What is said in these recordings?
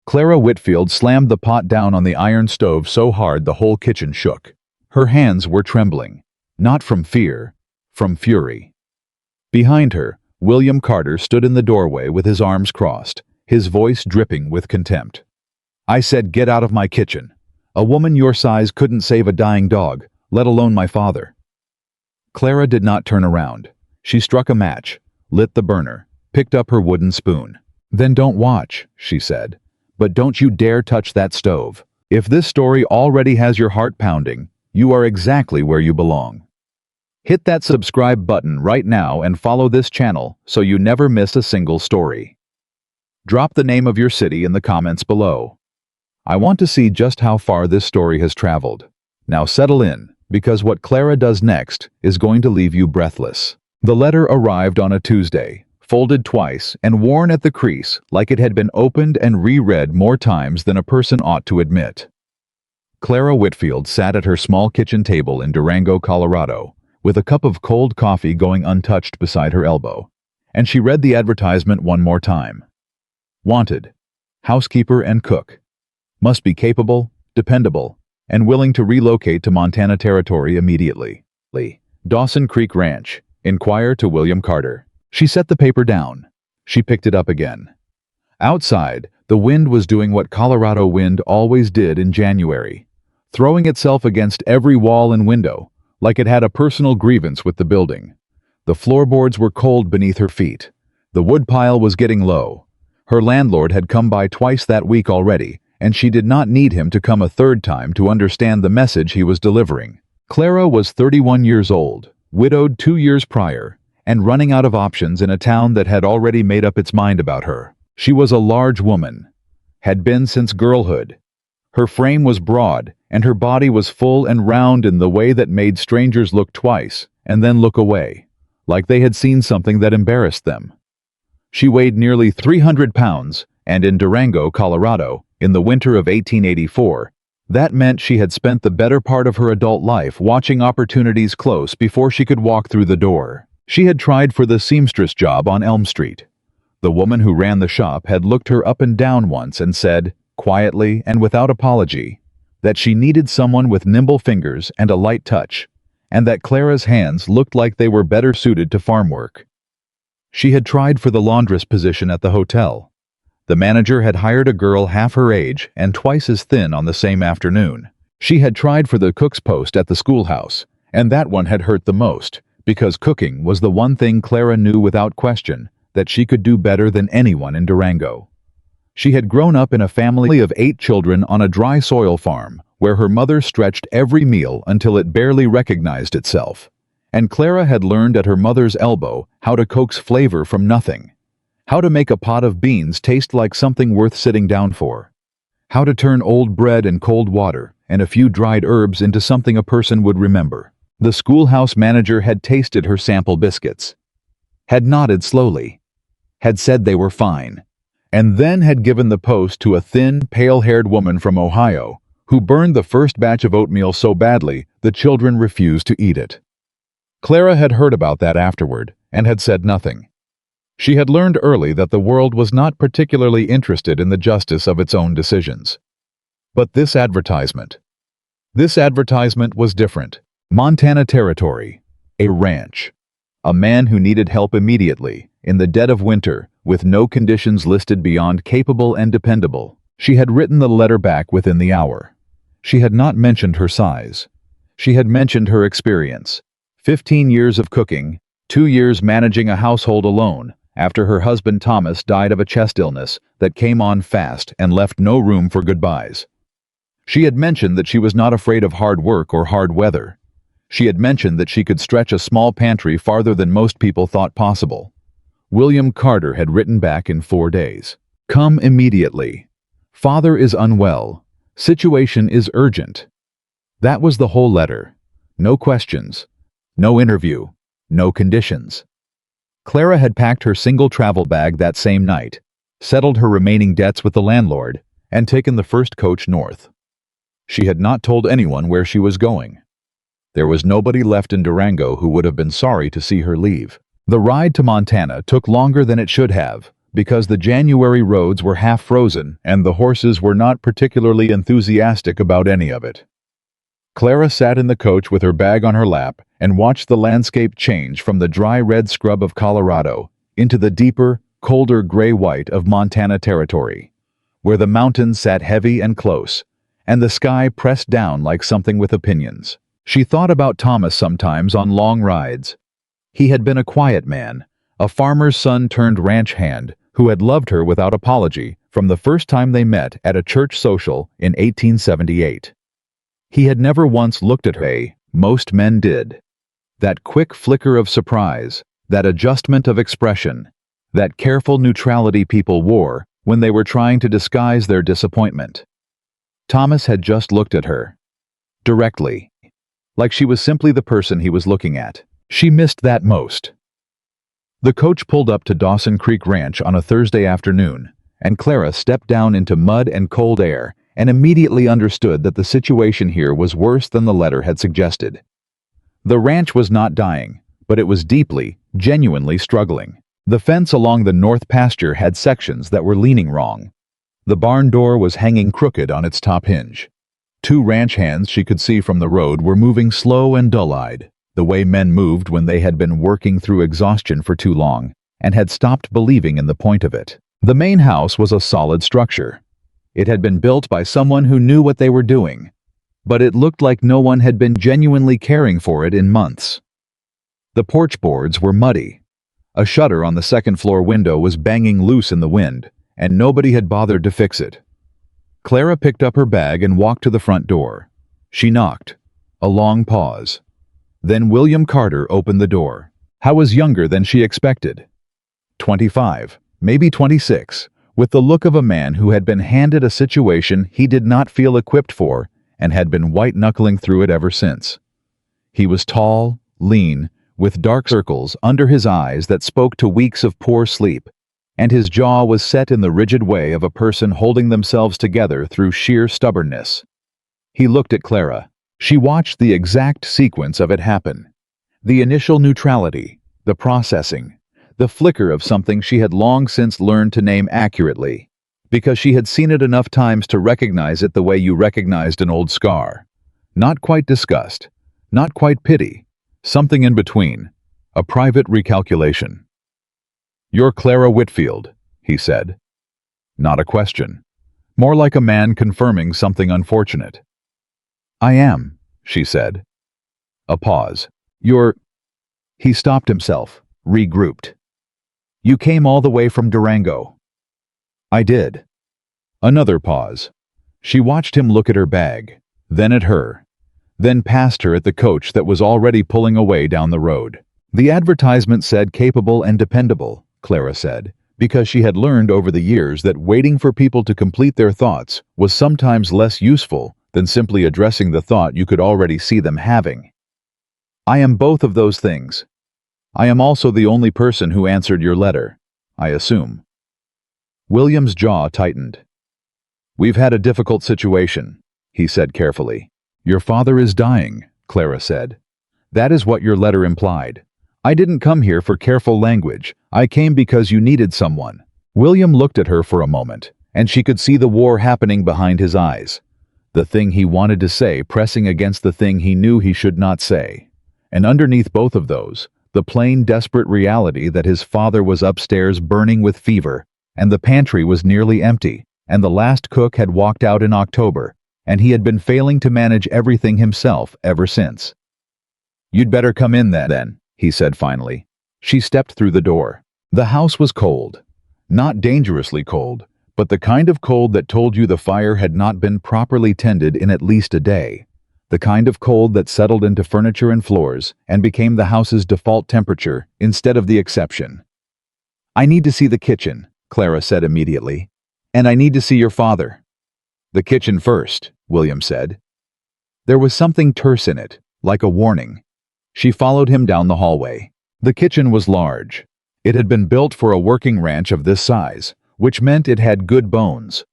Clara Whitfield slammed the pot down on the iron stove so hard the whole kitchen shook. Her hands were trembling. Not from fear, from fury. Behind her, William Carter stood in the doorway with his arms crossed, his voice dripping with contempt. "I said get out of my kitchen. A woman your size couldn't save a dying dog, let alone my father." Clara did not turn around. She struck a match, lit the burner, picked up her wooden spoon. "Then don't watch," she said. "But don't you dare touch that stove. If this story already has your heart pounding, you are exactly where you belong. Hit that subscribe button right now and follow this channel so you never miss a single story. Drop the name of your city in the comments below. I want to see just how far this story has traveled. Now settle in, because what Clara does next is going to leave you breathless. The letter arrived on a Tuesday, folded twice and worn at the crease like it had been opened and reread more times than a person ought to admit. Clara Whitfield sat at her small kitchen table in Durango, Colorado, with a cup of cold coffee going untouched beside her elbow, and she read the advertisement one more time. Wanted, housekeeper and cook. Must be capable, dependable, and willing to relocate to Montana Territory immediately. Dawson Creek Ranch. Inquire to William Carter. She set the paper down. She picked it up again. Outside, the wind was doing what Colorado wind always did in January, throwing itself against every wall and window, like it had a personal grievance with the building. The floorboards were cold beneath her feet. The woodpile was getting low. Her landlord had come by twice that week already, and she did not need him to come a third time to understand the message he was delivering. Clara was 31 years old, widowed 2 years prior, and running out of options in a town that had already made up its mind about her. She was a large woman, had been since girlhood. Her frame was broad, and her body was full and round in the way that made strangers look twice and then look away, like they had seen something that embarrassed them. She weighed nearly 300 pounds, and in Durango, Colorado, in the winter of 1884, that meant she had spent the better part of her adult life watching opportunities close before she could walk through the door. She had tried for the seamstress job on Elm Street. The woman who ran the shop had looked her up and down once and said, quietly and without apology, that she needed someone with nimble fingers and a light touch, and that Clara's hands looked like they were better suited to farm work. She had tried for the laundress position at the hotel. The manager had hired a girl half her age and twice as thin on the same afternoon. She had tried for the cook's post at the schoolhouse, and that one had hurt the most, because cooking was the one thing Clara knew without question that she could do better than anyone in Durango. She had grown up in a family of 8 children on a dry soil farm, where her mother stretched every meal until it barely recognized itself. And Clara had learned at her mother's elbow how to coax flavor from nothing, how to make a pot of beans taste like something worth sitting down for, how to turn old bread and cold water and a few dried herbs into something a person would remember. The schoolhouse manager had tasted her sample biscuits, had nodded slowly, had said they were fine, and then had given the post to a thin, pale-haired woman from Ohio who burned the first batch of oatmeal so badly the children refused to eat it. Clara had heard about that afterward and had said nothing. She had learned early that the world was not particularly interested in the justice of its own decisions. But this advertisement was different. Montana Territory, a ranch, a man who needed help immediately, in the dead of winter, with no conditions listed beyond capable and dependable. She had written the letter back within the hour. She had not mentioned her size. She had mentioned her experience. 15 years of cooking, 2 years managing a household alone, after her husband Thomas died of a chest illness that came on fast and left no room for goodbyes. She had mentioned that she was not afraid of hard work or hard weather. She had mentioned that she could stretch a small pantry farther than most people thought possible. William Carter had written back in 4 days. Come immediately. Father is unwell. Situation is urgent. That was the whole letter. No questions. No interview. No conditions. Clara had packed her single travel bag that same night, settled her remaining debts with the landlord, and taken the first coach north. She had not told anyone where she was going. There was nobody left in Durango who would have been sorry to see her leave. The ride to Montana took longer than it should have, because the January roads were half frozen and the horses were not particularly enthusiastic about any of it. Clara sat in the coach with her bag on her lap and watched the landscape change from the dry red scrub of Colorado into the deeper, colder gray-white of Montana territory, where the mountains sat heavy and close, and the sky pressed down like something with opinions. She thought about Thomas sometimes on long rides. He had been a quiet man, a farmer's son turned ranch hand, who had loved her without apology from the first time they met at a church social in 1878. He had never once looked at her. Most men did. That quick flicker of surprise, that adjustment of expression, that careful neutrality people wore when they were trying to disguise their disappointment. Thomas had just looked at her. Directly. Like she was simply the person he was looking at. She missed that most. The coach pulled up to Dawson Creek Ranch on a Thursday afternoon, and Clara stepped down into mud and cold air and immediately understood that the situation here was worse than the letter had suggested. The ranch was not dying, but it was deeply, genuinely struggling. The fence along the north pasture had sections that were leaning wrong. The barn door was hanging crooked on its top hinge. Two ranch hands she could see from the road were moving slow and dull-eyed, the way men moved when they had been working through exhaustion for too long and had stopped believing in the point of it. The main house was a solid structure. It had been built by someone who knew what they were doing, but it looked like no one had been genuinely caring for it in months. The porch boards were muddy. A shutter on the second-floor window was banging loose in the wind, and nobody had bothered to fix it. Clara picked up her bag and walked to the front door. She knocked. A long pause. Then William Carter opened the door. He was younger than she expected. 25, maybe 26, with the look of a man who had been handed a situation he did not feel equipped for and had been white-knuckling through it ever since. He was tall, lean, with dark circles under his eyes that spoke to weeks of poor sleep, and his jaw was set in the rigid way of a person holding themselves together through sheer stubbornness. He looked at Clara. She watched the exact sequence of it happen. The initial neutrality, the processing, the flicker of something she had long since learned to name accurately, because she had seen it enough times to recognize it the way you recognized an old scar. Not quite disgust, not quite pity, something in between, a private recalculation. "You're Clara Whitfield," he said. Not a question. More like a man confirming something unfortunate. "I am," she said. A pause. "You're—" He stopped himself, regrouped. "You came all the way from Durango." "I did." Another pause. She watched him look at her bag, then at her, then past her at the coach that was already pulling away down the road. "The advertisement said capable and dependable," Clara said, because she had learned over the years that waiting for people to complete their thoughts was sometimes less useful than simply addressing the thought you could already see them having. "I am both of those things. I am also the only person who answered your letter, I assume." William's jaw tightened. "We've had a difficult situation," he said carefully. "Your father is dying," Clara said. "That is what your letter implied. I didn't come here for careful language. I came because you needed someone." William looked at her for a moment, and she could see the war happening behind his eyes. The thing he wanted to say pressing against the thing he knew he should not say. And underneath both of those, the plain, desperate reality that his father was upstairs burning with fever, and the pantry was nearly empty, and the last cook had walked out in October, and he had been failing to manage everything himself ever since. "You'd better come in then," he said finally. She stepped through the door. The house was cold. Not dangerously cold, but the kind of cold that told you the fire had not been properly tended in at least a day. The kind of cold that settled into furniture and floors and became the house's default temperature instead of the exception. "I need to see the kitchen," Clara said immediately. "And I need to see your father." "The kitchen first," William said. There was something terse in it, like a warning. She followed him down the hallway. The kitchen was large. It had been built for a working ranch of this size, which meant it had good bones.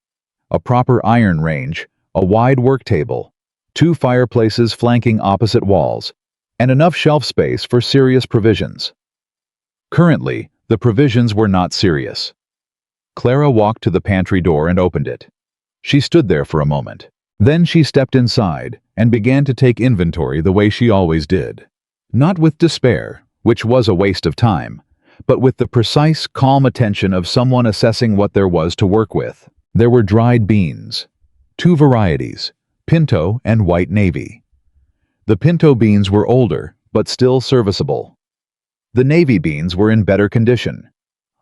A proper iron range, a wide work table, 2 fireplaces flanking opposite walls, and enough shelf space for serious provisions. Currently, the provisions were not serious. Clara walked to the pantry door and opened it. She stood there for a moment. Then she stepped inside and began to take inventory the way she always did. Not with despair, which was a waste of time, but with the precise, calm attention of someone assessing what there was to work with. There were dried beans. 2 varieties, pinto and white navy. The pinto beans were older, but still serviceable. The navy beans were in better condition.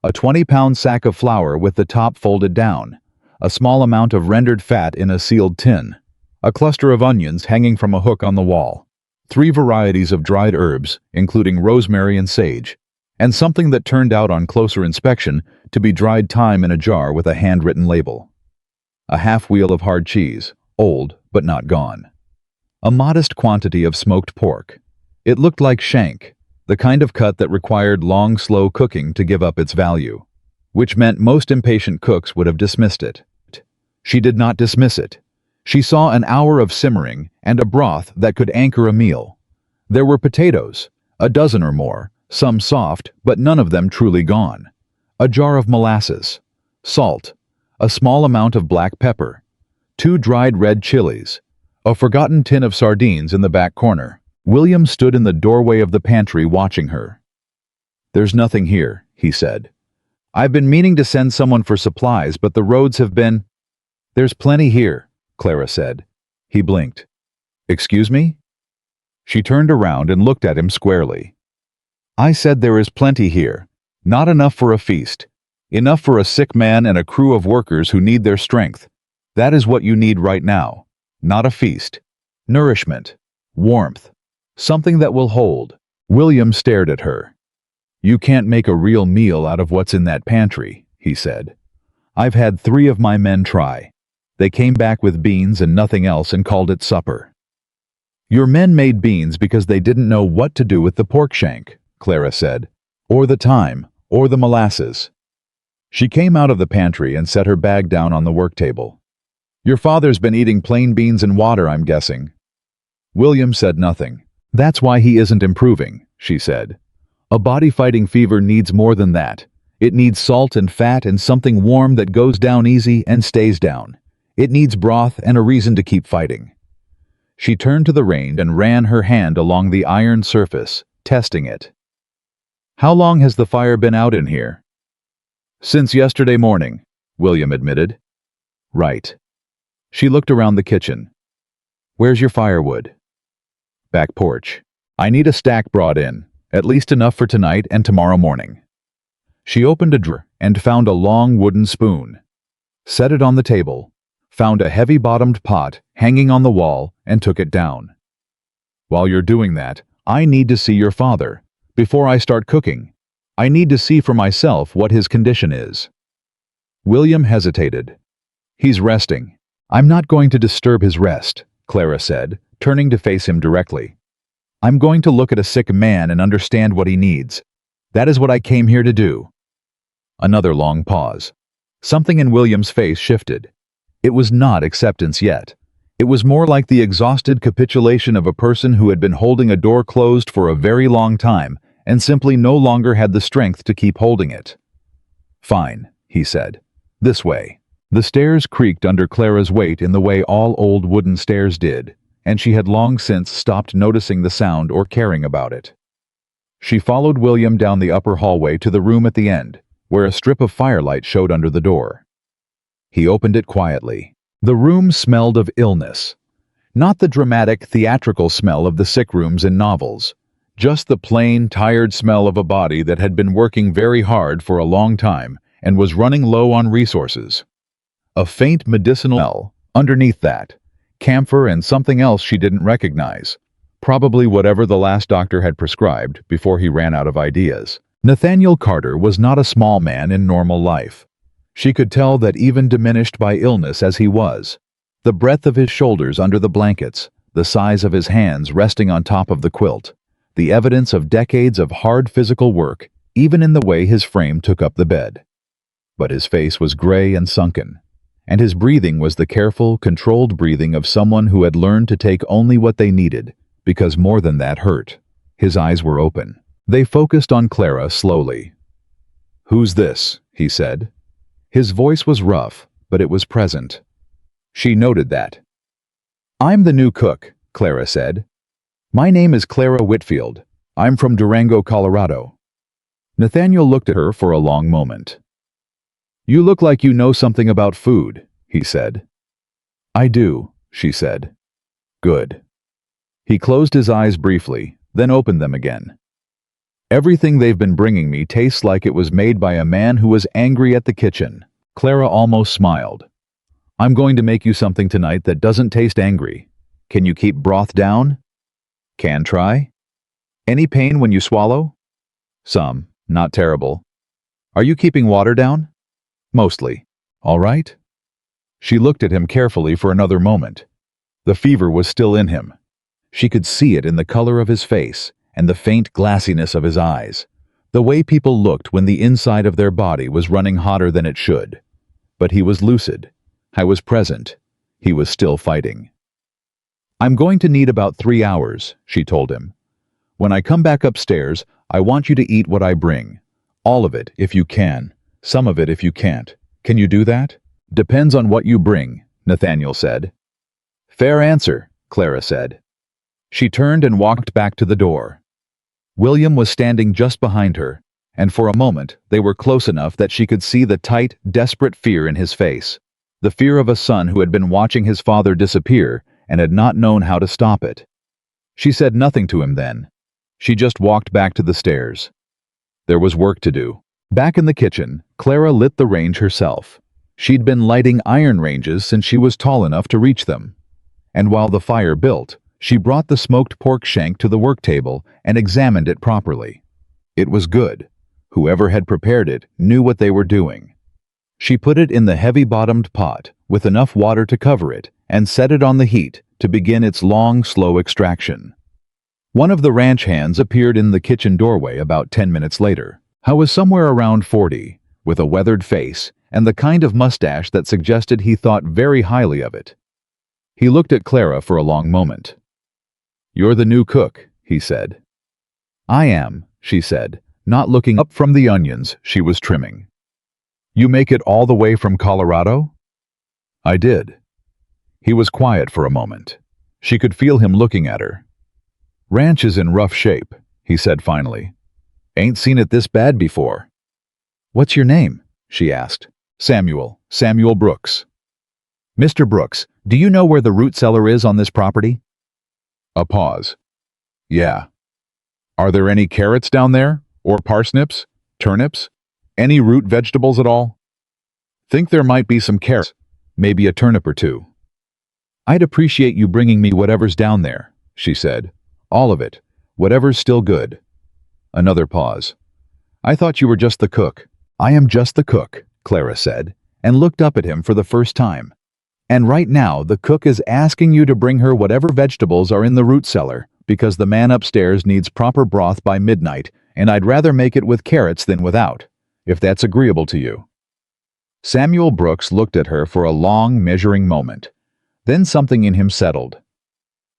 A 20-pound sack of flour with the top folded down, a small amount of rendered fat in a sealed tin, a cluster of onions hanging from a hook on the wall, 3 varieties of dried herbs, including rosemary and sage, and something that turned out on closer inspection to be dried thyme in a jar with a handwritten label. A half-wheel of hard cheese, old but not gone. A modest quantity of smoked pork. It looked like shank, the kind of cut that required long, slow cooking to give up its value, which meant most impatient cooks would have dismissed it. She did not dismiss it. She saw an hour of simmering and a broth that could anchor a meal. There were potatoes, a dozen or more, some soft, but none of them truly gone. A jar of molasses, salt, a small amount of black pepper, 2 dried red chilies, a forgotten tin of sardines in the back corner. William stood in the doorway of the pantry watching her. "There's nothing here," he said. "I've been meaning to send someone for supplies, but the roads have been—" "There's plenty here," Clara said. He blinked. "Excuse me?" She turned around and looked at him squarely. "I said there is plenty here. Not enough for a feast. Enough for a sick man and a crew of workers who need their strength. That is what you need right now. Not a feast. Nourishment. Warmth. Something that will hold." William stared at her. "You can't make a real meal out of what's in that pantry," he said. "I've had 3 of my men try. They came back with beans and nothing else and called it supper." "Your men made beans because they didn't know what to do with the pork shank," Clara said. "Or the thyme, or the molasses." She came out of the pantry and set her bag down on the work table. "Your father's been eating plain beans and water, I'm guessing." William said nothing. "That's why he isn't improving," she said. "A body-fighting fever needs more than that. It needs salt and fat and something warm that goes down easy and stays down. It needs broth and a reason to keep fighting." She turned to the range and ran her hand along the iron surface, testing it. "How long has the fire been out in here?" "Since yesterday morning," William admitted. "Right." She looked around the kitchen. "Where's your firewood?" "Back porch. I need a stack brought in, at least enough for tonight and tomorrow morning." She opened a drawer and found a long wooden spoon. Set it on the table, found a heavy-bottomed pot hanging on the wall, and took it down. "While you're doing that, I need to see your father. Before I start cooking, I need to see for myself what his condition is." William hesitated. "He's resting." "I'm not going to disturb his rest," Clara said, turning to face him directly. "I'm going to look at a sick man and understand what he needs. That is what I came here to do." Another long pause. Something in William's face shifted. It was not acceptance yet. It was more like the exhausted capitulation of a person who had been holding a door closed for a very long time and simply no longer had the strength to keep holding it. "Fine," he said. "This way." The stairs creaked under Clara's weight in the way all old wooden stairs did, and she had long since stopped noticing the sound or caring about it. She followed William down the upper hallway to the room at the end, where a strip of firelight showed under the door. He opened it quietly. The room smelled of illness. Not the dramatic, theatrical smell of the sick rooms in novels, just the plain, tired smell of a body that had been working very hard for a long time and was running low on resources. A faint medicinal smell. Underneath that, camphor and something else she didn't recognize. Probably whatever the last doctor had prescribed before he ran out of ideas. Nathaniel Carter was not a small man in normal life. She could tell that even diminished by illness as he was. The breadth of his shoulders under the blankets, the size of his hands resting on top of the quilt, the evidence of decades of hard physical work, even in the way his frame took up the bed. But his face was gray and sunken, and his breathing was the careful, controlled breathing of someone who had learned to take only what they needed, because more than that hurt. His eyes were open. They focused on Clara slowly. "Who's this?" he said. His voice was rough, but it was present. She noted that. "I'm the new cook," Clara said. "My name is Clara Whitfield. I'm from Durango, Colorado." Nathaniel looked at her for a long moment. "You look like you know something about food," he said. "I do," she said. "Good." He closed his eyes briefly, then opened them again. "Everything they've been bringing me tastes like it was made by a man who was angry at the kitchen." Clara almost smiled. "I'm going to make you something tonight that doesn't taste angry. Can you keep broth down?" "Can try." "Any pain when you swallow?" "Some, not terrible." "Are you keeping water down?" "Mostly." "All right?" She looked at him carefully for another moment. The fever was still in him. She could see it in the color of his face and the faint glassiness of his eyes, the way people looked when the inside of their body was running hotter than it should. But he was lucid. I was present. He was still fighting. "I'm going to need about 3 hours," she told him. "When I come back upstairs, I want you to eat what I bring. All of it, if you can. Some of it if you can't. Can you do that?" "Depends on what you bring," Nathaniel said. "Fair answer," Clara said. She turned and walked back to the door. William was standing just behind her, and for a moment they were close enough that she could see the tight, desperate fear in his face. The fear of a son who had been watching his father disappear and had not known how to stop it. She said nothing to him then. She just walked back to the stairs. There was work to do. Back in the kitchen, Clara lit the range herself. She'd been lighting iron ranges since she was tall enough to reach them. And while the fire built, she brought the smoked pork shank to the work table and examined it properly. It was good. Whoever had prepared it knew what they were doing. She put it in the heavy-bottomed pot with enough water to cover it and set it on the heat to begin its long, slow extraction. One of the ranch hands appeared in the kitchen doorway about 10 minutes later. He was somewhere around 40, with a weathered face and the kind of mustache that suggested he thought very highly of it. He looked at Clara for a long moment. "You're the new cook," he said. "I am," she said, not looking up from the onions she was trimming. "You make it all the way from Colorado?" "I did." He was quiet for a moment. She could feel him looking at her. "Ranch is in rough shape," he said finally. "Ain't seen it this bad before." "What's your name?" she asked. Samuel Brooks." "Mr. Brooks, do you know where the root cellar is on this property?" A pause. "Yeah. Are there any carrots down there? Or parsnips? Turnips? Any root vegetables at all?" "Think there might be some carrots, maybe a turnip or two." "I'd appreciate you bringing me whatever's down there," she said. "All of it. Whatever's still good." Another pause. "I thought you were just the cook." "I am just the cook," Clara said, and looked up at him for the first time. "And right now the cook is asking you to bring her whatever vegetables are in the root cellar, because the man upstairs needs proper broth by midnight, and I'd rather make it with carrots than without, if that's agreeable to you." Samuel Brooks looked at her for a long, measuring moment. Then something in him settled.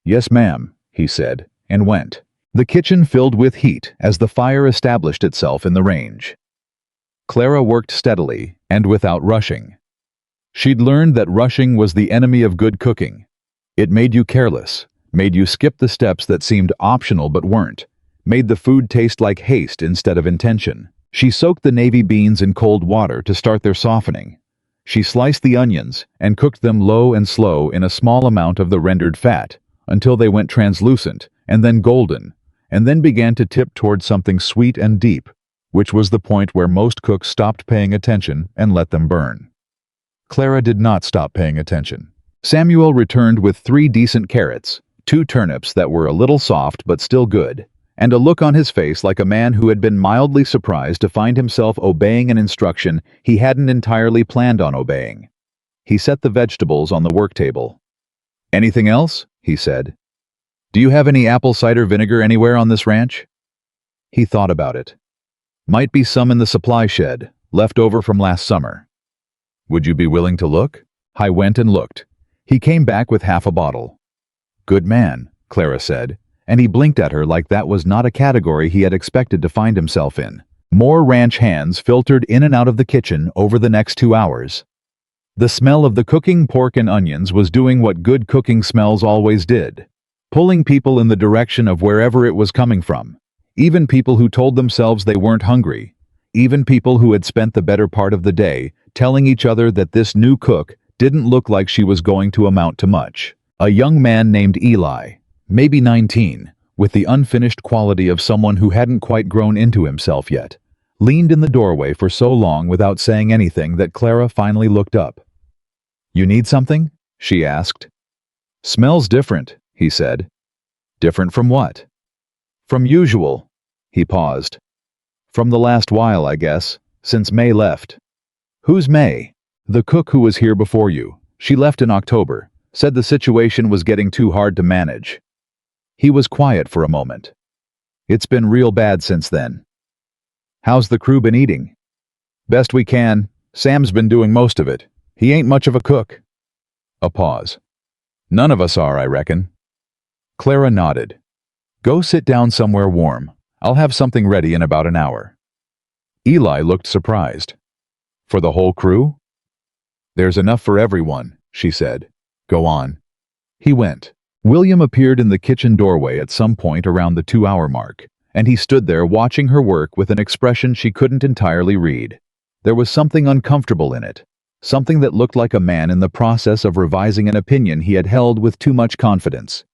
"Yes, ma'am," he said, and went. The kitchen filled with heat as the fire established itself in the range. Clara worked steadily and without rushing. She'd learned that rushing was the enemy of good cooking. It made you careless, made you skip the steps that seemed optional but weren't, made the food taste like haste instead of intention. She soaked the navy beans in cold water to start their softening. She sliced the onions and cooked them low and slow in a small amount of the rendered fat until they went translucent and then golden, and then began to tip toward something sweet and deep, which was the point where most cooks stopped paying attention and let them burn. Clara did not stop paying attention. Samuel returned with 3 decent carrots, 2 turnips that were a little soft but still good, and a look on his face like a man who had been mildly surprised to find himself obeying an instruction he hadn't entirely planned on obeying. He set the vegetables on the work table. "Anything else?" he said. "Do you have any apple cider vinegar anywhere on this ranch?" He thought about it. "Might be some in the supply shed, left over from last summer." "Would you be willing to look?" I went and looked. He came back with half a bottle. "Good man," Clara said, and he blinked at her like that was not a category he had expected to find himself in. More ranch hands filtered in and out of the kitchen over the next 2 hours. The smell of the cooking pork and onions was doing what good cooking smells always did, pulling people in the direction of wherever it was coming from. Even people who told themselves they weren't hungry. Even people who had spent the better part of the day telling each other that this new cook didn't look like she was going to amount to much. A young man named Eli, maybe 19, with the unfinished quality of someone who hadn't quite grown into himself yet, leaned in the doorway for so long without saying anything that Clara finally looked up. "You need something?" she asked. "Smells different," he said. "Different from what?" "From usual." He paused. "From the last while, I guess, since May left." "Who's May?" "The cook who was here before you. She left in October, said the situation was getting too hard to manage." He was quiet for a moment. "It's been real bad since then." "How's the crew been eating?" "Best we can. Sam's been doing most of it. He ain't much of a cook." A pause. "None of us are, I reckon." Clara nodded. "Go sit down somewhere warm. I'll have something ready in about an hour." Eli looked surprised. "For the whole crew?" "There's enough for everyone," she said. "Go on." He went. William appeared in the kitchen doorway at some point around the 2-hour mark, and he stood there watching her work with an expression she couldn't entirely read. There was something uncomfortable in it, something that looked like a man in the process of revising an opinion he had held with too much confidence.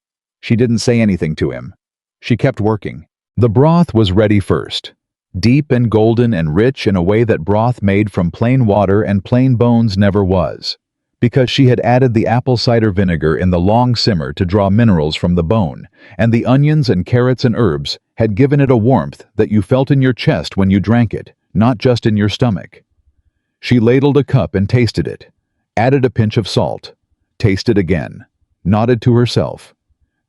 She didn't say anything to him. She kept working. The broth was ready first, deep and golden and rich in a way that broth made from plain water and plain bones never was, because she had added the apple cider vinegar in the long simmer to draw minerals from the bone, and the onions and carrots and herbs had given it a warmth that you felt in your chest when you drank it, not just in your stomach. She ladled a cup and tasted it, added a pinch of salt, tasted again, nodded to herself.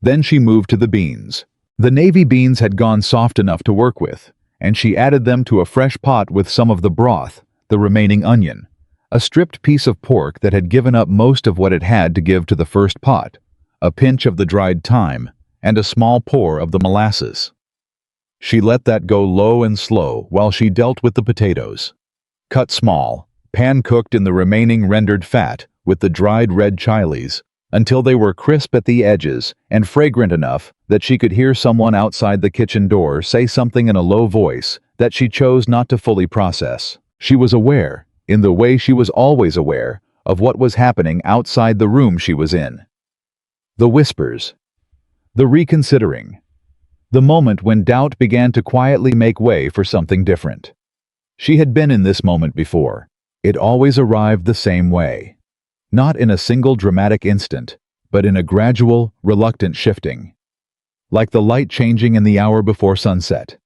Then she moved to the beans. The navy beans had gone soft enough to work with, and she added them to a fresh pot with some of the broth, the remaining onion, a stripped piece of pork that had given up most of what it had to give to the first pot, a pinch of the dried thyme, and a small pour of the molasses. She let that go low and slow while she dealt with the potatoes. Cut small, pan-cooked in the remaining rendered fat with the dried red chilies, until they were crisp at the edges and fragrant enough that she could hear someone outside the kitchen door say something in a low voice that she chose not to fully process. She was aware, in the way she was always aware, of what was happening outside the room she was in. The whispers. The reconsidering. The moment when doubt began to quietly make way for something different. She had been in this moment before. It always arrived the same way. Not in a single dramatic instant, but in a gradual, reluctant shifting. Like the light changing in the hour before sunset.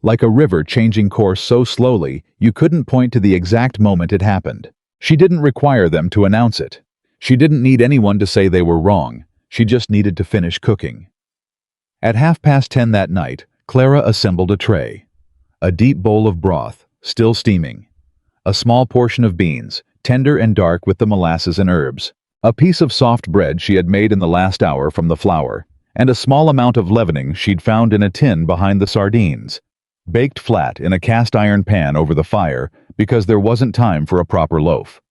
Like a river changing course so slowly you couldn't point to the exact moment it happened. She didn't require them to announce it. She didn't need anyone to say they were wrong. She just needed to finish cooking. At 10:30 that night, Clara assembled a tray. A deep bowl of broth, still steaming. A small portion of beans, tender and dark with the molasses and herbs. A piece of soft bread she had made in the last hour from the flour, and a small amount of leavening she'd found in a tin behind the sardines. Baked flat in a cast-iron pan over the fire because there wasn't time for a proper loaf.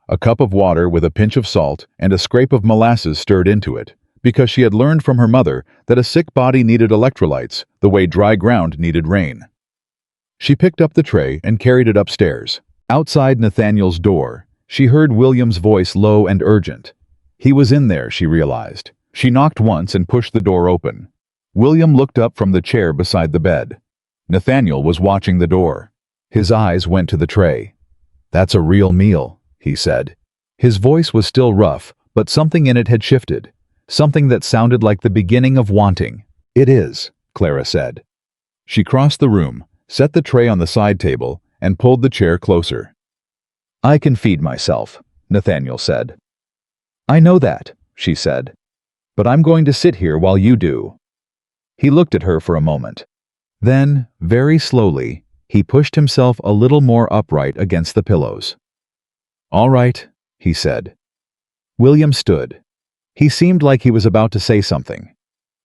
A cup of water with a pinch of salt and a scrape of molasses stirred into it, because she had learned from her mother that a sick body needed electrolytes the way dry ground needed rain. She picked up the tray and carried it upstairs. Outside Nathaniel's door, she heard William's voice low and urgent. He was in there, she realized. She knocked once and pushed the door open. William looked up from the chair beside the bed. Nathaniel was watching the door. His eyes went to the tray. "That's a real meal," he said. His voice was still rough, but something in it had shifted. Something that sounded like the beginning of wanting. "It is," Clara said. She crossed the room, set the tray on the side table, and pulled the chair closer. "I can feed myself," Nathaniel said. "I know that," she said. "But I'm going to sit here while you do." He looked at her for a moment. Then, very slowly, he pushed himself a little more upright against the pillows. "All right," he said. William stood. He seemed like he was about to say something.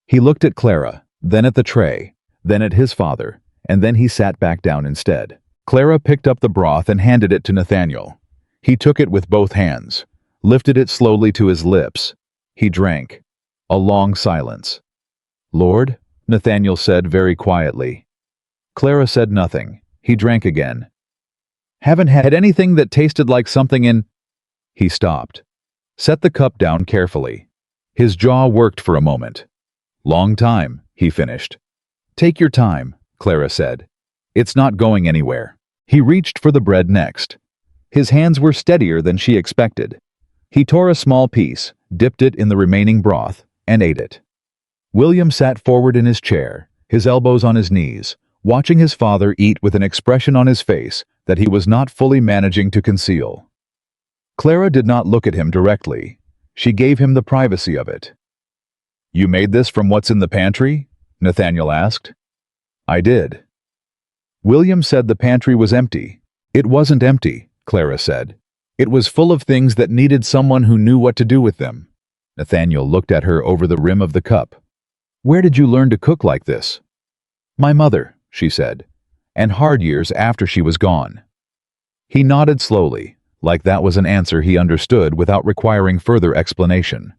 He looked at Clara, then at the tray, then at his father, and then he sat back down instead. Clara picked up the broth and handed it to Nathaniel. He took it with both hands, lifted it slowly to his lips. He drank. A long silence. "Lord?" Nathaniel said very quietly. Clara said nothing. He drank again. "Haven't had anything that tasted like something in—" He stopped. Set the cup down carefully. His jaw worked for a moment. "Long time," he finished. "Take your time," Clara said. "It's not going anywhere." He reached for the bread next. His hands were steadier than she expected. He tore a small piece, dipped it in the remaining broth, and ate it. William sat forward in his chair, his elbows on his knees, watching his father eat with an expression on his face that he was not fully managing to conceal. Clara did not look at him directly. She gave him the privacy of it. "You made this from what's in the pantry?" Nathaniel asked. "I did." William said the pantry was empty. "It wasn't empty," Clara said. "It was full of things that needed someone who knew what to do with them." Nathaniel looked at her over the rim of the cup. "Where did you learn to cook like this?" "My mother," she said, "and hard years after she was gone." He nodded slowly, like that was an answer he understood without requiring further explanation.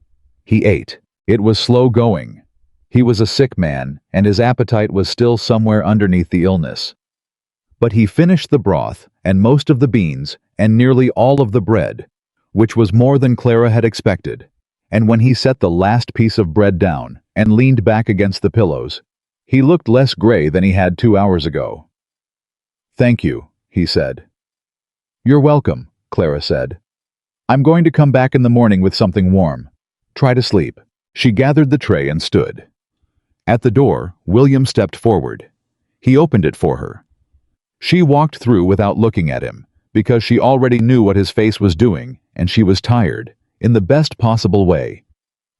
He ate. It was slow going. He was a sick man, and his appetite was still somewhere underneath the illness. But he finished the broth, and most of the beans, and nearly all of the bread, which was more than Clara had expected. And when he set the last piece of bread down and leaned back against the pillows, he looked less gray than he had 2 hours ago. "Thank you," he said. "You're welcome," Clara said. "I'm going to come back in the morning with something warm. Try to sleep." She gathered the tray and stood. At the door, William stepped forward. He opened it for her. She walked through without looking at him, because she already knew what his face was doing, and she was tired, in the best possible way.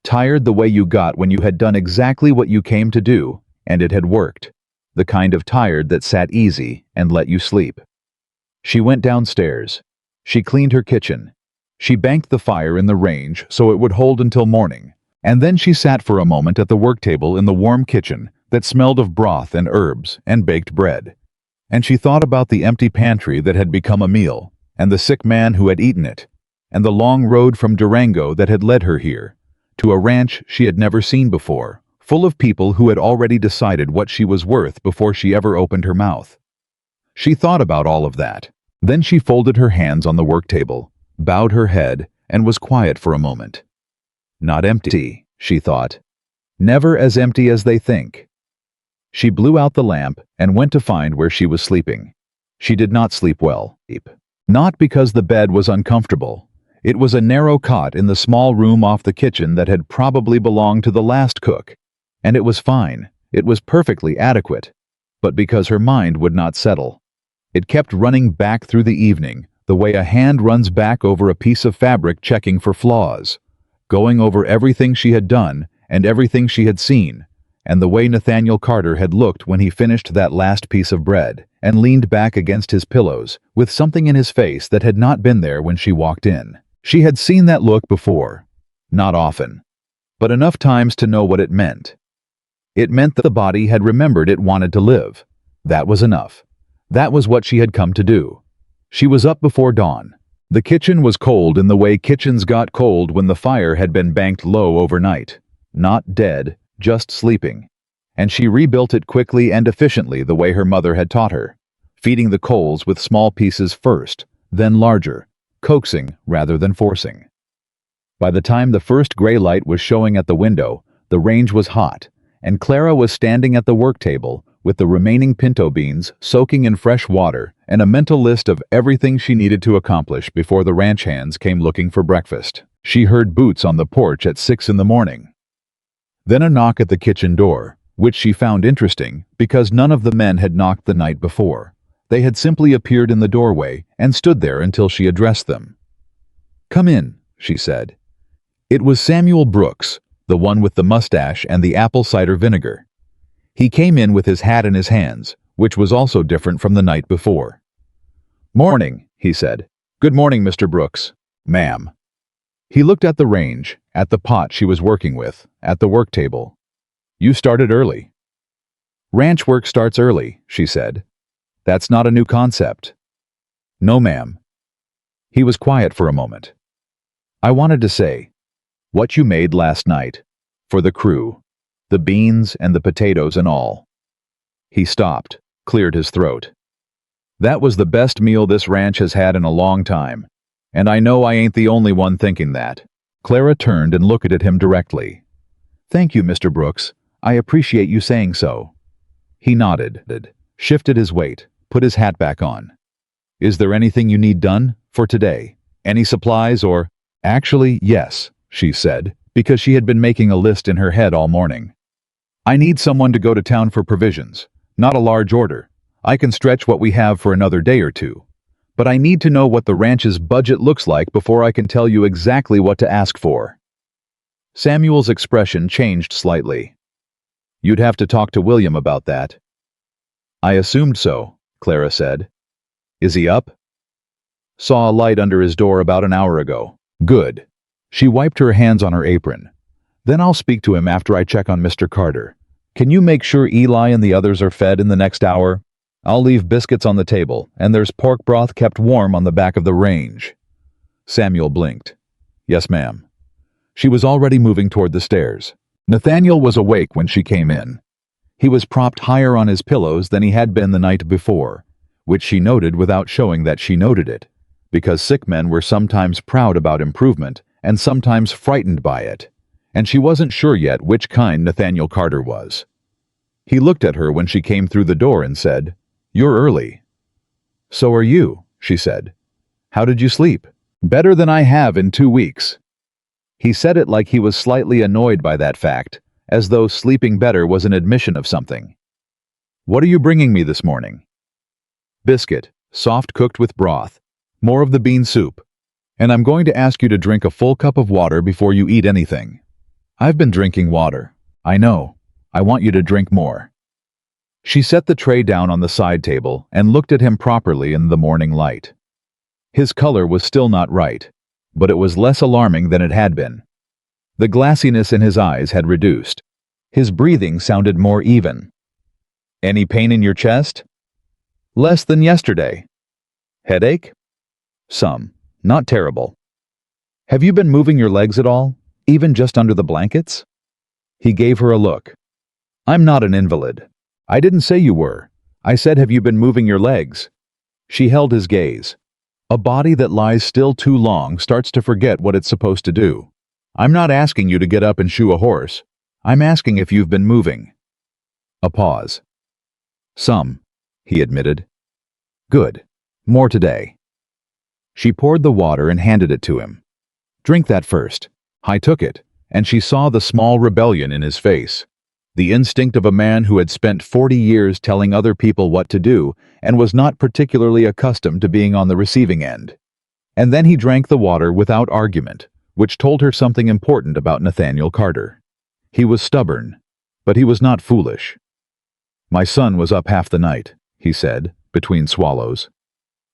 Tired the way you got when you had done exactly what you came to do, and it had worked. The kind of tired that sat easy and let you sleep. She went downstairs. She cleaned her kitchen. She banked the fire in the range so it would hold until morning, and then she sat for a moment at the work table in the warm kitchen that smelled of broth and herbs and baked bread. And she thought about the empty pantry that had become a meal, and the sick man who had eaten it, and the long road from Durango that had led her here, to a ranch she had never seen before, full of people who had already decided what she was worth before she ever opened her mouth. She thought about all of that. Then she folded her hands on the work table, bowed her head, and was quiet for a moment. Not empty, she thought. Never as empty as they think. She blew out the lamp and went to find where she was sleeping. She did not sleep well. Not because the bed was uncomfortable. It was a narrow cot in the small room off the kitchen that had probably belonged to the last cook. And it was fine. It was perfectly adequate. But because her mind would not settle. It kept running back through the evening, the way a hand runs back over a piece of fabric checking for flaws, going over everything she had done and everything she had seen, and the way Nathaniel Carter had looked when he finished that last piece of bread and leaned back against his pillows with something in his face that had not been there when she walked in. She had seen that look before. Not often, but enough times to know what it meant. It meant that the body had remembered it wanted to live. That was enough. That was what she had come to do. She was up before dawn. The kitchen was cold in the way kitchens got cold when the fire had been banked low overnight. Not dead, just sleeping. And she rebuilt it quickly and efficiently the way her mother had taught her, feeding the coals with small pieces first, then larger, coaxing rather than forcing. By the time the first gray light was showing at the window, the range was hot, and Clara was standing at the work table with the remaining pinto beans soaking in fresh water and a mental list of everything she needed to accomplish before the ranch hands came looking for breakfast. She heard boots on the porch at 6 in the morning. Then a knock at the kitchen door, which she found interesting because none of the men had knocked the night before. They had simply appeared in the doorway and stood there until she addressed them. "Come in," she said. It was Samuel Brooks, the one with the mustache and the apple cider vinegar. He came in with his hat in his hands, which was also different from the night before. "Morning," he said. "Good morning, Mr. Brooks." "Ma'am." He looked at the range, at the pot she was working with, at the work table. "You started early." Ranch work starts early, she said. That's not a new concept. No, ma'am. He was quiet for a moment. I wanted to say, what you made last night, for the crew, the beans and the potatoes and all. He stopped, cleared his throat. That was the best meal this ranch has had in a long time, and I know I ain't the only one thinking that. Clara turned and looked at him directly. Thank you, Mr. Brooks. I appreciate you saying so. He nodded, shifted his weight, put his hat back on. Is there anything you need done for today? Any supplies or... Actually, yes, she said, because she had been making a list in her head all morning. I need someone to go to town for provisions. Not a large order. I can stretch what we have for another day or two. But I need to know what the ranch's budget looks like before I can tell you exactly what to ask for. Samuel's expression changed slightly. You'd have to talk to William about that. I assumed so, Clara said. Is he up? Saw a light under his door about an hour ago. Good. She wiped her hands on her apron. Then I'll speak to him after I check on Mr. Carter. Can you make sure Eli and the others are fed in the next hour? I'll leave biscuits on the table, and there's pork broth kept warm on the back of the range. Samuel blinked. Yes, ma'am. She was already moving toward the stairs. Nathaniel was awake when she came in. He was propped higher on his pillows than he had been the night before, which she noted without showing that she noted it, because sick men were sometimes proud about improvement and sometimes frightened by it, and she wasn't sure yet which kind Nathaniel Carter was. He looked at her when she came through the door and said, You're early. So are you, she said. How did you sleep? Better than I have in 2 weeks. He said it like he was slightly annoyed by that fact, as though sleeping better was an admission of something. What are you bringing me this morning? Biscuit, soft cooked with broth, more of the bean soup, and I'm going to ask you to drink a full cup of water before you eat anything. I've been drinking water. I know. I want you to drink more. She set the tray down on the side table and looked at him properly in the morning light. His color was still not right, but it was less alarming than it had been. The glassiness in his eyes had reduced. His breathing sounded more even. Any pain in your chest? Less than yesterday. Headache? Some. Not terrible. Have you been moving your legs at all, even just under the blankets? He gave her a look. I'm not an invalid. I didn't say you were. I said, have you been moving your legs? She held his gaze. A body that lies still too long starts to forget what it's supposed to do. I'm not asking you to get up and shoe a horse. I'm asking if you've been moving. A pause. Some, he admitted. Good. More today. She poured the water and handed it to him. Drink that first. I took it, and she saw the small rebellion in his face. The instinct of a man who had spent 40 years telling other people what to do and was not particularly accustomed to being on the receiving end. And then he drank the water without argument, which told her something important about Nathaniel Carter. He was stubborn, but he was not foolish. My son was up half the night, he said, between swallows.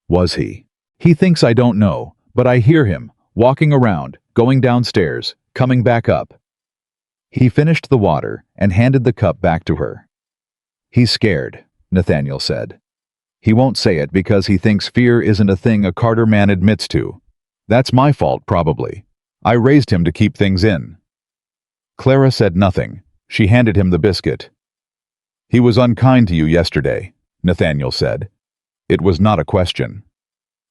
Was he? He thinks I don't know, but I hear him, walking around, going downstairs, coming back up. He finished the water and handed the cup back to her. He's scared, Nathaniel said. He won't say it because he thinks fear isn't a thing a Carter man admits to. That's my fault, probably. I raised him to keep things in. Clara said nothing. She handed him the biscuit. He was unkind to you yesterday, Nathaniel said. It was not a question.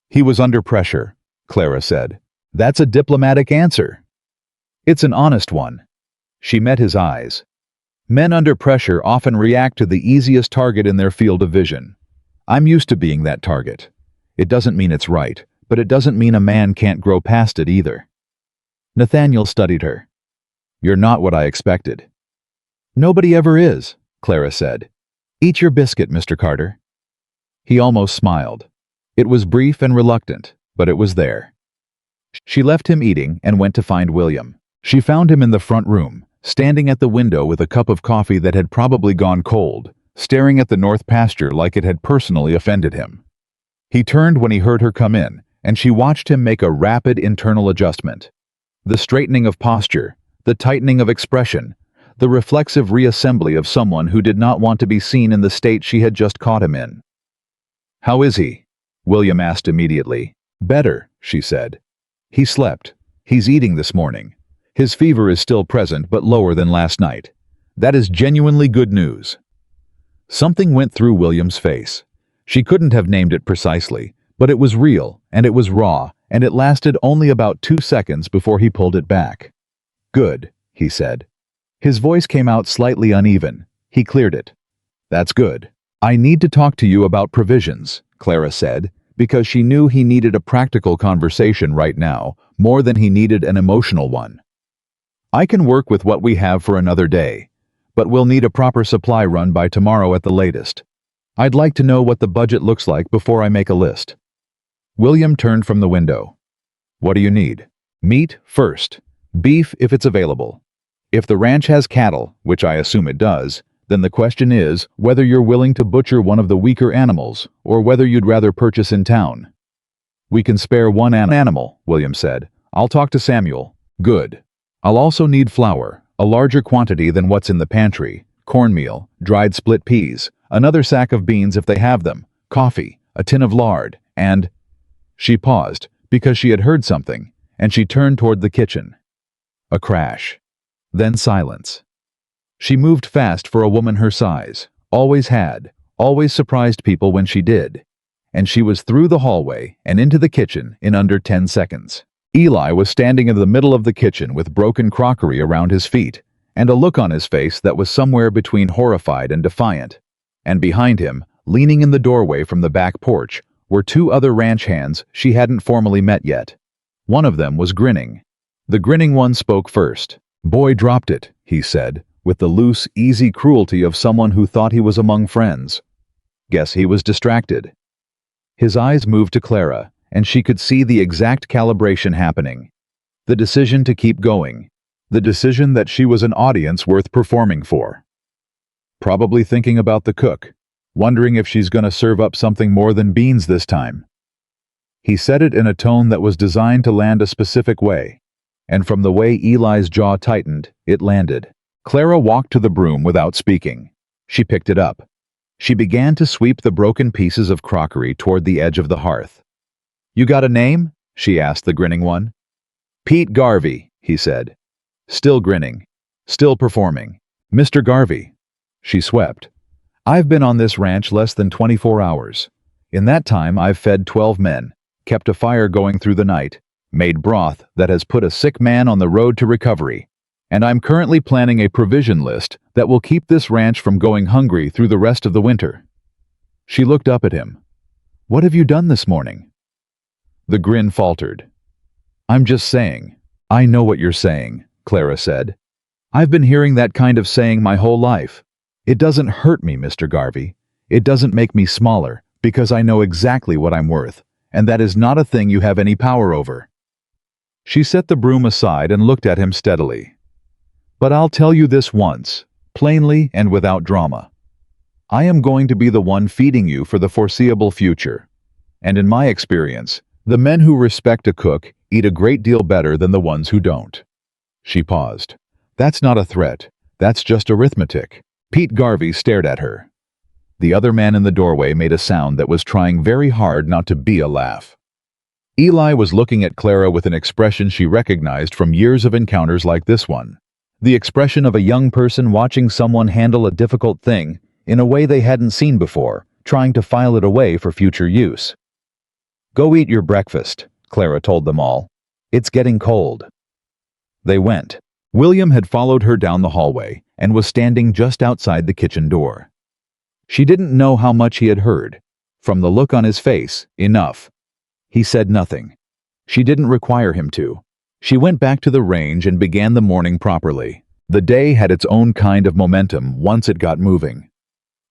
He was under pressure, Clara said. That's a diplomatic answer. It's an honest one. She met his eyes. Men under pressure often react to the easiest target in their field of vision. I'm used to being that target. It doesn't mean it's right, but it doesn't mean a man can't grow past it either. Nathaniel studied her. You're not what I expected. Nobody ever is, Clara said. Eat your biscuit, Mr. Carter. He almost smiled. It was brief and reluctant, but it was there. She left him eating and went to find William. She found him in the front room, standing at the window with a cup of coffee that had probably gone cold, staring at the north pasture like it had personally offended him. He turned when he heard her come in, and she watched him make a rapid internal adjustment. The straightening of posture, the tightening of expression, the reflexive reassembly of someone who did not want to be seen in the state she had just caught him in. "How is he?" William asked immediately. "Better," she said. "He slept. He's eating this morning. His fever is still present but lower than last night. That is genuinely good news." Something went through William's face. She couldn't have named it precisely, but it was real, and it was raw, and it lasted only about 2 seconds before he pulled it back. "Good," he said. His voice came out slightly uneven. He cleared it. "That's good. I need to talk to you about provisions," Clara said, because she knew he needed a practical conversation right now, more than he needed an emotional one. "I can work with what we have for another day, but we'll need a proper supply run by tomorrow at the latest. I'd like to know what the budget looks like before I make a list." William turned from the window. "What do you need?" "Meat first. Beef if it's available. If the ranch has cattle, which I assume it does, then the question is whether you're willing to butcher one of the weaker animals, or whether you'd rather purchase in town." "We can spare one animal," William said. "I'll talk to Samuel." "Good. I'll also need flour, a larger quantity than what's in the pantry, cornmeal, dried split peas, another sack of beans if they have them, coffee, a tin of lard, and—" She paused, because she had heard something, and she turned toward the kitchen. A crash. Then silence. She moved fast for a woman her size, always had, always surprised people when she did. And she was through the hallway and into the kitchen in under 10 seconds. Eli was standing in the middle of the kitchen with broken crockery around his feet, and a look on his face that was somewhere between horrified and defiant. And behind him, leaning in the doorway from the back porch, were 2 other ranch hands she hadn't formally met yet. One of them was grinning. The grinning one spoke first. "Boy dropped it," he said, with the loose, easy cruelty of someone who thought he was among friends. "Guess he was distracted." His eyes moved to Clara, and she could see the exact calibration happening. The decision to keep going. The decision that she was an audience worth performing for. Probably thinking about the cook, wondering if she's going to serve up something more than beans this time. He said it in a tone that was designed to land a specific way, and from the way Eli's jaw tightened, it landed. Clara walked to the broom without speaking. She picked it up. She began to sweep the broken pieces of crockery toward the edge of the hearth. "You got a name?" she asked the grinning one. "Pete Garvey," he said. Still grinning. Still performing. "Mr. Garvey." She swept. "I've been on this ranch less than 24 hours. In that time I've fed 12 men, kept a fire going through the night, made broth that has put a sick man on the road to recovery, and I'm currently planning a provision list that will keep this ranch from going hungry through the rest of the winter." She looked up at him. "What have you done this morning?" The grin faltered. "I'm just saying." "I know what you're saying," Clara said. "I've been hearing that kind of saying my whole life. It doesn't hurt me, Mr. Garvey. It doesn't make me smaller, because I know exactly what I'm worth, and that is not a thing you have any power over." She set the broom aside and looked at him steadily. "But I'll tell you this once, plainly and without drama. I am going to be the one feeding you for the foreseeable future. And in my experience, the men who respect a cook eat a great deal better than the ones who don't." She paused. "That's not a threat. That's just arithmetic." Pete Garvey stared at her. The other man in the doorway made a sound that was trying very hard not to be a laugh. Eli was looking at Clara with an expression she recognized from years of encounters like this one. The expression of a young person watching someone handle a difficult thing in a way they hadn't seen before, trying to file it away for future use. "Go eat your breakfast," Clara told them all. "It's getting cold." They went. William had followed her down the hallway and was standing just outside the kitchen door. She didn't know how much he had heard. From the look on his face, enough. He said nothing. She didn't require him to. She went back to the range and began the morning properly. The day had its own kind of momentum once it got moving.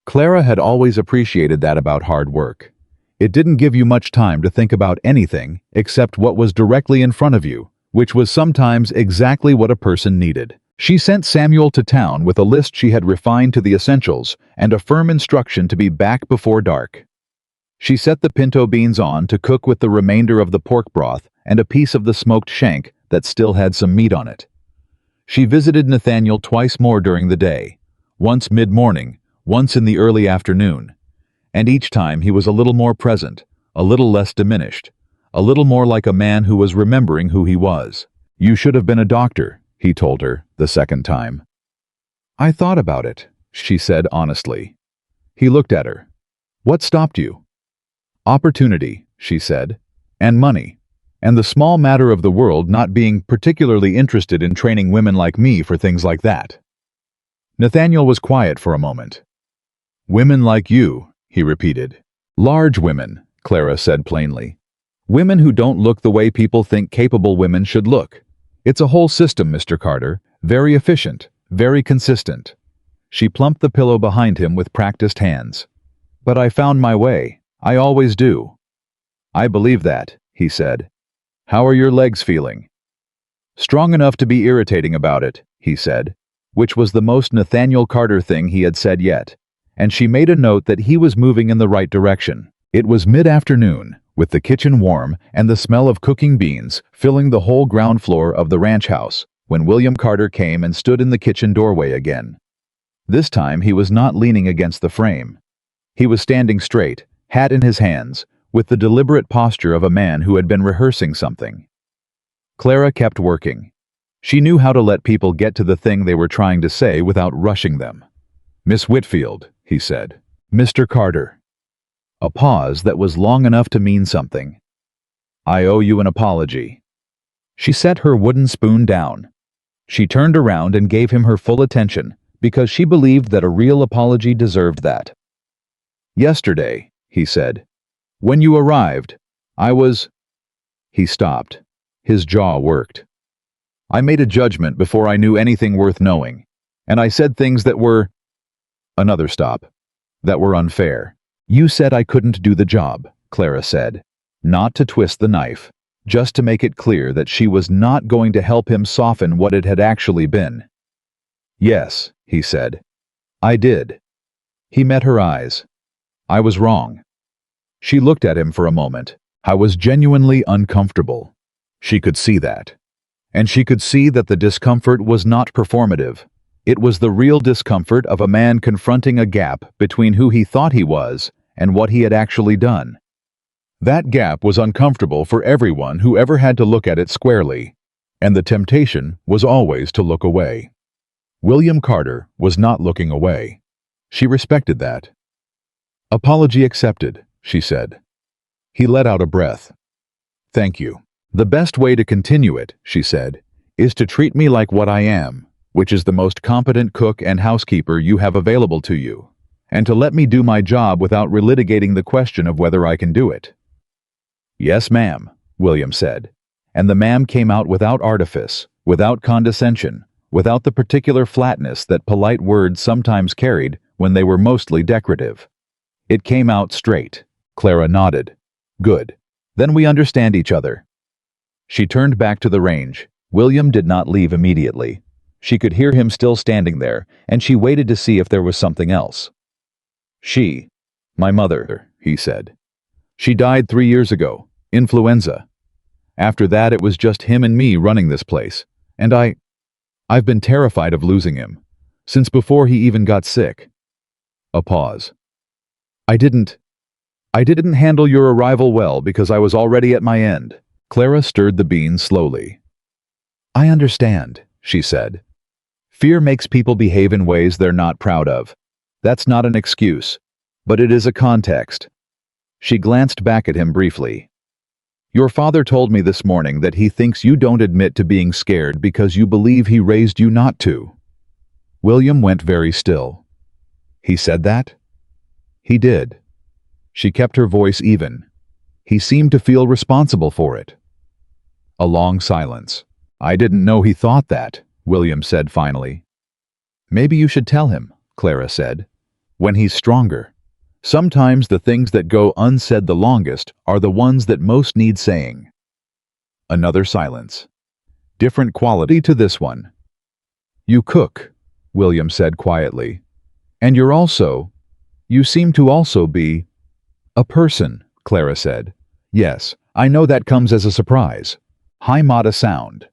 Clara had always appreciated that about hard work. It didn't give you much time to think about anything except what was directly in front of you, which was sometimes exactly what a person needed. She sent Samuel to town with a list she had refined to the essentials and a firm instruction to be back before dark. She set the pinto beans on to cook with the remainder of the pork broth and a piece of the smoked shank that still had some meat on it. She visited Nathaniel twice more during the day, once mid-morning, once in the early afternoon, and each time he was a little more present, a little less diminished, a little more like a man who was remembering who he was. "You should have been a doctor," he told her the second time. "I thought about it," she said honestly. He looked at her. "What stopped you?" "Opportunity," she said, "and money, and the small matter of the world not being particularly interested in training women like me for things like that." Nathaniel was quiet for a moment. "Women like you," he repeated. "Large women," Clara said plainly. "Women who don't look the way people think capable women should look. It's a whole system, Mr. Carter, very efficient, very consistent." She plumped the pillow behind him with practiced hands. "But I found my way. I always do." "I believe that," he said. "How are your legs feeling?" "Strong enough to be irritating about it," he said, which was the most Nathaniel Carter thing he had said yet, and she made a note that he was moving in the right direction. It was mid-afternoon, with the kitchen warm and the smell of cooking beans filling the whole ground floor of the ranch house, when William Carter came and stood in the kitchen doorway again. This time he was not leaning against the frame. He was standing straight, hat in his hands, with the deliberate posture of a man who had been rehearsing something. Clara kept working. She knew how to let people get to the thing they were trying to say without rushing them. "Miss Whitfield," he said. "Mr. Carter." A pause that was long enough to mean something. "I owe you an apology." She set her wooden spoon down. She turned around and gave him her full attention, because she believed that a real apology deserved that. "Yesterday," he said, "when you arrived, I was—" He stopped. His jaw worked. "I made a judgment before I knew anything worth knowing, and I said things that were—" Another stop. "That were unfair." "You said I couldn't do the job," Clara said, not to twist the knife, just to make it clear that she was not going to help him soften what it had actually been. "Yes," he said. "I did." He met her eyes. "I was wrong." She looked at him for a moment. I was genuinely uncomfortable. She could see that. And she could see that the discomfort was not performative. It was the real discomfort of a man confronting a gap between who he thought he was and what he had actually done. That gap was uncomfortable for everyone who ever had to look at it squarely, and the temptation was always to look away. William Carter was not looking away. She respected that. "Apology accepted," she said. He let out a breath. "Thank you. The best way to continue it," she said, "is to treat me like what I am, which is the most competent cook and housekeeper you have available to you, and to let me do my job without relitigating the question of whether I can do it." "Yes, ma'am," William said, and the ma'am came out without artifice, without condescension, without the particular flatness that polite words sometimes carried when they were mostly decorative. It came out straight. Clara nodded. "Good. Then we understand each other." She turned back to the range. William did not leave immediately. She could hear him still standing there, and she waited to see if there was something else. My mother," he said. "She died 3 years ago. Influenza. After that it was just him and me running this place, and I've been terrified of losing him, since before he even got sick." A pause. I didn't handle your arrival well because I was already at my end." Clara stirred the beans slowly. "I understand," she said. "Fear makes people behave in ways they're not proud of. That's not an excuse, but it is a context." She glanced back at him briefly. "Your father told me this morning that he thinks you don't admit to being scared because you believe he raised you not to." William went very still. "He said that?" "He did." She kept her voice even. "He seemed to feel responsible for it." A long silence. "I didn't know he thought that," William said finally. "Maybe you should tell him," Clara said. "When he's stronger. Sometimes the things that go unsaid the longest are the ones that most need saying." Another silence. Different quality to this one. "You cook," William said quietly. "And you seem to also be—" "A person," Clara said. "Yes, I know that comes as a surprise. High Mata sound."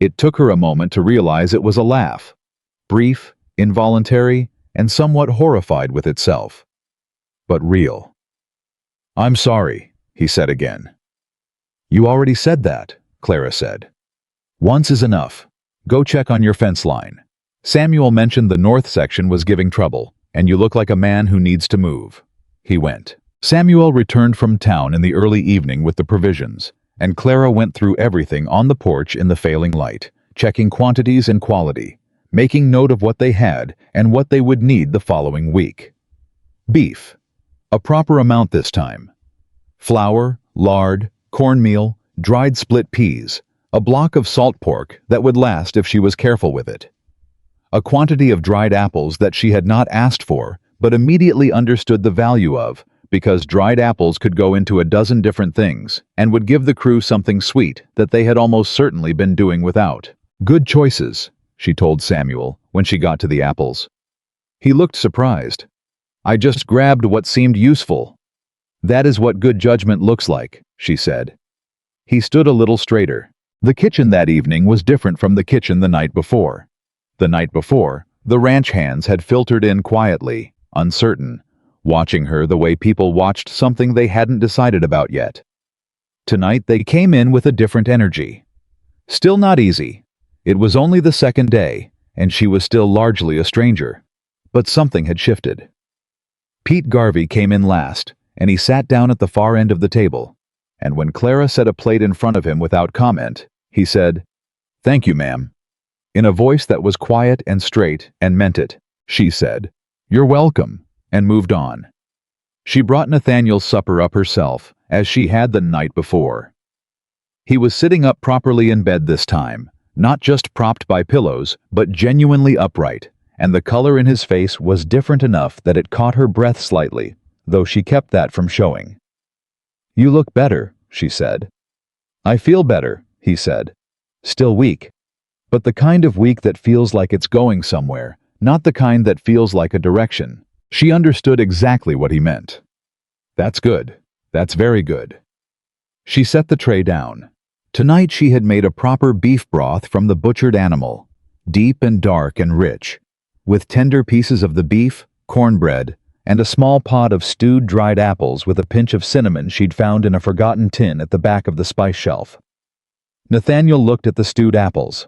It took her a moment to realize it was a laugh. Brief, involuntary, and somewhat horrified with itself. But real. "I'm sorry," he said again. "You already said that," Clara said. "Once is enough. Go check on your fence line. Samuel mentioned the north section was giving trouble, and you look like a man who needs to move." He went. Samuel returned from town in the early evening with the provisions, and Clara went through everything on the porch in the failing light, checking quantities and quality, making note of what they had and what they would need the following week. Beef. A proper amount this time. Flour, lard, cornmeal, dried split peas, a block of salt pork that would last if she was careful with it. A quantity of dried apples that she had not asked for, but immediately understood the value of, because dried apples could go into a dozen different things and would give the crew something sweet that they had almost certainly been doing without. "Good choices," she told Samuel when she got to the apples. He looked surprised. "I just grabbed what seemed useful." "That is what good judgment looks like," she said. He stood a little straighter. The kitchen that evening was different from the kitchen the night before. The night before, the ranch hands had filtered in quietly, uncertain, watching her the way people watched something they hadn't decided about yet. Tonight they came in with a different energy. Still not easy. It was only the second day, and she was still largely a stranger. But something had shifted. Pete Garvey came in last, and he sat down at the far end of the table. And when Clara set a plate in front of him without comment, he said, "Thank you, ma'am." In a voice that was quiet and straight and meant it, she said, "You're welcome," and moved on. She brought Nathaniel's supper up herself, as she had the night before. He was sitting up properly in bed this time, not just propped by pillows, but genuinely upright, and the color in his face was different enough that it caught her breath slightly, though she kept that from showing. "You look better," she said. "I feel better," he said. "Still weak. But the kind of weak that feels like it's going somewhere, not the kind that feels like a direction." She understood exactly what he meant. "That's good. That's very good." She set the tray down. Tonight she had made a proper beef broth from the butchered animal, deep and dark and rich, with tender pieces of the beef, cornbread, and a small pot of stewed dried apples with a pinch of cinnamon she'd found in a forgotten tin at the back of the spice shelf. Nathaniel looked at the stewed apples.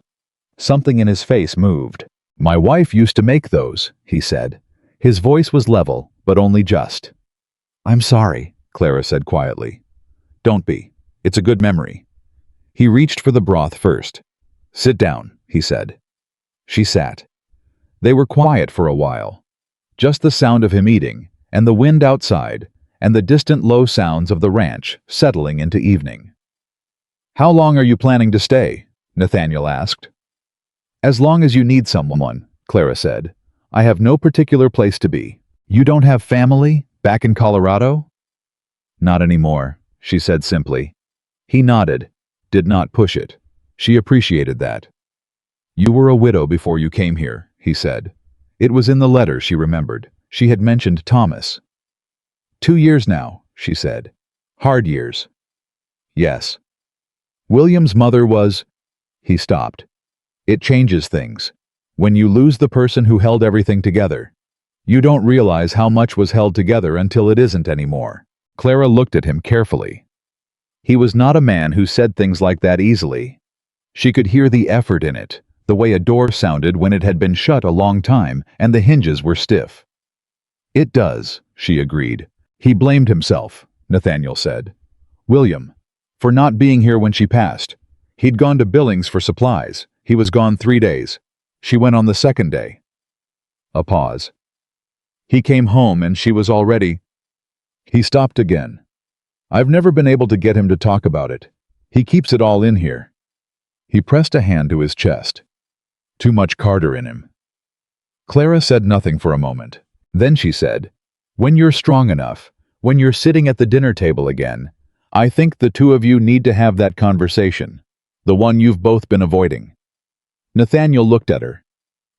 Something in his face moved. "My wife used to make those," he said. His voice was level, but only just. "I'm sorry," Clara said quietly. "Don't be. It's a good memory." He reached for the broth first. "Sit down," he said. She sat. They were quiet for a while. Just the sound of him eating, and the wind outside, and the distant low sounds of the ranch settling into evening. "How long are you planning to stay?" Nathaniel asked. "As long as you need someone," Clara said. "I have no particular place to be." "You don't have family back in Colorado?" "Not anymore," she said simply. He nodded, did not push it. She appreciated that. "You were a widow before you came here," he said. It was in the letter she remembered. She had mentioned Thomas. 2 years now," she said. "Hard years." "Yes." "William's mother was—" He stopped. "It changes things. When you lose the person who held everything together, you don't realize how much was held together until it isn't anymore." Clara looked at him carefully. He was not a man who said things like that easily. She could hear the effort in it, the way a door sounded when it had been shut a long time and the hinges were stiff. "It does," she agreed. "He blamed himself," Nathaniel said. "William. For not being here when she passed. He'd gone to Billings for supplies. He was gone 3 days. She went on the second day." A pause. "He came home and she was already—" He stopped again. "I've never been able to get him to talk about it. He keeps it all in here." He pressed a hand to his chest. "Too much Carter in him." Clara said nothing for a moment. Then she said, "When you're strong enough, when you're sitting at the dinner table again, I think the two of you need to have that conversation, the one you've both been avoiding." Nathaniel looked at her.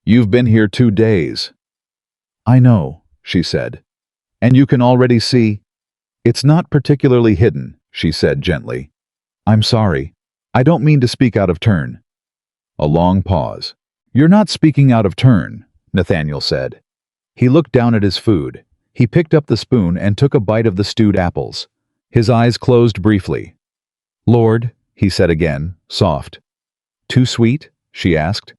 "You've been here 2 days." "I know," she said. "And you can already see—" "It's not particularly hidden," she said gently. "I'm sorry. I don't mean to speak out of turn." A long pause. "You're not speaking out of turn," Nathaniel said. He looked down at his food. He picked up the spoon and took a bite of the stewed apples. His eyes closed briefly. "Lord," he said again, soft. "Too sweet?" she asked.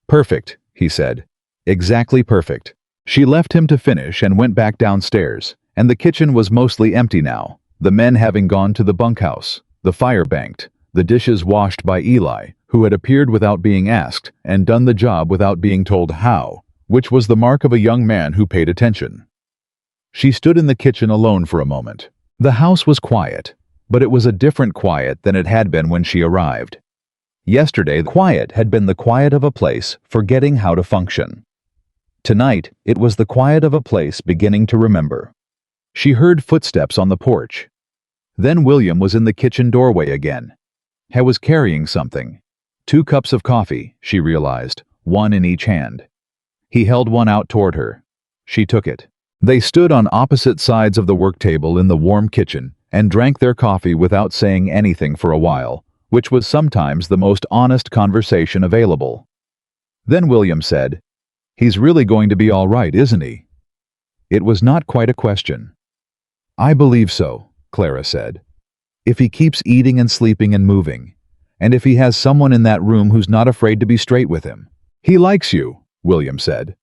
"Perfect," he said. "Exactly perfect." She left him to finish and went back downstairs, and the kitchen was mostly empty now, the men having gone to the bunkhouse, the fire banked, the dishes washed by Eli, who had appeared without being asked and done the job without being told how, which was the mark of a young man who paid attention. She stood in the kitchen alone for a moment. The house was quiet, but it was a different quiet than it had been when she arrived. Yesterday, the quiet had been the quiet of a place forgetting how to function. Tonight, it was the quiet of a place beginning to remember. She heard footsteps on the porch. Then William was in the kitchen doorway again. He was carrying something. 2 cups of coffee, she realized, one in each hand. He held one out toward her. She took it. They stood on opposite sides of the work table in the warm kitchen and drank their coffee without saying anything for a while, which was sometimes the most honest conversation available. Then William said, "He's really going to be all right, isn't he?" It was not quite a question. "I believe so," Clara said. "If he keeps eating and sleeping and moving, and if he has someone in that room who's not afraid to be straight with him." "He likes you," William said.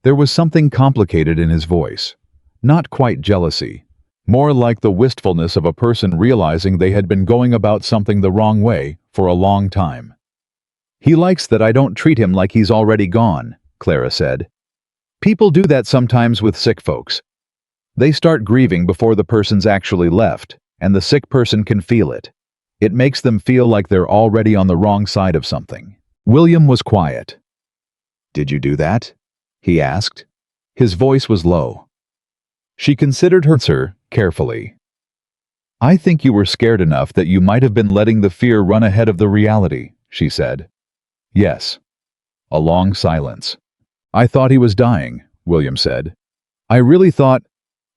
There was something complicated in his voice. Not quite jealousy. More like the wistfulness of a person realizing they had been going about something the wrong way for a long time. "He likes that I don't treat him like he's already gone," Clara said. "People do that sometimes with sick folks. They start grieving before the person's actually left, and the sick person can feel it. It makes them feel like they're already on the wrong side of something." William was quiet. "Did you do that?" he asked. His voice was low. She considered her answer carefully. "I think you were scared enough that you might have been letting the fear run ahead of the reality," she said. "Yes." A long silence. "I thought he was dying," William said. "I really thought—"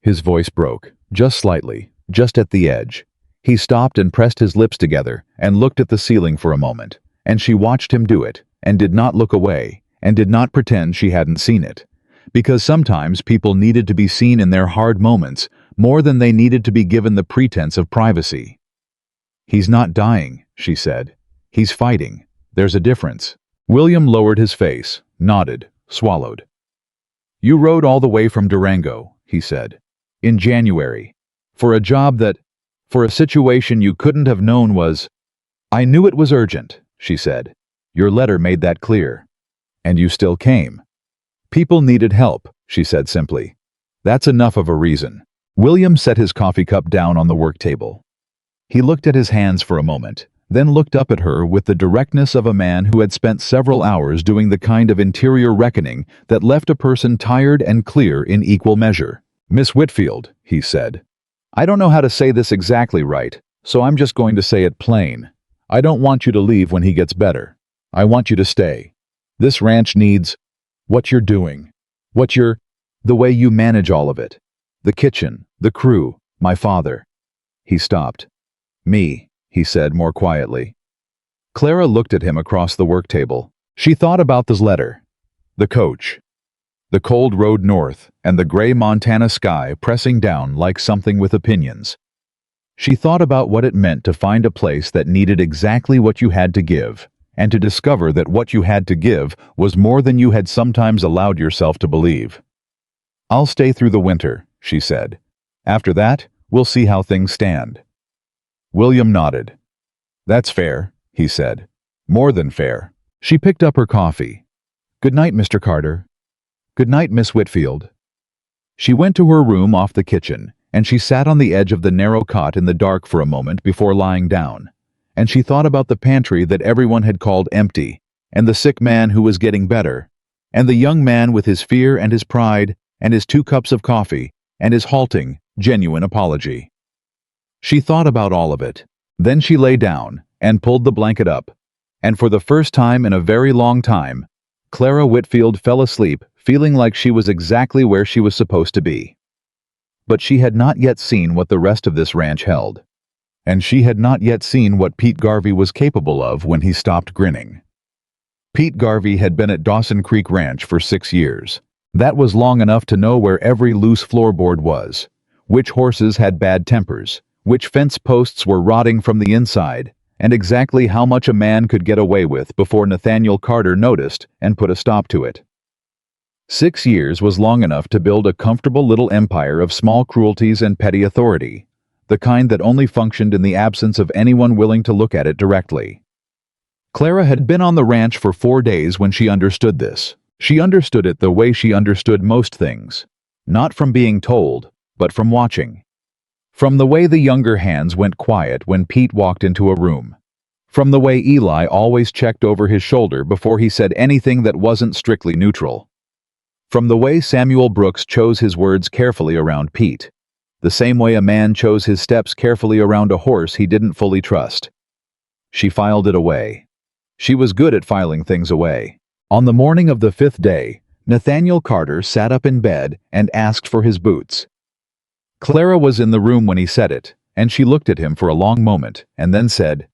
His voice broke, just slightly, just at the edge. He stopped and pressed his lips together and looked at the ceiling for a moment, and she watched him do it, and did not look away, and did not pretend she hadn't seen it. Because sometimes people needed to be seen in their hard moments more than they needed to be given the pretense of privacy. "He's not dying," she said. "He's fighting. There's a difference." William lowered his face, nodded, swallowed. "You rode all the way from Durango," he said, "in January, for a job that, for a situation you couldn't have known was—" "I knew it was urgent," she said. "Your letter made that clear. And you still came." "People needed help," she said simply. "That's enough of a reason." William set his coffee cup down on the work table. He looked at his hands for a moment, then looked up at her with the directness of a man who had spent several hours doing the kind of interior reckoning that left a person tired and clear in equal measure. "Miss Whitfield," he said, "I don't know how to say this exactly right, so I'm just going to say it plain. I don't want you to leave when he gets better. I want you to stay. This ranch needs what you're doing, the way you manage all of it. The kitchen, the crew, my father." He stopped. "Me," he said more quietly. Clara looked at him across the work table. She thought about this letter. The coach. The cold road north, and the gray Montana sky pressing down like something with opinions. She thought about what it meant to find a place that needed exactly what you had to give, and to discover that what you had to give was more than you had sometimes allowed yourself to believe. "I'll stay through the winter," she said. "After that, we'll see how things stand." William nodded. "That's fair," he said. "More than fair." She picked up her coffee. "Good night, Mr. Carter." "Good night, Miss Whitfield." She went to her room off the kitchen, and she sat on the edge of the narrow cot in the dark for a moment before lying down. And she thought about the pantry that everyone had called empty, and the sick man who was getting better, and the young man with his fear and his pride, and his 2 cups of coffee, and his halting, genuine apology. She thought about all of it. Then she lay down and pulled the blanket up, and for the first time in a very long time, Clara Whitfield fell asleep feeling like she was exactly where she was supposed to be. But she had not yet seen what the rest of this ranch held. And she had not yet seen what Pete Garvey was capable of when he stopped grinning. Pete Garvey had been at Dawson Creek Ranch for 6 years. That was long enough to know where every loose floorboard was, which horses had bad tempers, which fence posts were rotting from the inside, and exactly how much a man could get away with before Nathaniel Carter noticed and put a stop to it. 6 years was long enough to build a comfortable little empire of small cruelties and petty authority, the kind that only functioned in the absence of anyone willing to look at it directly. Clara had been on the ranch for 4 days when she understood this. She understood it the way she understood most things, not from being told, but from watching. From the way the younger hands went quiet when Pete walked into a room. From the way Eli always checked over his shoulder before he said anything that wasn't strictly neutral. From the way Samuel Brooks chose his words carefully around Pete. The same way a man chose his steps carefully around a horse he didn't fully trust. She filed it away. She was good at filing things away. On the morning of the 5th day, Nathaniel Carter sat up in bed and asked for his boots. Clara was in the room when he said it, and she looked at him for a long moment and then said,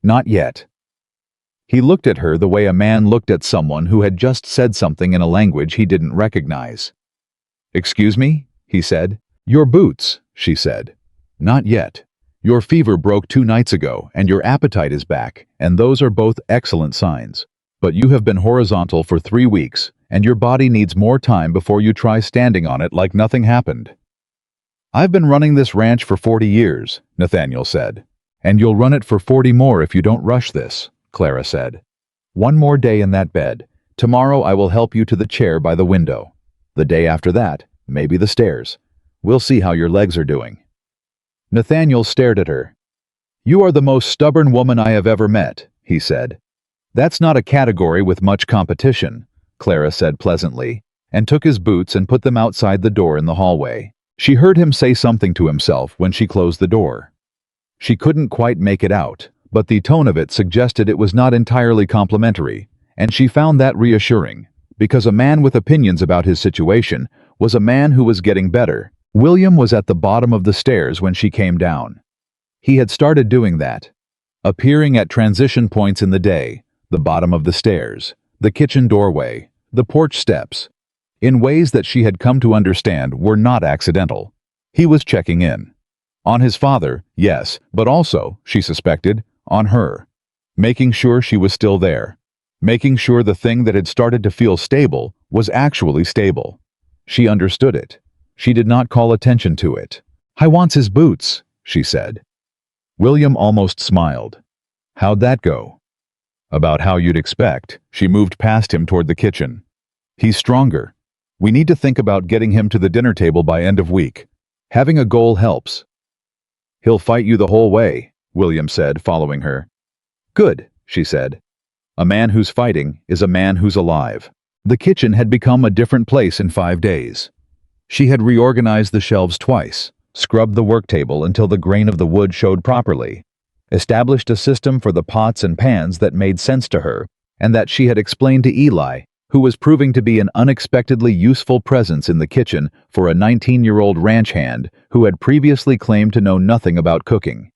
"Not yet." He looked at her the way a man looked at someone who had just said something in a language he didn't recognize. "Excuse me?" he said. "Your boots," she said. "Not yet. Your fever broke 2 nights ago and your appetite is back, and those are both excellent signs. But you have been horizontal for 3 weeks, and your body needs more time before you try standing on it like nothing happened." "I've been running this ranch for 40 years, Nathaniel said. "And you'll run it for 40 more if you don't rush this," Clara said. "One more day in that bed. Tomorrow I will help you to the chair by the window. The day after that, maybe the stairs. We'll see how your legs are doing." Nathaniel stared at her. "You are the most stubborn woman I have ever met," he said. "That's not a category with much competition," Clara said pleasantly, and took his boots and put them outside the door in the hallway. She heard him say something to himself when she closed the door. She couldn't quite make it out, but the tone of it suggested it was not entirely complimentary, and she found that reassuring, because a man with opinions about his situation was a man who was getting better. William was at the bottom of the stairs when she came down. He had started doing that, appearing at transition points in the day, the bottom of the stairs, the kitchen doorway, the porch steps, in ways that she had come to understand were not accidental. He was checking in. On his father, yes, but also, she suspected, on her. Making sure she was still there. Making sure the thing that had started to feel stable was actually stable. She understood it. She did not call attention to it. "I wants his boots," she said. William almost smiled. "How'd that go?" "About how you'd expect." She moved past him toward the kitchen. "He's stronger. We need to think about getting him to the dinner table by end of week. Having a goal helps." "He'll fight you the whole way," William said, following her. "Good," she said. "A man who's fighting is a man who's alive." The kitchen had become a different place in 5 days. She had reorganized the shelves twice, scrubbed the work table until the grain of the wood showed properly, established a system for the pots and pans that made sense to her, and that she had explained to Eli, who was proving to be an unexpectedly useful presence in the kitchen for a 19-year-old ranch hand who had previously claimed to know nothing about cooking.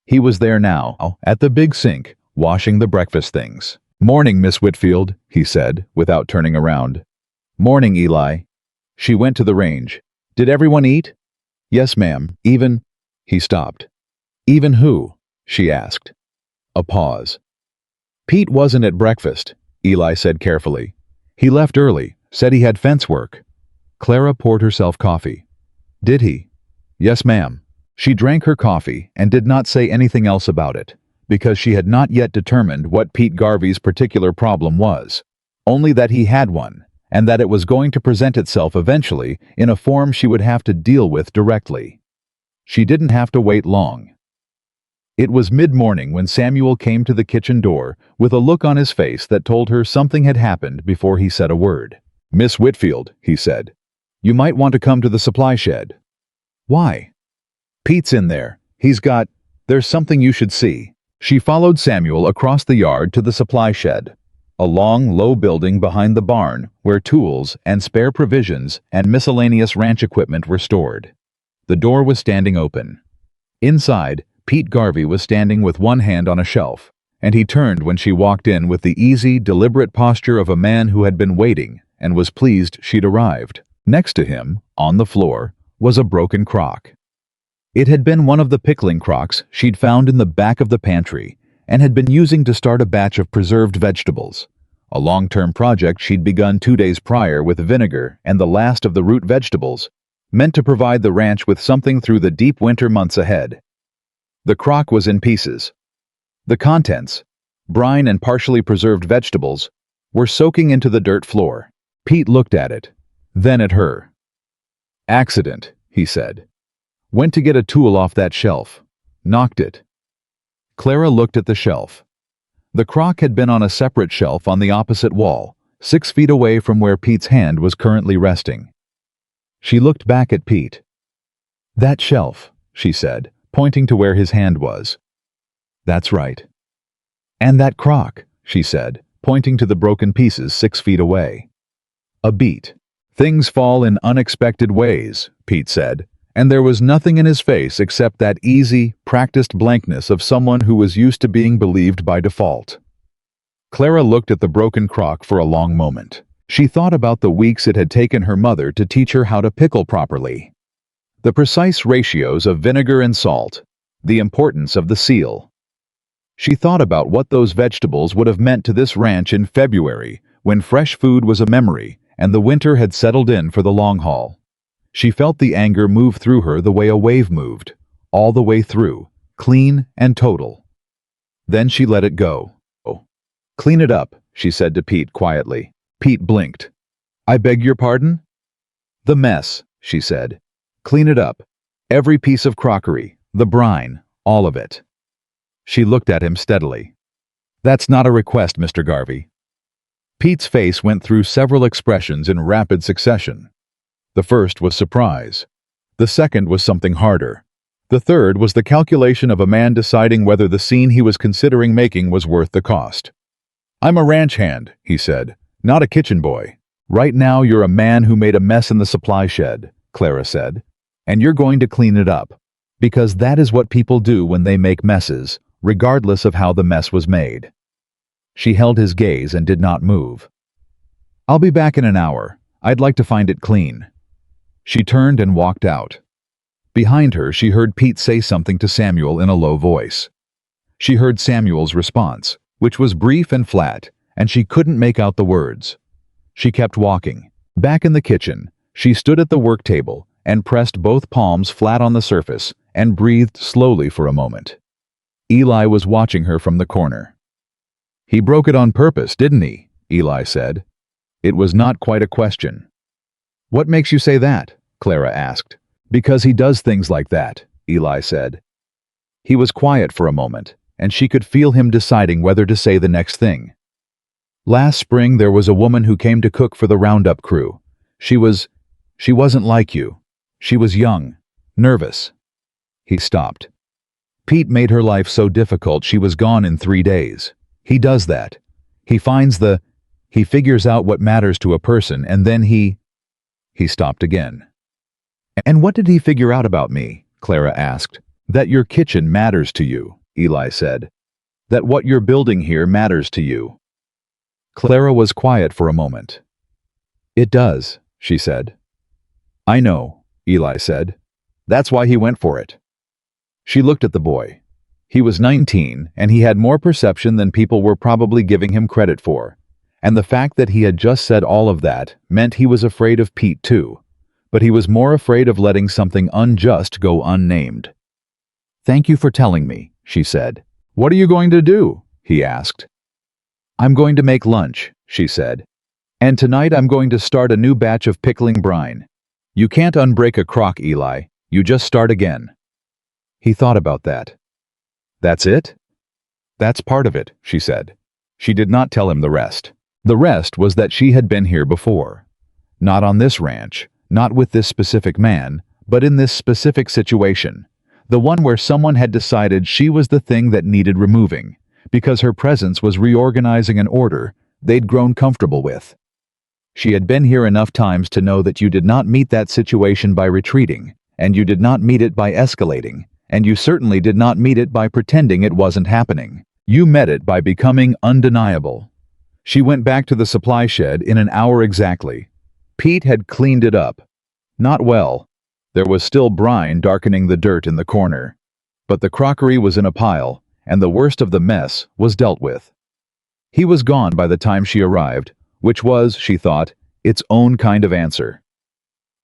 He was there now, at the big sink, washing the breakfast things. "Morning, Miss Whitfield," he said, without turning around. "Morning, Eli." She went to the range. "Did everyone eat?" "Yes, ma'am. Even—" He stopped. "Even who?" she asked. A pause. "Pete wasn't at breakfast," Eli said carefully. "He left early, said he had fence work." Clara poured herself coffee. "Did he?" "Yes, ma'am." She drank her coffee and did not say anything else about it, because she had not yet determined what Pete Garvey's particular problem was, only that he had one, and that it was going to present itself eventually in a form she would have to deal with directly. She didn't have to wait long. It was mid-morning when Samuel came to the kitchen door with a look on his face that told her something had happened before he said a word. "Miss Whitfield," he said, "you might want to come to the supply shed." "Why?" "Pete's in there. There's something you should see." She followed Samuel across the yard to the supply shed, a long, low building behind the barn where tools and spare provisions and miscellaneous ranch equipment were stored. The door was standing open. Inside, Pete Garvey was standing with one hand on a shelf, and he turned when she walked in with the easy, deliberate posture of a man who had been waiting and was pleased she'd arrived. Next to him, on the floor, was a broken crock. It had been one of the pickling crocks she'd found in the back of the pantry and had been using to start a batch of preserved vegetables, a long-term project she'd begun 2 days prior with vinegar and the last of the root vegetables, meant to provide the ranch with something through the deep winter months ahead. The crock was in pieces. The contents, brine and partially preserved vegetables, were soaking into the dirt floor. Pete looked at it, then at her. "Accident," he said. "Went to get a tool off that shelf. Knocked it." Clara looked at the shelf. The crock had been on a separate shelf on the opposite wall, 6 feet away from where Pete's hand was currently resting. She looked back at Pete. "That shelf," she said, pointing to where his hand was. "That's right." "And that crock," she said, pointing to the broken pieces 6 feet away. A beat. "Things fall in unexpected ways," Pete said, and there was nothing in his face except that easy, practiced blankness of someone who was used to being believed by default. Clara looked at the broken crock for a long moment. She thought about the weeks it had taken her mother to teach her how to pickle properly. The precise ratios of vinegar and salt, the importance of the seal. She thought about what those vegetables would have meant to this ranch in February, when fresh food was a memory and the winter had settled in for the long haul. She felt the anger move through her the way a wave moved, all the way through, clean and total. Then she let it go. "Oh. Clean it up," she said to Pete quietly. Pete blinked. "I beg your pardon?" "The mess," she said. "Clean it up. Every piece of crockery, the brine, all of it." She looked at him steadily. "That's not a request, Mr. Garvey." Pete's face went through several expressions in rapid succession. The first was surprise. The second was something harder. The third was the calculation of a man deciding whether the scene he was considering making was worth the cost. "I'm a ranch hand," he said, "not a kitchen boy. Right now you're a man who made a mess in the supply shed," Clara said, "and you're going to clean it up. Because that is what people do when they make messes, regardless of how the mess was made." She held his gaze and did not move. "I'll be back in an hour. I'd like to find it clean." She turned and walked out. Behind her, she heard Pete say something to Samuel in a low voice. She heard Samuel's response, which was brief and flat, and she couldn't make out the words. She kept walking. Back in the kitchen, she stood at the work table and pressed both palms flat on the surface and breathed slowly for a moment. Eli was watching her from the corner. "He broke it on purpose, didn't he?" Eli said. It was not quite a question. "What makes you say that?" Clara asked. "Because he does things like that," Eli said. He was quiet for a moment, and she could feel him deciding whether to say the next thing. "Last spring there was a woman who came to cook for the Roundup crew. She wasn't like you. She was young, nervous." He stopped. "Pete made her life so difficult she was gone in 3 days. He does that. He figures out what matters to a person and then he stopped again. "And what did he figure out about me?" Clara asked. "That your kitchen matters to you," Eli said. "That what you're building here matters to you." Clara was quiet for a moment. "It does," she said. "I know," Eli said. "That's why he went for it." She looked at the boy. He was 19, and he had more perception than people were probably giving him credit for. And the fact that he had just said all of that meant he was afraid of Pete too. But he was more afraid of letting something unjust go unnamed. "Thank you for telling me," she said. "What are you going to do?" he asked. "I'm going to make lunch," she said. "And tonight I'm going to start a new batch of pickling brine. You can't unbreak a crock, Eli. You just start again." He thought about that. "That's it?" "That's part of it," she said. She did not tell him the rest. The rest was that she had been here before. Not on this ranch, not with this specific man, but in this specific situation. The one where someone had decided she was the thing that needed removing, because her presence was reorganizing an order they'd grown comfortable with. She had been here enough times to know that you did not meet that situation by retreating, and you did not meet it by escalating, and you certainly did not meet it by pretending it wasn't happening. You met it by becoming undeniable. She went back to the supply shed in an hour exactly. Pete had cleaned it up. Not well. There was still brine darkening the dirt in the corner. But the crockery was in a pile, and the worst of the mess was dealt with. He was gone by the time she arrived, which was, she thought, its own kind of answer.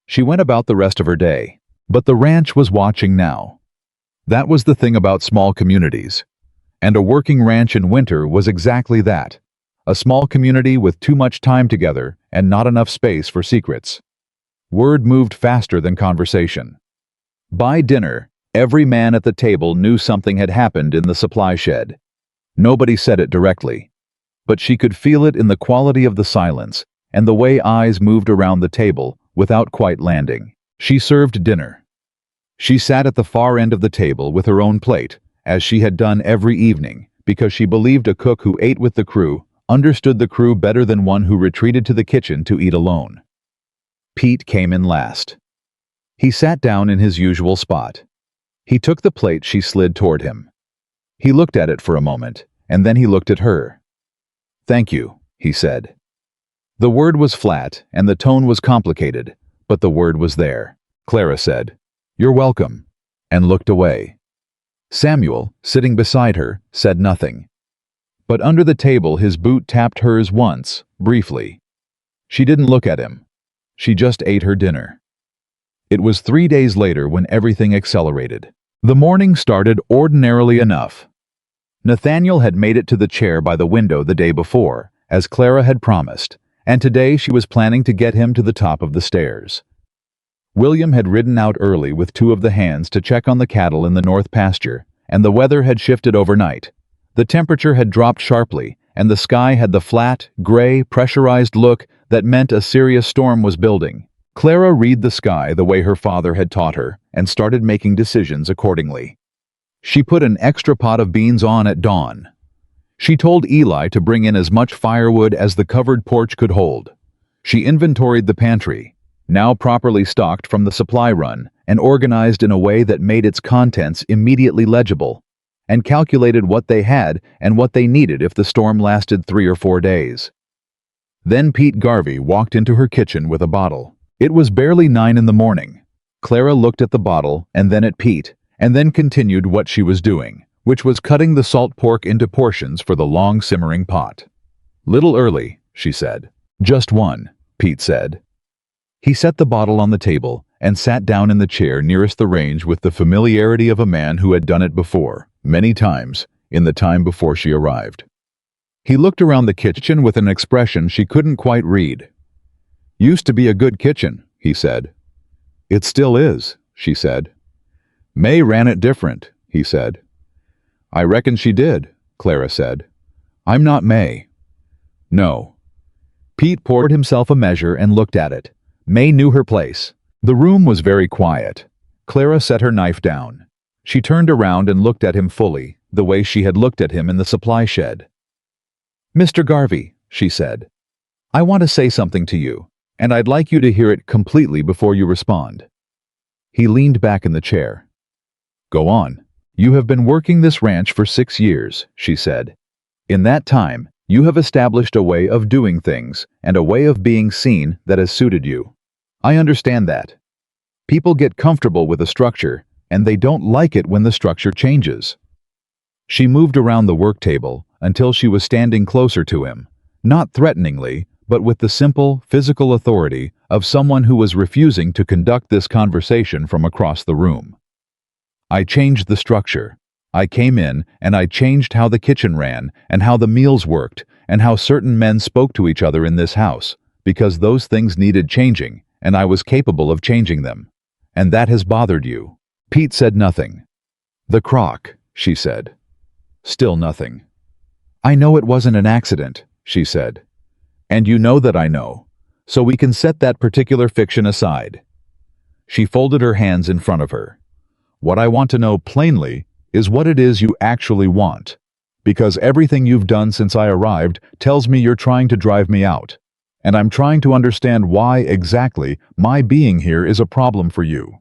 She went about the rest of her day. But the ranch was watching now. That was the thing about small communities. And a working ranch in winter was exactly that. A small community with too much time together and not enough space for secrets. Word moved faster than conversation. By dinner, every man at the table knew something had happened in the supply shed. Nobody said it directly. But she could feel it in the quality of the silence and the way eyes moved around the table without quite landing. She served dinner. She sat at the far end of the table with her own plate, as she had done every evening, because she believed a cook who ate with the crew understood the crew better than one who retreated to the kitchen to eat alone. Pete came in last. He sat down in his usual spot. He took the plate she slid toward him. He looked at it for a moment, and then he looked at her. "Thank you," he said. The word was flat, and the tone was complicated, but the word was there. Clara said, "You're welcome," and looked away. Samuel, sitting beside her, said nothing. But under the table his boot tapped hers once, briefly. She didn't look at him. She just ate her dinner. It was 3 days later when everything accelerated. The morning started ordinarily enough. Nathaniel had made it to the chair by the window the day before, as Clara had promised, and today she was planning to get him to the top of the stairs. William had ridden out early with 2 of the hands to check on the cattle in the north pasture, and the weather had shifted overnight. The temperature had dropped sharply, and the sky had the flat, gray, pressurized look that meant a serious storm was building. Clara read the sky the way her father had taught her, and started making decisions accordingly. She put an extra pot of beans on at dawn. She told Eli to bring in as much firewood as the covered porch could hold. She inventoried the pantry, now properly stocked from the supply run, and organized in a way that made its contents immediately legible, and calculated what they had and what they needed if the storm lasted 3 or 4 days. Then Pete Garvey walked into her kitchen with a bottle. It was barely 9 in the morning. Clara looked at the bottle and then at Pete, and then continued what she was doing, which was cutting the salt pork into portions for the long simmering pot. "Little early," she said. "Just one," Pete said. He set the bottle on the table and sat down in the chair nearest the range with the familiarity of a man who had done it before, many times, in the time before she arrived. He looked around the kitchen with an expression she couldn't quite read. "Used to be a good kitchen," he said. "It still is," she said. "May ran it different," he said. "I reckon she did," Clara said. "I'm not May." "No." Pete poured himself a measure and looked at it. May knew her place. The room was very quiet. Clara set her knife down. She turned around and looked at him fully, the way she had looked at him in the supply shed. "Mr. Garvey," she said, "I want to say something to you, and I'd like you to hear it completely before you respond." He leaned back in the chair. "Go on. You have been working this ranch for 6 years, she said. In that time, you have established a way of doing things and a way of being seen that has suited you. I understand that. People get comfortable with a structure, and they don't like it when the structure changes." She moved around the work table until she was standing closer to him, not threateningly, but with the simple, physical authority of someone who was refusing to conduct this conversation from across the room. "I changed the structure. I came in and I changed how the kitchen ran and how the meals worked and how certain men spoke to each other in this house, because those things needed changing, and I was capable of changing them. And that has bothered you." Pete said nothing. "The crock," she said. Still nothing. "I know it wasn't an accident," she said. "And you know that I know, so we can set that particular fiction aside." She folded her hands in front of her. "What I want to know plainly is what it is you actually want, because everything you've done since I arrived tells me you're trying to drive me out, and I'm trying to understand why exactly my being here is a problem for you."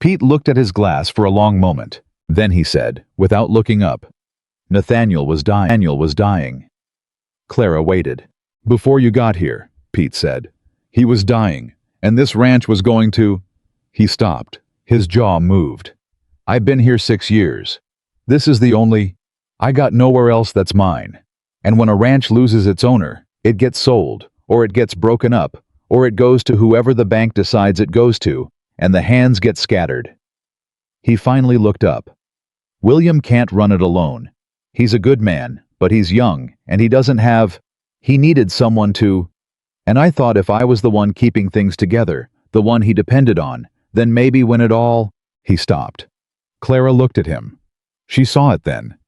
Pete looked at his glass for a long moment. Then he said, without looking up, Nathaniel was dying. Clara waited. Before you got here, Pete said. He was dying, and this ranch was going to... He stopped. His jaw moved. I've been here 6 years. This is the only... I got nowhere else that's mine. And when a ranch loses its owner, it gets sold, or it gets broken up, or it goes to whoever the bank decides it goes to, and the hands get scattered. He finally looked up. William can't run it alone. He's a good man, but he's young, and he doesn't have... He needed someone to... And I thought if I was the one keeping things together, the one he depended on, then maybe when it all... He stopped. Clara looked at him. She saw it then.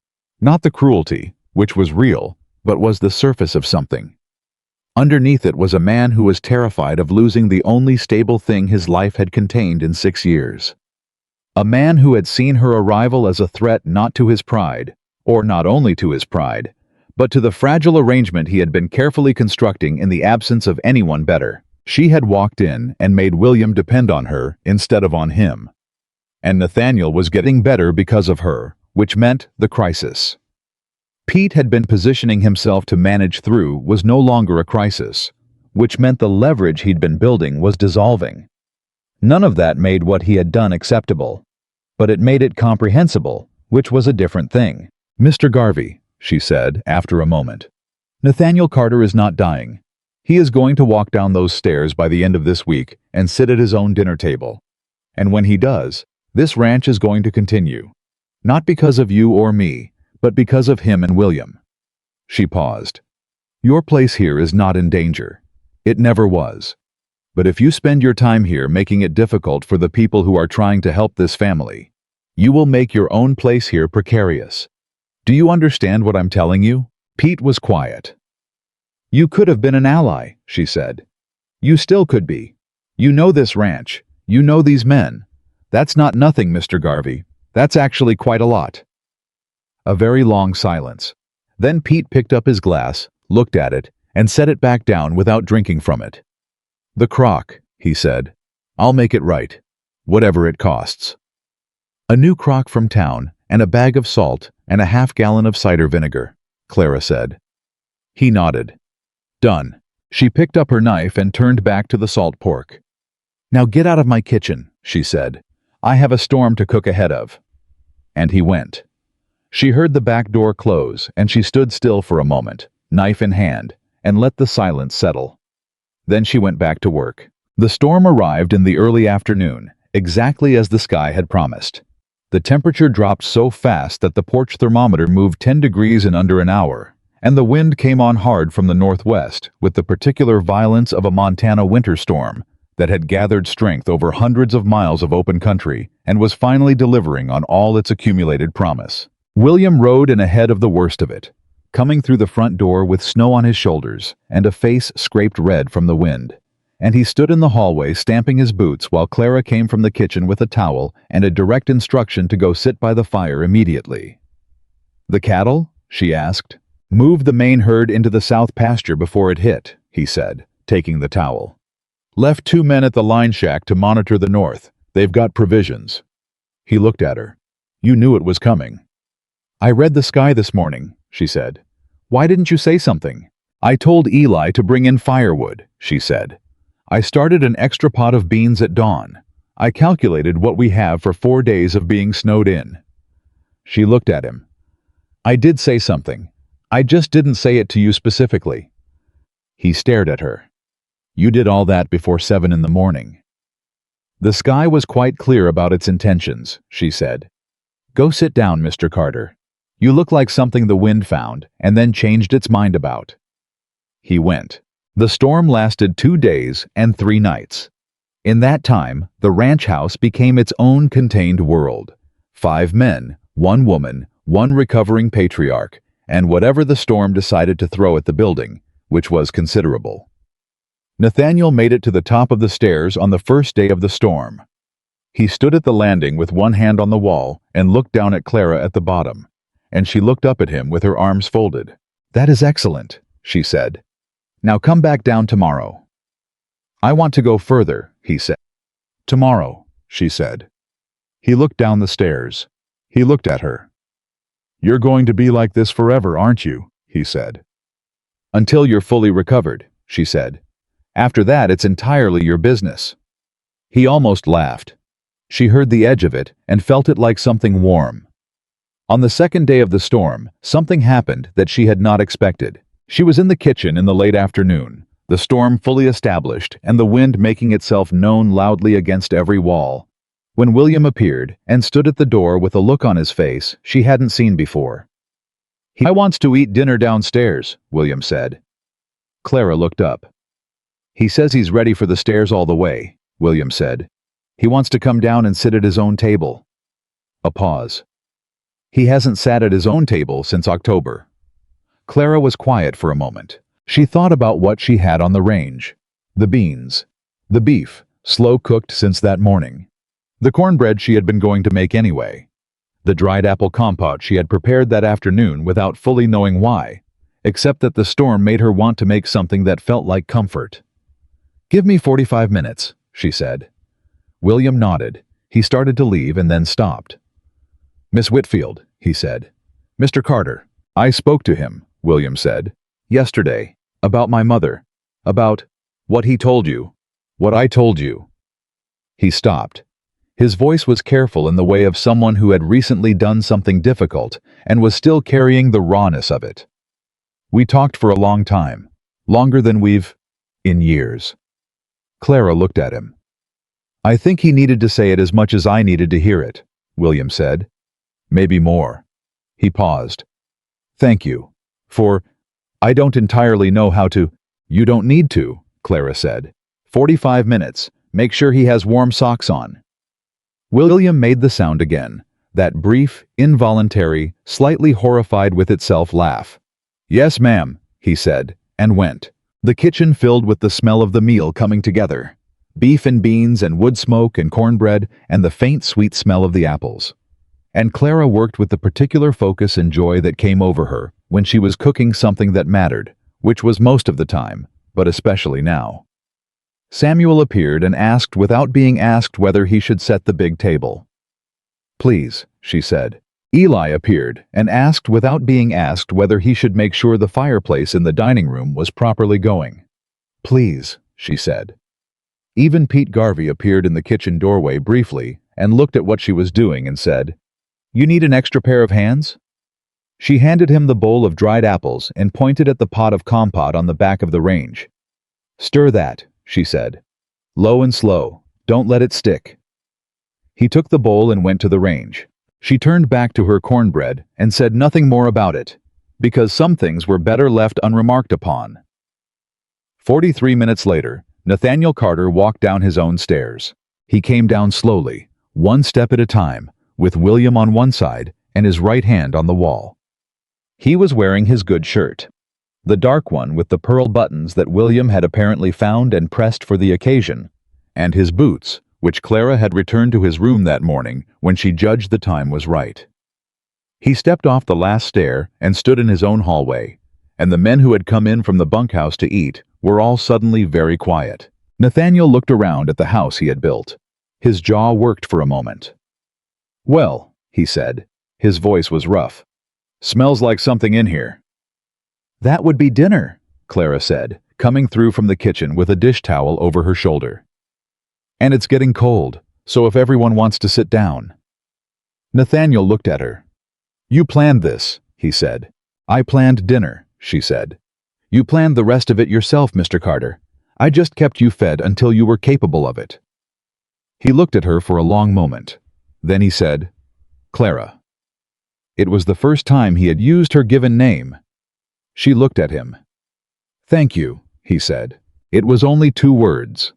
Not the cruelty, which was real, but was the surface of something. Underneath it was a man who was terrified of losing the only stable thing his life had contained in 6 years. A man who had seen her arrival as a threat not to his pride, or not only to his pride, but to the fragile arrangement he had been carefully constructing in the absence of anyone better. She had walked in and made William depend on her instead of on him. And Nathaniel was getting better because of her, which meant the crisis. Pete had been positioning himself to manage through was no longer a crisis, which meant the leverage he'd been building was dissolving. None of that made what he had done acceptable, but it made it comprehensible, which was a different thing. Mr. Garvey, she said after a moment, Nathaniel Carter is not dying. He is going to walk down those stairs by the end of this week and sit at his own dinner table. And when he does, this ranch is going to continue. Not because of you or me, but because of him and William. She paused. Your place here is not in danger. It never was. But if you spend your time here making it difficult for the people who are trying to help this family, you will make your own place here precarious. Do you understand what I'm telling you? Pete was quiet. You could have been an ally, she said. You still could be. You know this ranch. You know these men. That's not nothing, Mr. Garvey. That's actually quite a lot. A very long silence. Then Pete picked up his glass, looked at it, and set it back down without drinking from it. The crock, he said. I'll make it right. Whatever it costs. A new crock from town, and a bag of salt, and a half-gallon of cider vinegar, Clara said. He nodded. Done. She picked up her knife and turned back to the salt pork. Now get out of my kitchen, she said. I have a storm to cook ahead of. And he went. She heard the back door close, and she stood still for a moment, knife in hand, and let the silence settle. Then she went back to work. The storm arrived in the early afternoon, exactly as the sky had promised. The temperature dropped so fast that the porch thermometer moved 10 degrees in under an hour, and the wind came on hard from the northwest with the particular violence of a Montana winter storm that had gathered strength over hundreds of miles of open country and was finally delivering on all its accumulated promise. William rode in ahead of the worst of it, coming through the front door with snow on his shoulders and a face scraped red from the wind. And he stood in the hallway stamping his boots while Clara came from the kitchen with a towel and a direct instruction to go sit by the fire immediately. The cattle? She asked. Move the main herd into the south pasture before it hit, he said, taking the towel. Left 2 men at the line shack to monitor the north. They've got provisions. He looked at her. You knew it was coming. I read the sky this morning, she said. Why didn't you say something? I told Eli to bring in firewood, she said. I started an extra pot of beans at dawn. I calculated what we have for 4 days of being snowed in. She looked at him. I did say something. I just didn't say it to you specifically. He stared at her. You did all that before 7 in the morning. The sky was quite clear about its intentions, she said. Go sit down, Mr. Carter. You look like something the wind found and then changed its mind about. He went. The storm lasted 2 days and 3 nights. In that time, the ranch house became its own contained world. 5 men, 1 woman, 1 recovering patriarch, and whatever the storm decided to throw at the building, which was considerable. Nathaniel made it to the top of the stairs on the first day of the storm. He stood at the landing with 1 hand on the wall and looked down at Clara at the bottom, and she looked up at him with her arms folded. That is excellent, she said. Now come back down tomorrow. I want to go further, he said. Tomorrow, she said. He looked down the stairs. He looked at her. "You're going to be like this forever, aren't you?" he said. "Until you're fully recovered," she said. "After that, it's entirely your business." He almost laughed. She heard the edge of it and felt it like something warm. On the second day of the storm, something happened that she had not expected. She was in the kitchen in the late afternoon, the storm fully established and the wind making itself known loudly against every wall, when William appeared and stood at the door with a look on his face she hadn't seen before. "He wants to eat dinner downstairs," William said. Clara looked up. "He says he's ready for the stairs all the way," William said. "He wants to come down and sit at his own table." A pause. "He hasn't sat at his own table since October." Clara was quiet for a moment. She thought about what she had on the range. The beans. The beef, slow-cooked since that morning. The cornbread she had been going to make anyway. The dried apple compote she had prepared that afternoon without fully knowing why, except that the storm made her want to make something that felt like comfort. "Give me 45 minutes, she said. William nodded. He started to leave and then stopped. "Miss Whitfield," he said. "Mr. Carter." "I spoke to him," William said. "Yesterday. About my mother. About what he told you. What I told you." He stopped. His voice was careful in the way of someone who had recently done something difficult and was still carrying the rawness of it. "We talked for a long time. Longer than in years." Clara looked at him. "I think he needed to say it as much as I needed to hear it," William said. "Maybe more." He paused. "Thank you. I don't entirely know how to—" "You don't need to," Clara said. 45 minutes. Make sure he has warm socks on." William made the sound again, that brief, involuntary, slightly horrified with itself laugh. "Yes, ma'am," he said, and went. The kitchen filled with the smell of the meal coming together. Beef and beans and wood smoke and cornbread and the faint sweet smell of the apples. And Clara worked with the particular focus and joy that came over her when she was cooking something that mattered, which was most of the time, but especially now. Samuel appeared and asked without being asked whether he should set the big table. "Please," she said. Eli appeared and asked without being asked whether he should make sure the fireplace in the dining room was properly going. "Please," she said. Even Pete Garvey appeared in the kitchen doorway briefly and looked at what she was doing and said, "You need an extra pair of hands?" She handed him the bowl of dried apples and pointed at the pot of compote on the back of the range. "Stir that," she said. "Low and slow. Don't let it stick." He took the bowl and went to the range. She turned back to her cornbread and said nothing more about it, because some things were better left unremarked upon. 43 minutes later, Nathaniel Carter walked down his own stairs. He came down slowly, one step at a time, with William on one side and his right hand on the wall. He was wearing his good shirt, the dark one with the pearl buttons that William had apparently found and pressed for the occasion, and his boots, which Clara had returned to his room that morning when she judged the time was right. He stepped off the last stair and stood in his own hallway, and the men who had come in from the bunkhouse to eat were all suddenly very quiet. Nathaniel looked around at the house he had built. His jaw worked for a moment. "Well," he said. His voice was rough. "Smells like something in here." "That would be dinner," Clara said, coming through from the kitchen with a dish towel over her shoulder. "And it's getting cold, so if everyone wants to sit down." Nathaniel looked at her. "You planned this," he said. "I planned dinner," she said. "You planned the rest of it yourself, Mr. Carter. I just kept you fed until you were capable of it." He looked at her for a long moment. Then he said, "Clara." It was the first time he had used her given name. She looked at him. "Thank you," he said. It was only 2 words.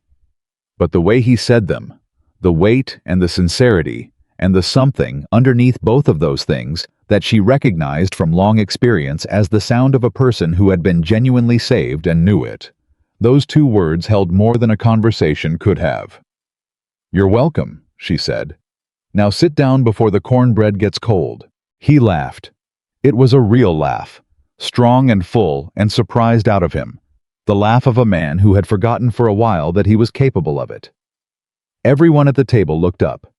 But the way he said them, the weight and the sincerity, and the something underneath both of those things that she recognized from long experience as the sound of a person who had been genuinely saved and knew it. Those 2 words held more than a conversation could have. "You're welcome," she said. "Now sit down before the cornbread gets cold." He laughed. It was a real laugh, strong and full and surprised out of him, the laugh of a man who had forgotten for a while that he was capable of it. Everyone at the table looked up,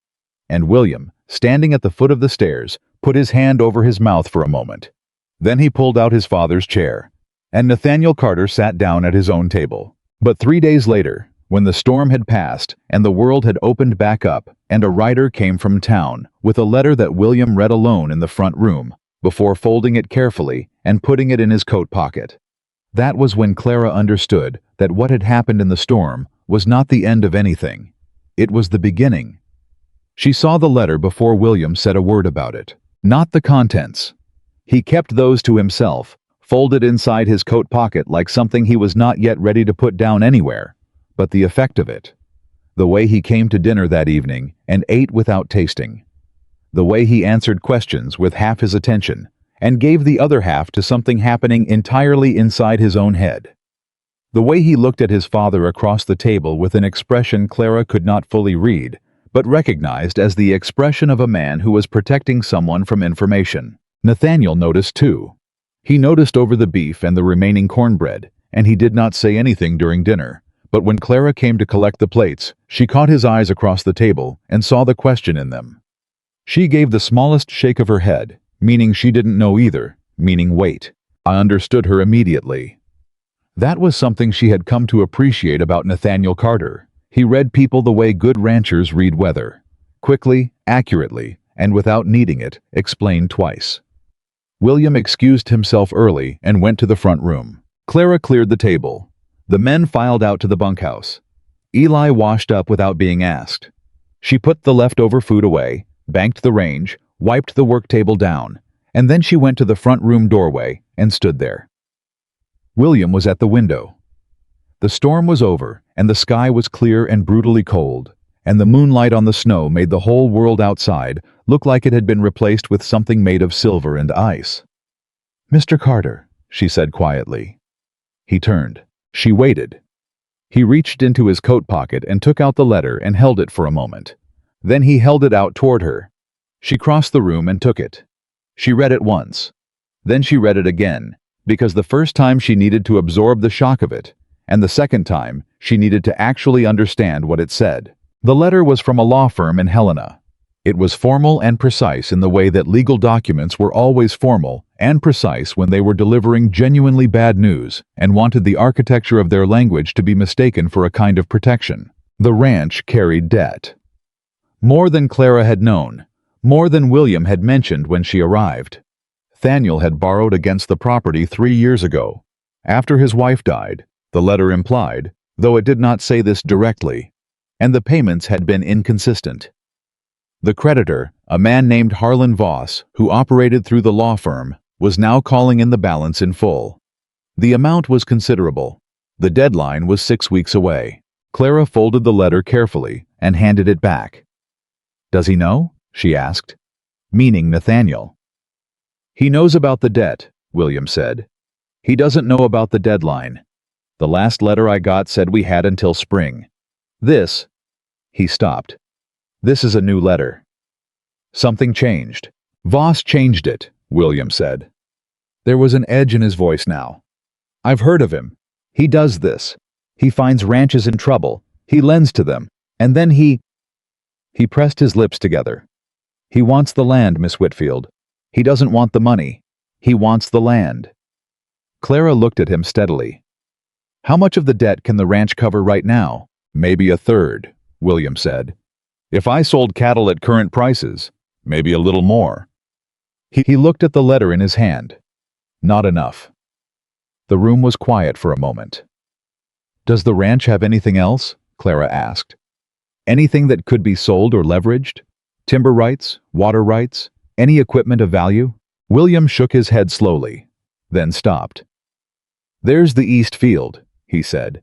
and William, standing at the foot of the stairs, put his hand over his mouth for a moment. Then he pulled out his father's chair, and Nathaniel Carter sat down at his own table. But 3 days later, when the storm had passed and the world had opened back up, and a writer came from town with a letter that William read alone in the front room, before folding it carefully and putting it in his coat pocket. That was when Clara understood that what had happened in the storm was not the end of anything. It was the beginning. She saw the letter before William said a word about it, not the contents. He kept those to himself, folded inside his coat pocket like something he was not yet ready to put down anywhere. But the effect of it, the way he came to dinner that evening and ate without tasting, the way he answered questions with half his attention and gave the other half to something happening entirely inside his own head, the way he looked at his father across the table with an expression Clara could not fully read, but recognized as the expression of a man who was protecting someone from information. Nathaniel noticed too. He noticed over the beef and the remaining cornbread, and he did not say anything during dinner. But when Clara came to collect the plates, she caught his eyes across the table and saw the question in them. She gave the smallest shake of her head, meaning she didn't know either, meaning wait. I understood her immediately. That was something she had come to appreciate about Nathaniel Carter. He read people the way good ranchers read weather. Quickly, accurately, and without needing it, explained twice. William excused himself early and went to the front room. Clara cleared the table. The men filed out to the bunkhouse. Eli washed up without being asked. She put the leftover food away, banked the range, wiped the work table down, and then she went to the front room doorway and stood there. William was at the window. The storm was over, and the sky was clear and brutally cold, and the moonlight on the snow made the whole world outside look like it had been replaced with something made of silver and ice. "Mr. Carter," she said quietly. He turned. She waited. He reached into his coat pocket and took out the letter and held it for a moment. Then he held it out toward her. She crossed the room and took it. She read it once. Then she read it again, because the first time she needed to absorb the shock of it, and the second time she needed to actually understand what it said. The letter was from a law firm in Helena. It was formal and precise in the way that legal documents were always formal and precise when they were delivering genuinely bad news and wanted the architecture of their language to be mistaken for a kind of protection. The ranch carried debt. More than Clara had known, more than William had mentioned when she arrived. Nathaniel had borrowed against the property 3 years ago, after his wife died, the letter implied, though it did not say this directly, and the payments had been inconsistent. The creditor, a man named Harlan Voss, who operated through the law firm, was now calling in the balance in full. The amount was considerable. The deadline was 6 weeks away. Clara folded the letter carefully and handed it back. "Does he know?" she asked, meaning Nathaniel. "He knows about the debt," William said. "He doesn't know about the deadline. The last letter I got said we had until spring. This..." He stopped. "This is a new letter." Something changed. "Voss changed it," William said. There was an edge in his voice now. "I've heard of him. He does this. He finds ranches in trouble. He lends to them. And then he pressed his lips together. "He wants the land, Miss Whitfield. He doesn't want the money. He wants the land." Clara looked at him steadily. "How much of the debt can the ranch cover right now?" "Maybe a third," William said. "If I sold cattle at current prices, maybe a little more." He looked at the letter in his hand. Not enough. The room was quiet for a moment. "Does the ranch have anything else?" Clara asked. "Anything that could be sold or leveraged? Timber rights, water rights, any equipment of value?" William shook his head slowly, then stopped. "There's the East Field," he said.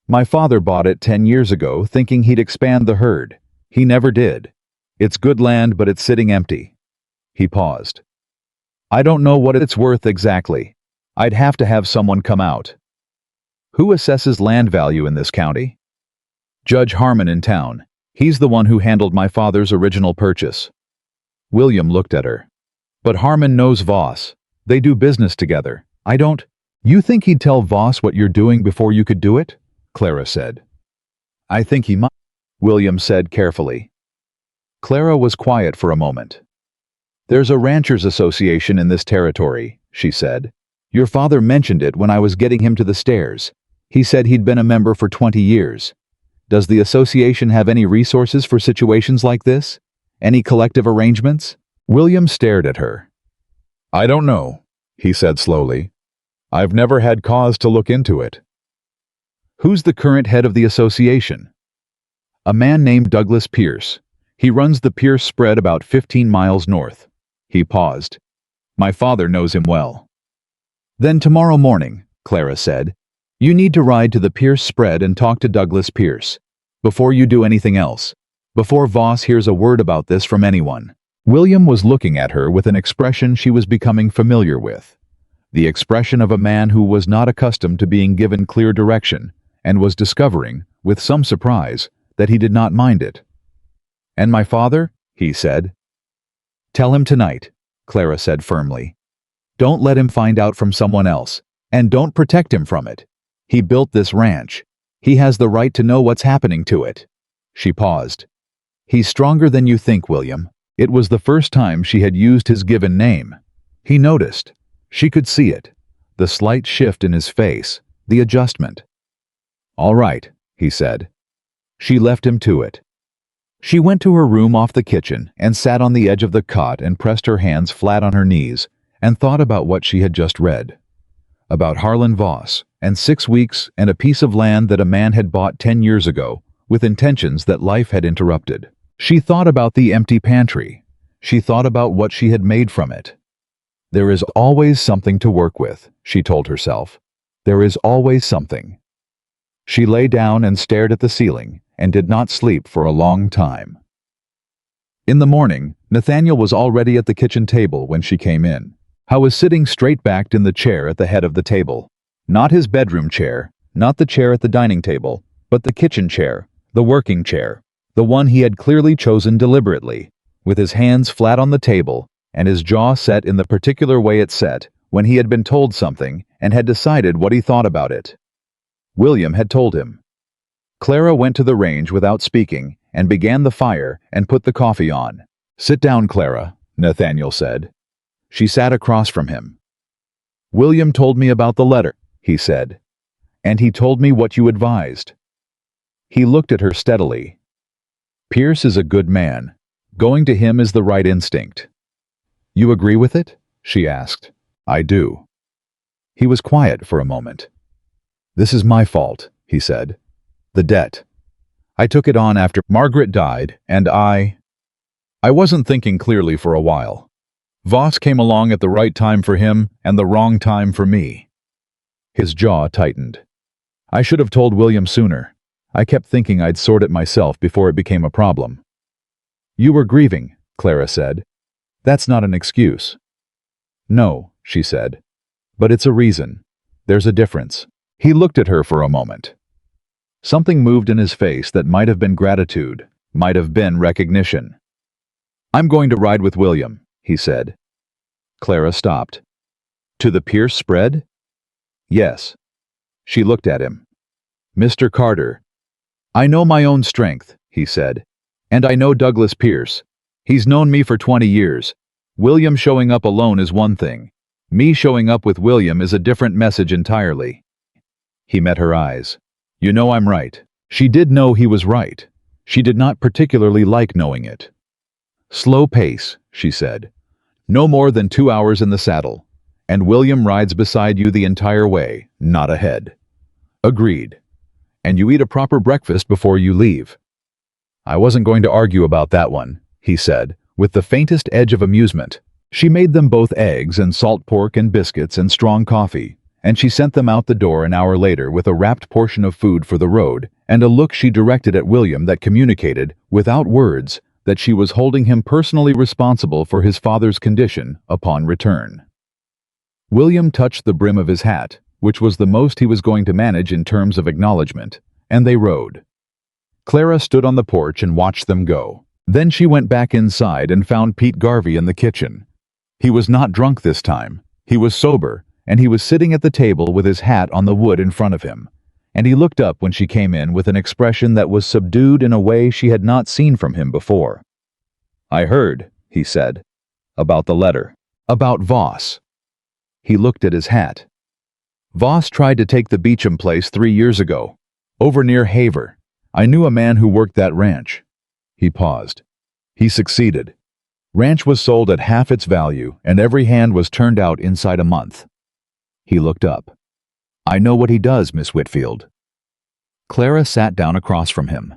"My father bought it 10 years ago thinking he'd expand the herd. He never did. It's good land, but it's sitting empty." He paused. "I don't know what it's worth exactly. I'd have to have someone come out." "Who assesses land value in this county?" "Judge Harmon in town. He's the one who handled my father's original purchase." William looked at her. "But Harmon knows Voss. They do business together. I don't..." "You think he'd tell Voss what you're doing before you could do it?" Clara said. "I think he might," William said carefully. Clara was quiet for a moment. "There's a ranchers association in this territory," she said. "Your father mentioned it when I was getting him to the stairs. He said he'd been a member for 20 years. Does the association have any resources for situations like this? Any collective arrangements?" William stared at her. "I don't know," he said slowly. "I've never had cause to look into it." "Who's the current head of the association?" "A man named Douglas Pierce. He runs the Pierce spread about 15 miles north." He paused. "My father knows him well." "Then tomorrow morning," Clara said, "you need to ride to the Pierce spread and talk to Douglas Pierce. Before you do anything else. Before Voss hears a word about this from anyone." William was looking at her with an expression she was becoming familiar with. The expression of a man who was not accustomed to being given clear direction and was discovering, with some surprise, that he did not mind it. "And my father?" he said. "Tell him tonight," Clara said firmly. "Don't let him find out from someone else, and don't protect him from it. He built this ranch. He has the right to know what's happening to it." She paused. "He's stronger than you think, William." It was the first time she had used his given name. He noticed. She could see it. The slight shift in his face, the adjustment. "All right," he said. She left him to it. She went to her room off the kitchen and sat on the edge of the cot and pressed her hands flat on her knees and thought about what she had just read. About Harlan Voss and 6 weeks and a piece of land that a man had bought 10 years ago with intentions that life had interrupted. She thought about the empty pantry. She thought about what she had made from it. There is always something to work with, she told herself. There is always something. She lay down and stared at the ceiling and did not sleep for a long time. In the morning, Nathaniel was already at the kitchen table when she came in. Howe was sitting straight-backed in the chair at the head of the table. Not his bedroom chair, not the chair at the dining table, but the kitchen chair, the working chair. The one he had clearly chosen deliberately, with his hands flat on the table and his jaw set in the particular way it set when he had been told something and had decided what he thought about it. William had told him. Clara went to the range without speaking and began the fire and put the coffee on. "Sit down, Clara," Nathaniel said. She sat across from him. "William told me about the letter," he said, "and he told me what you advised." He looked at her steadily. "Pierce is a good man. Going to him is the right instinct." "You agree with it?" she asked. "I do." He was quiet for a moment. "This is my fault," he said. "The debt. I took it on after Margaret died, and I wasn't thinking clearly for a while. Voss came along at the right time for him and the wrong time for me." His jaw tightened. "I should have told William sooner. I kept thinking I'd sort it myself before it became a problem." "You were grieving," Clara said. "That's not an excuse." "No," she said. "But it's a reason. There's a difference." He looked at her for a moment. Something moved in his face that might have been gratitude, might have been recognition. "I'm going to ride with William," he said. Clara stopped. "To the Pierce spread?" "Yes." She looked at him. "Mr. Carter." "I know my own strength," he said. "And I know Douglas Pierce. He's known me for 20 years. William showing up alone is one thing. Me showing up with William is a different message entirely." He met her eyes. "You know I'm right." She did know he was right. She did not particularly like knowing it. "Slow pace," she said. "No more than 2 hours in the saddle. And William rides beside you the entire way, not ahead." "Agreed. And you eat a proper breakfast before you leave." "I wasn't going to argue about that one," he said, with the faintest edge of amusement. She made them both eggs and salt pork and biscuits and strong coffee, and she sent them out the door an hour later with a wrapped portion of food for the road and a look she directed at William that communicated, without words, that she was holding him personally responsible for his father's condition upon return. William touched the brim of his hat, which was the most he was going to manage in terms of acknowledgement, and they rode. Clara stood on the porch and watched them go. Then she went back inside and found Pete Garvey in the kitchen. He was not drunk this time. He was sober, and he was sitting at the table with his hat on the wood in front of him. And he looked up when she came in with an expression that was subdued in a way she had not seen from him before. "I heard," he said. About the letter. About Voss. He looked at his hat. Voss tried to take the Beecham place 3 years ago. Over near Haver. I knew a man who worked that ranch. He paused. He succeeded. Ranch was sold at half its value, and every hand was turned out inside a month. He looked up. I know what he does, Miss Whitfield. Clara sat down across from him.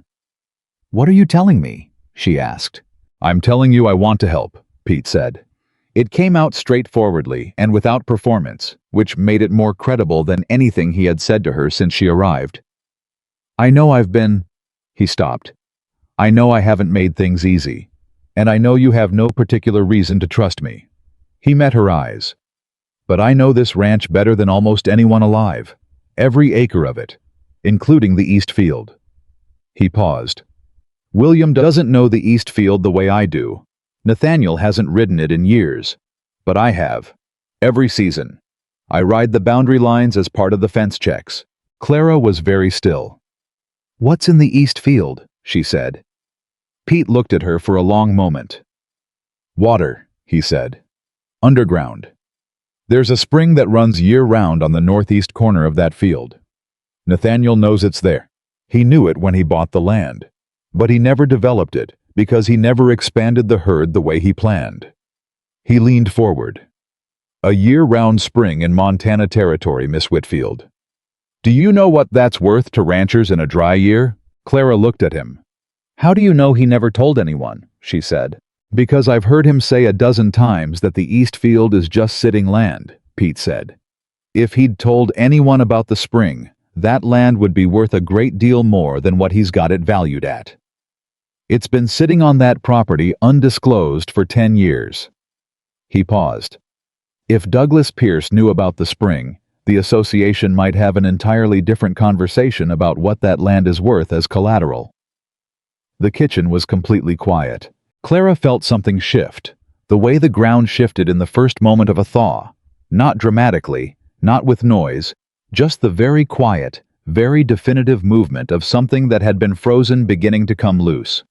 What are you telling me? She asked. I'm telling you I want to help, Pete said. It came out straightforwardly and without performance, which made it more credible than anything he had said to her since she arrived. I know I've been... He stopped. I know I haven't made things easy, and I know you have no particular reason to trust me. He met her eyes. But I know this ranch better than almost anyone alive, every acre of it, including the East Field. He paused. William doesn't know the East Field the way I do. Nathaniel hasn't ridden it in years, but I have. Every season. I ride the boundary lines as part of the fence checks. Clara was very still. What's in the East Field? She said. Pete looked at her for a long moment. Water, he said. Underground. There's a spring that runs year-round on the northeast corner of that field. Nathaniel knows it's there. He knew it when he bought the land. But he never developed it because he never expanded the herd the way he planned. He leaned forward. A year-round spring in Montana Territory, Miss Whitfield. Do you know what that's worth to ranchers in a dry year? Clara looked at him. How do you know he never told anyone? She said. Because I've heard him say a dozen times that the East Field is just sitting land, Pete said. If he'd told anyone about the spring, that land would be worth a great deal more than what he's got it valued at. It's been sitting on that property undisclosed for 10 years. He paused. If Douglas Pierce knew about the spring, the association might have an entirely different conversation about what that land is worth as collateral. The kitchen was completely quiet. Clara felt something shift, the way the ground shifted in the first moment of a thaw. Not dramatically, not with noise, just the very quiet, very definitive movement of something that had been frozen beginning to come loose.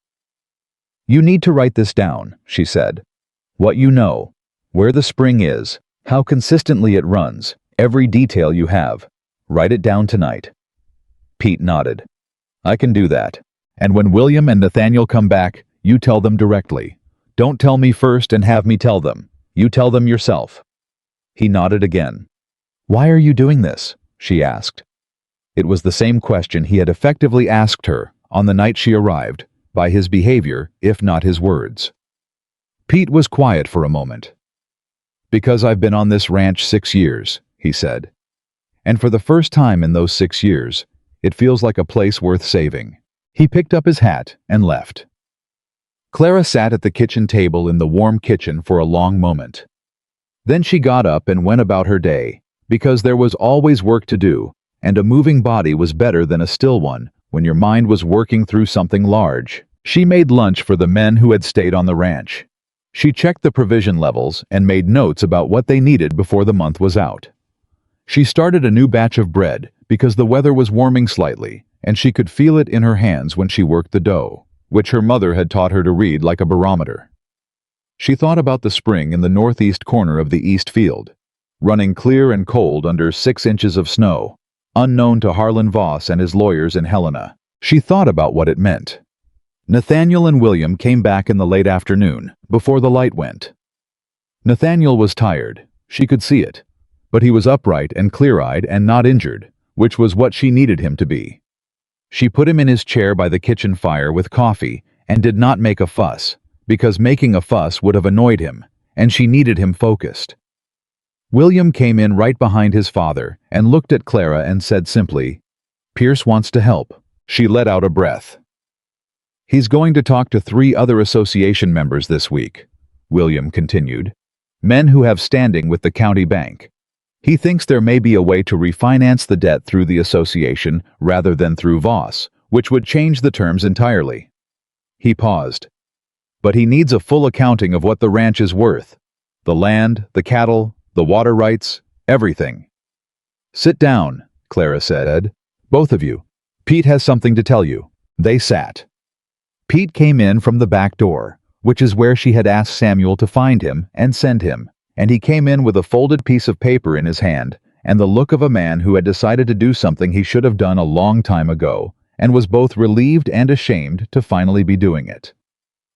You need to write this down, she said. What you know, where the spring is, how consistently it runs, every detail you have. Write it down tonight. Pete nodded. I can do that. And when William and Nathaniel come back, you tell them directly. Don't tell me first and have me tell them. You tell them yourself. He nodded again. Why are you doing this? She asked. It was the same question he had effectively asked her on the night she arrived, by his behavior, if not his words. Pete was quiet for a moment. Because I've been on this ranch 6 years, he said. And for the first time in those 6 years, it feels like a place worth saving. He picked up his hat and left. Clara sat at the kitchen table in the warm kitchen for a long moment. Then she got up and went about her day, because there was always work to do, and a moving body was better than a still one when your mind was working through something large. She made lunch for the men who had stayed on the ranch. She checked the provision levels and made notes about what they needed before the month was out. She started a new batch of bread because the weather was warming slightly, and she could feel it in her hands when she worked the dough, which her mother had taught her to read like a barometer. She thought about the spring in the northeast corner of the East Field, running clear and cold under 6 inches of snow, unknown to Harlan Voss and his lawyers in Helena. She thought about what it meant. Nathaniel and William came back in the late afternoon, before the light went. Nathaniel was tired, she could see it, but he was upright and clear-eyed and not injured, which was what she needed him to be. She put him in his chair by the kitchen fire with coffee and did not make a fuss, because making a fuss would have annoyed him, and she needed him focused. William came in right behind his father and looked at Clara and said simply, Pierce wants to help. She let out a breath. He's going to talk to 3 other association members this week, William continued, men who have standing with the county bank. He thinks there may be a way to refinance the debt through the association rather than through Voss, which would change the terms entirely. He paused. But he needs a full accounting of what the ranch is worth. The land, the cattle, the water rights, everything. Sit down, Clara said. Both of you. Pete has something to tell you. They sat. Pete came in from the back door, which is where she had asked Samuel to find him and send him, and he came in with a folded piece of paper in his hand and the look of a man who had decided to do something he should have done a long time ago, and was both relieved and ashamed to finally be doing it.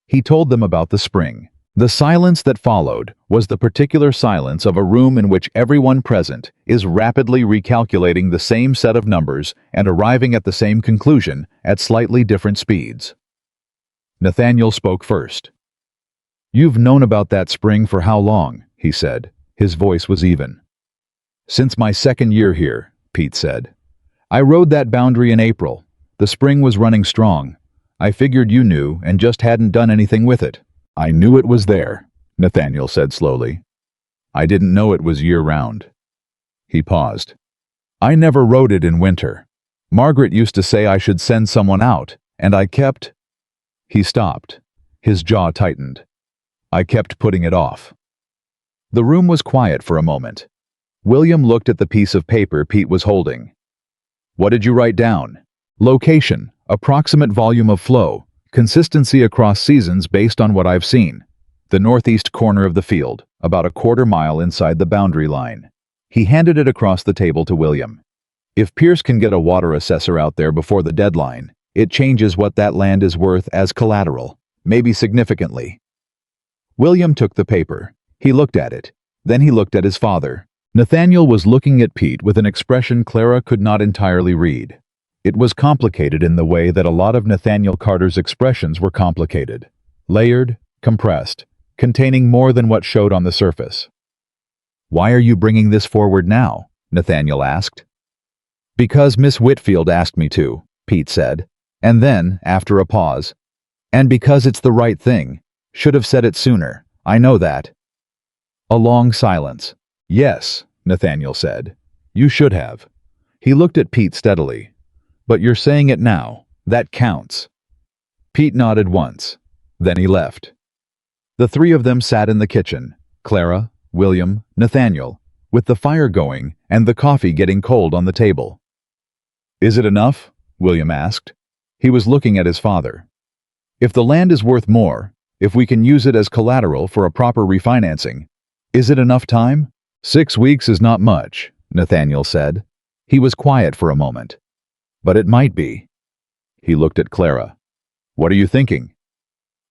He told them about the spring. The silence that followed was the particular silence of a room in which everyone present is rapidly recalculating the same set of numbers and arriving at the same conclusion at slightly different speeds. Nathaniel spoke first. "You've known about that spring for how long?" he said. His voice was even. "Since my second year here," Pete said. "I rode that boundary in April. The spring was running strong. I figured you knew and just hadn't done anything with it." "I knew it was there," Nathaniel said slowly. "I didn't know it was year-round." He paused. "I never rode it in winter. Margaret used to say I should send someone out, and I kept—" He stopped. His jaw tightened. "I kept putting it off." The room was quiet for a moment. William looked at the piece of paper Pete was holding. "What did you write down?" "Location, approximate volume of flow, consistency across seasons based on what I've seen. The northeast corner of the field, about a quarter-mile inside the boundary line." He handed it across the table to William. "If Pierce can get a water assessor out there before the deadline, it changes what that land is worth as collateral, maybe significantly." William took the paper. He looked at it. Then he looked at his father. Nathaniel was looking at Pete with an expression Clara could not entirely read. It was complicated in the way that a lot of Nathaniel Carter's expressions were complicated. Layered, compressed, containing more than what showed on the surface. "Why are you bringing this forward now?" Nathaniel asked. "Because Miss Whitfield asked me to," Pete said. And then, after a pause, "And because it's the right thing. Should have said it sooner. I know that." A long silence. "Yes," Nathaniel said. "You should have." He looked at Pete steadily. "But you're saying it now. That counts." Pete nodded once. Then he left. The three of them sat in the kitchen, Clara, William, Nathaniel, with the fire going and the coffee getting cold on the table. "Is it enough?" William asked. He was looking at his father. "If the land is worth more, if we can use it as collateral for a proper refinancing, is it enough time?" "6 weeks is not much," Nathaniel said. He was quiet for a moment. "But it might be." He looked at Clara. "What are you thinking?"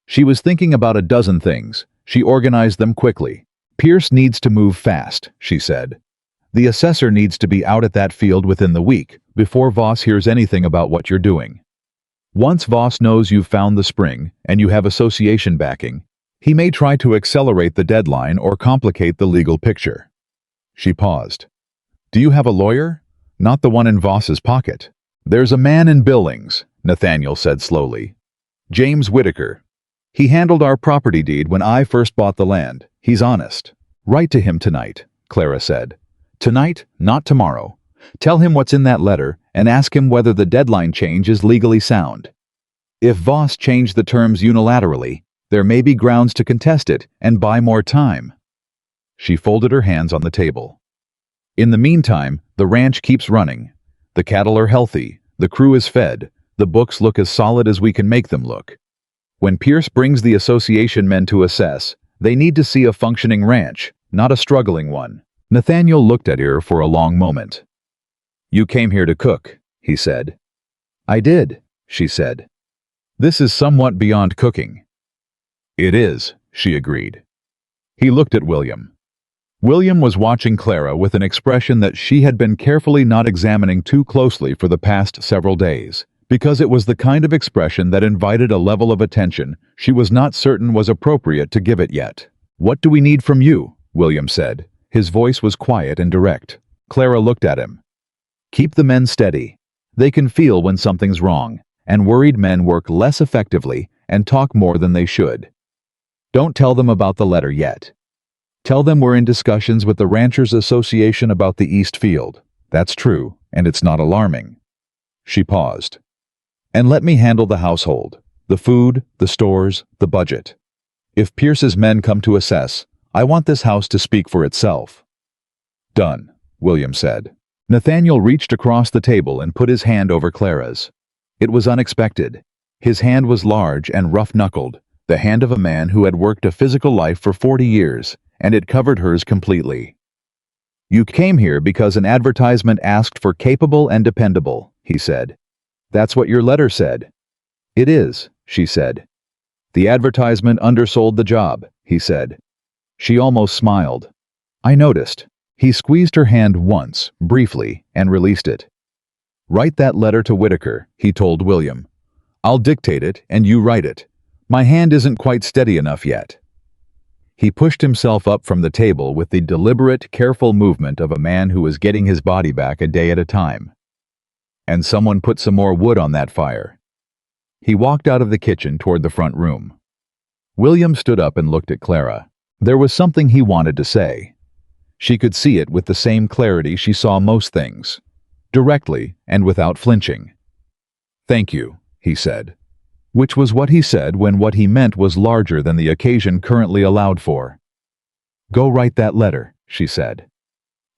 She was thinking about a dozen things. She organized them quickly. "Pierce needs to move fast," she said. "The assessor needs to be out at that field within the week, before Voss hears anything about what you're doing. Once Voss knows you've found the spring, and you have association backing, he may try to accelerate the deadline or complicate the legal picture." She paused. "Do you have a lawyer? Not the one in Voss's pocket." "There's a man in Billings," Nathaniel said slowly. "James Whitaker. He handled our property deed when I first bought the land. He's honest." "Write to him tonight," Clara said. "Tonight, not tomorrow. Tell him what's in that letter and ask him whether the deadline change is legally sound. If Voss changed the terms unilaterally, there may be grounds to contest it and buy more time." She folded her hands on the table. "In the meantime, the ranch keeps running. The cattle are healthy, the crew is fed, the books look as solid as we can make them look. When Pierce brings the association men to assess, they need to see a functioning ranch, not a struggling one." Nathaniel looked at her for a long moment. "You came here to cook," he said. "I did," she said. "This is somewhat beyond cooking." "It is," she agreed. He looked at William. William was watching Clara with an expression that she had been carefully not examining too closely for the past several days, because it was the kind of expression that invited a level of attention she was not certain was appropriate to give it yet. "What do we need from you?" William said. His voice was quiet and direct. Clara looked at him. "Keep the men steady. They can feel when something's wrong, and worried men work less effectively and talk more than they should. Don't tell them about the letter yet. Tell them we're in discussions with the Ranchers Association about the East Field. That's true, and it's not alarming." She paused. "And let me handle the household, the food, the stores, the budget. If Pierce's men come to assess, I want this house to speak for itself." "Done," William said. Nathaniel reached across the table and put his hand over Clara's. It was unexpected. His hand was large and rough-knuckled, the hand of a man who had worked a physical life for 40 years, and it covered hers completely. "You came here because an advertisement asked for capable and dependable," he said. "That's what your letter said." "It is," she said. "The advertisement undersold the job," he said. She almost smiled. "I noticed." He squeezed her hand once, briefly, and released it. "Write that letter to Whitaker," he told William. "I'll dictate it, and you write it. My hand isn't quite steady enough yet." He pushed himself up from the table with the deliberate, careful movement of a man who was getting his body back a day at a time. "And someone put some more wood on that fire." He walked out of the kitchen toward the front room. William stood up and looked at Clara. There was something he wanted to say. She could see it with the same clarity she saw most things, directly and without flinching. "Thank you," he said, which was what he said when what he meant was larger than the occasion currently allowed for. "Go write that letter," she said.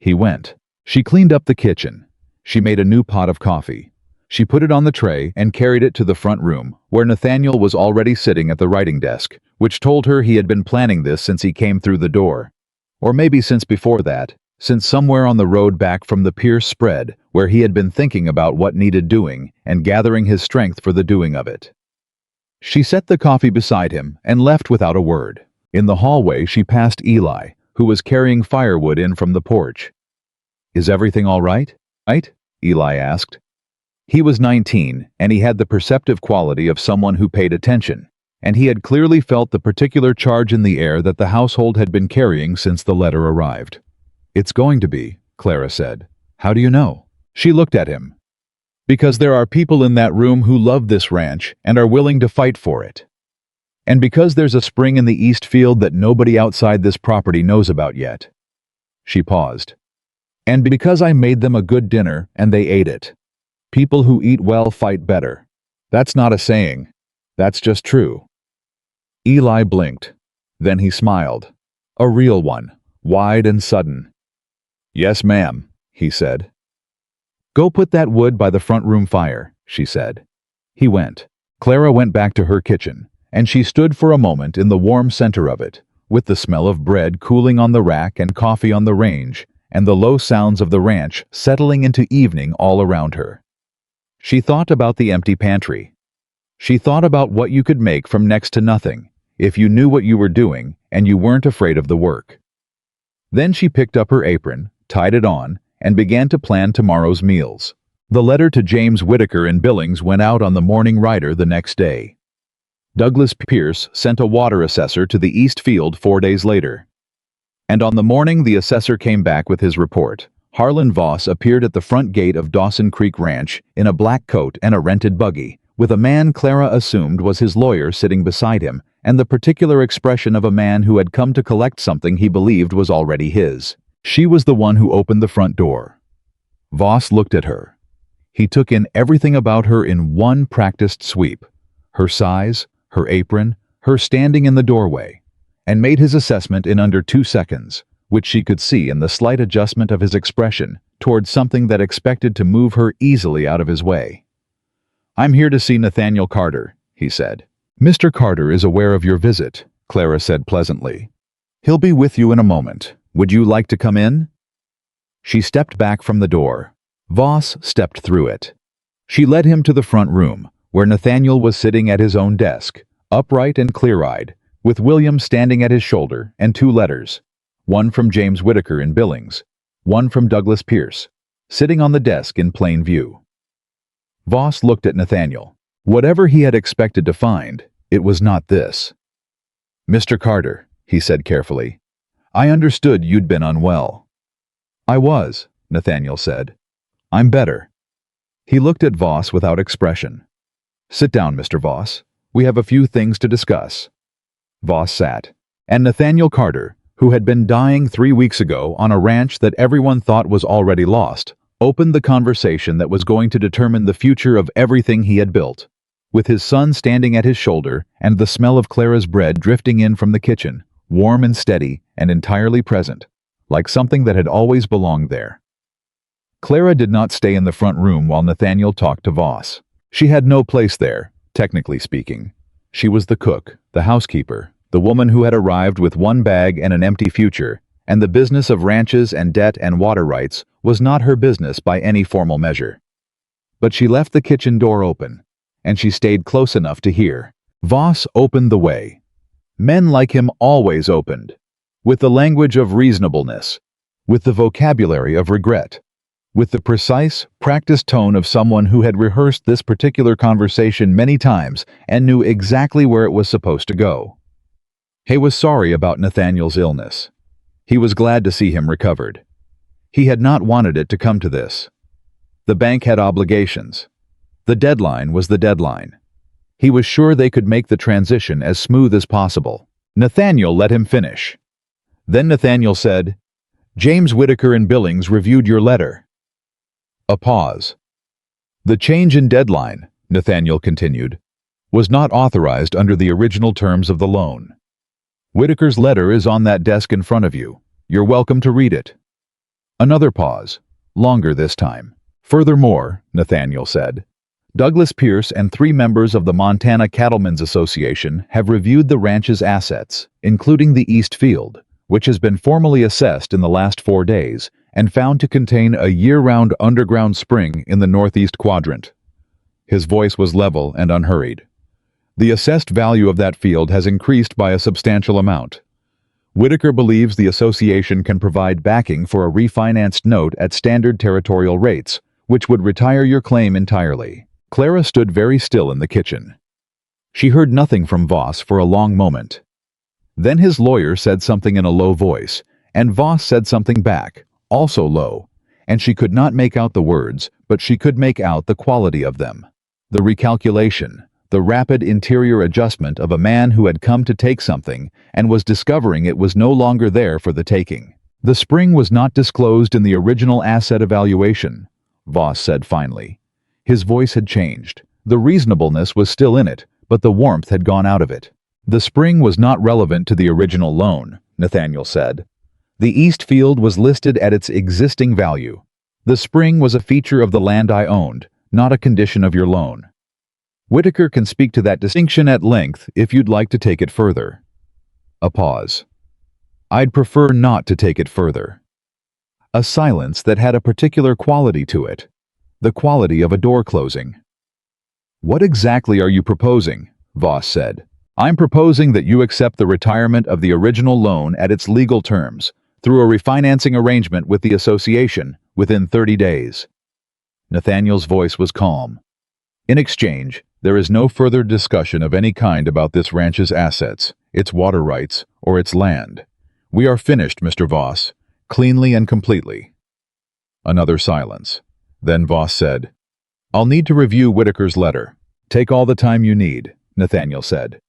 He went. She cleaned up the kitchen. She made a new pot of coffee. She put it on the tray and carried it to the front room, where Nathaniel was already sitting at the writing desk, which told her he had been planning this since he came through the door. Or maybe since before that, since somewhere on the road back from the Pierce spread, where he had been thinking about what needed doing and gathering his strength for the doing of it. She set the coffee beside him and left without a word. In the hallway she passed Eli, who was carrying firewood in from the porch. "Is everything all right?" "Right?" Eli asked. He was 19, and he had the perceptive quality of someone who paid attention, and he had clearly felt the particular charge in the air that the household had been carrying since the letter arrived. "It's going to be," Clara said. "How do you know?" She looked at him. "Because there are people in that room who love this ranch and are willing to fight for it. And because there's a spring in the east field that nobody outside this property knows about yet." She paused. "And because I made them a good dinner and they ate it. People who eat well fight better. That's not a saying. That's just true." Eli blinked. Then he smiled. A real one, wide and sudden. "Yes, ma'am," he said. "Go put that wood by the front room fire," she said. He went. Clara went back to her kitchen, and she stood for a moment in the warm center of it, with the smell of bread cooling on the rack and coffee on the range, and the low sounds of the ranch settling into evening all around her. She thought about the empty pantry. She thought about what you could make from next to nothing, if you knew what you were doing and you weren't afraid of the work. Then she picked up her apron, tied it on, and began to plan tomorrow's meals. The letter to James Whitaker in Billings went out on the morning rider the next day. Douglas Pierce sent a water assessor to the East Field 4 days later. And on the morning the assessor came back with his report, Harlan Voss appeared at the front gate of Dawson Creek Ranch in a black coat and a rented buggy, with a man Clara assumed was his lawyer sitting beside him, and the particular expression of a man who had come to collect something he believed was already his. She was the one who opened the front door. Voss looked at her. He took in everything about her in one practiced sweep, her size, her apron, her standing in the doorway, and made his assessment in under 2 seconds, which she could see in the slight adjustment of his expression toward something that expected to move her easily out of his way. "I'm here to see Nathaniel Carter," he said. "Mr. Carter is aware of your visit," Clara said pleasantly. "He'll be with you in a moment. Would you like to come in?" She stepped back from the door. Voss stepped through it. She led him to the front room, where Nathaniel was sitting at his own desk, upright and clear-eyed, with William standing at his shoulder and 2 letters, one from James Whitaker in Billings, one from Douglas Pierce, sitting on the desk in plain view. Voss looked at Nathaniel. Whatever he had expected to find, it was not this. "Mr. Carter," he said carefully, "I understood you'd been unwell." "I was," Nathaniel said. "I'm better." He looked at Voss without expression. "Sit down, Mr. Voss. We have a few things to discuss." Voss sat, and Nathaniel Carter, who had been dying 3 weeks ago on a ranch that everyone thought was already lost, opened the conversation that was going to determine the future of everything he had built. With his son standing at his shoulder and the smell of Clara's bread drifting in from the kitchen, warm and steady and entirely present, like something that had always belonged there. Clara did not stay in the front room while Nathaniel talked to Voss. She had no place there, technically speaking. She was the cook, the housekeeper, the woman who had arrived with one bag and an empty future, and the business of ranches and debt and water rights was not her business by any formal measure. But she left the kitchen door open, and she stayed close enough to hear. Voss opened the way. Men like him always opened, with the language of reasonableness, with the vocabulary of regret, with the precise, practiced tone of someone who had rehearsed this particular conversation many times and knew exactly where it was supposed to go. He was sorry about Nathaniel's illness. He was glad to see him recovered. He had not wanted it to come to this. The bank had obligations. The deadline was the deadline. He was sure they could make the transition as smooth as possible. Nathaniel let him finish. Then Nathaniel said, "James Whitaker and Billings reviewed your letter." A pause. "The change in deadline," Nathaniel continued, "was not authorized under the original terms of the loan. Whitaker's letter is on that desk in front of you. You're welcome to read it." Another pause, longer this time. "Furthermore," Nathaniel said, "Douglas Pierce and 3 members of the Montana Cattlemen's Association have reviewed the ranch's assets, including the East Field, which has been formally assessed in the last 4 days, and found to contain a year-round underground spring in the northeast quadrant." His voice was level and unhurried. "The assessed value of that field has increased by a substantial amount. Whitaker believes the association can provide backing for a refinanced note at standard territorial rates, which would retire your claim entirely." Clara stood very still in the kitchen. She heard nothing from Voss for a long moment. Then his lawyer said something in a low voice, and Voss said something back, also low, and she could not make out the words, but she could make out the quality of them. The recalculation, the rapid interior adjustment of a man who had come to take something and was discovering it was no longer there for the taking. "The spring was not disclosed in the original asset evaluation," Voss said finally. His voice had changed. The reasonableness was still in it, but the warmth had gone out of it. "The spring was not relevant to the original loan," Nathaniel said. "The East Field was listed at its existing value. The spring was a feature of the land I owned, not a condition of your loan. Whitaker can speak to that distinction at length if you'd like to take it further." A pause. "I'd prefer not to take it further." A silence that had a particular quality to it, the quality of a door closing. "What exactly are you proposing?" Voss said. "I'm proposing that you accept the retirement of the original loan at its legal terms, through a refinancing arrangement with the association, within 30 days. Nathaniel's voice was calm. "In exchange, there is no further discussion of any kind about this ranch's assets, its water rights, or its land. We are finished, Mr. Voss, cleanly and completely." Another silence. Then Voss said, "I'll need to review Whitaker's letter." "Take all the time you need," Nathaniel said.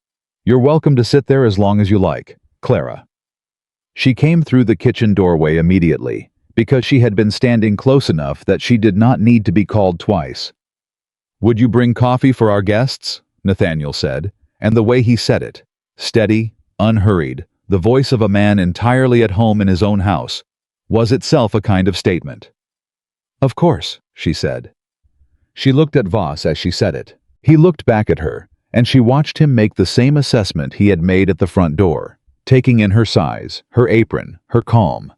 "You're welcome to sit there as long as you like, Clara." She came through the kitchen doorway immediately, because she had been standing close enough that she did not need to be called twice. "Would you bring coffee for our guests?" Nathaniel said, and the way he said it, steady, unhurried, the voice of a man entirely at home in his own house, was itself a kind of statement. "Of course," she said. She looked at Voss as she said it. He looked back at her, and she watched him make the same assessment he had made at the front door, taking in her size, her apron, her calm.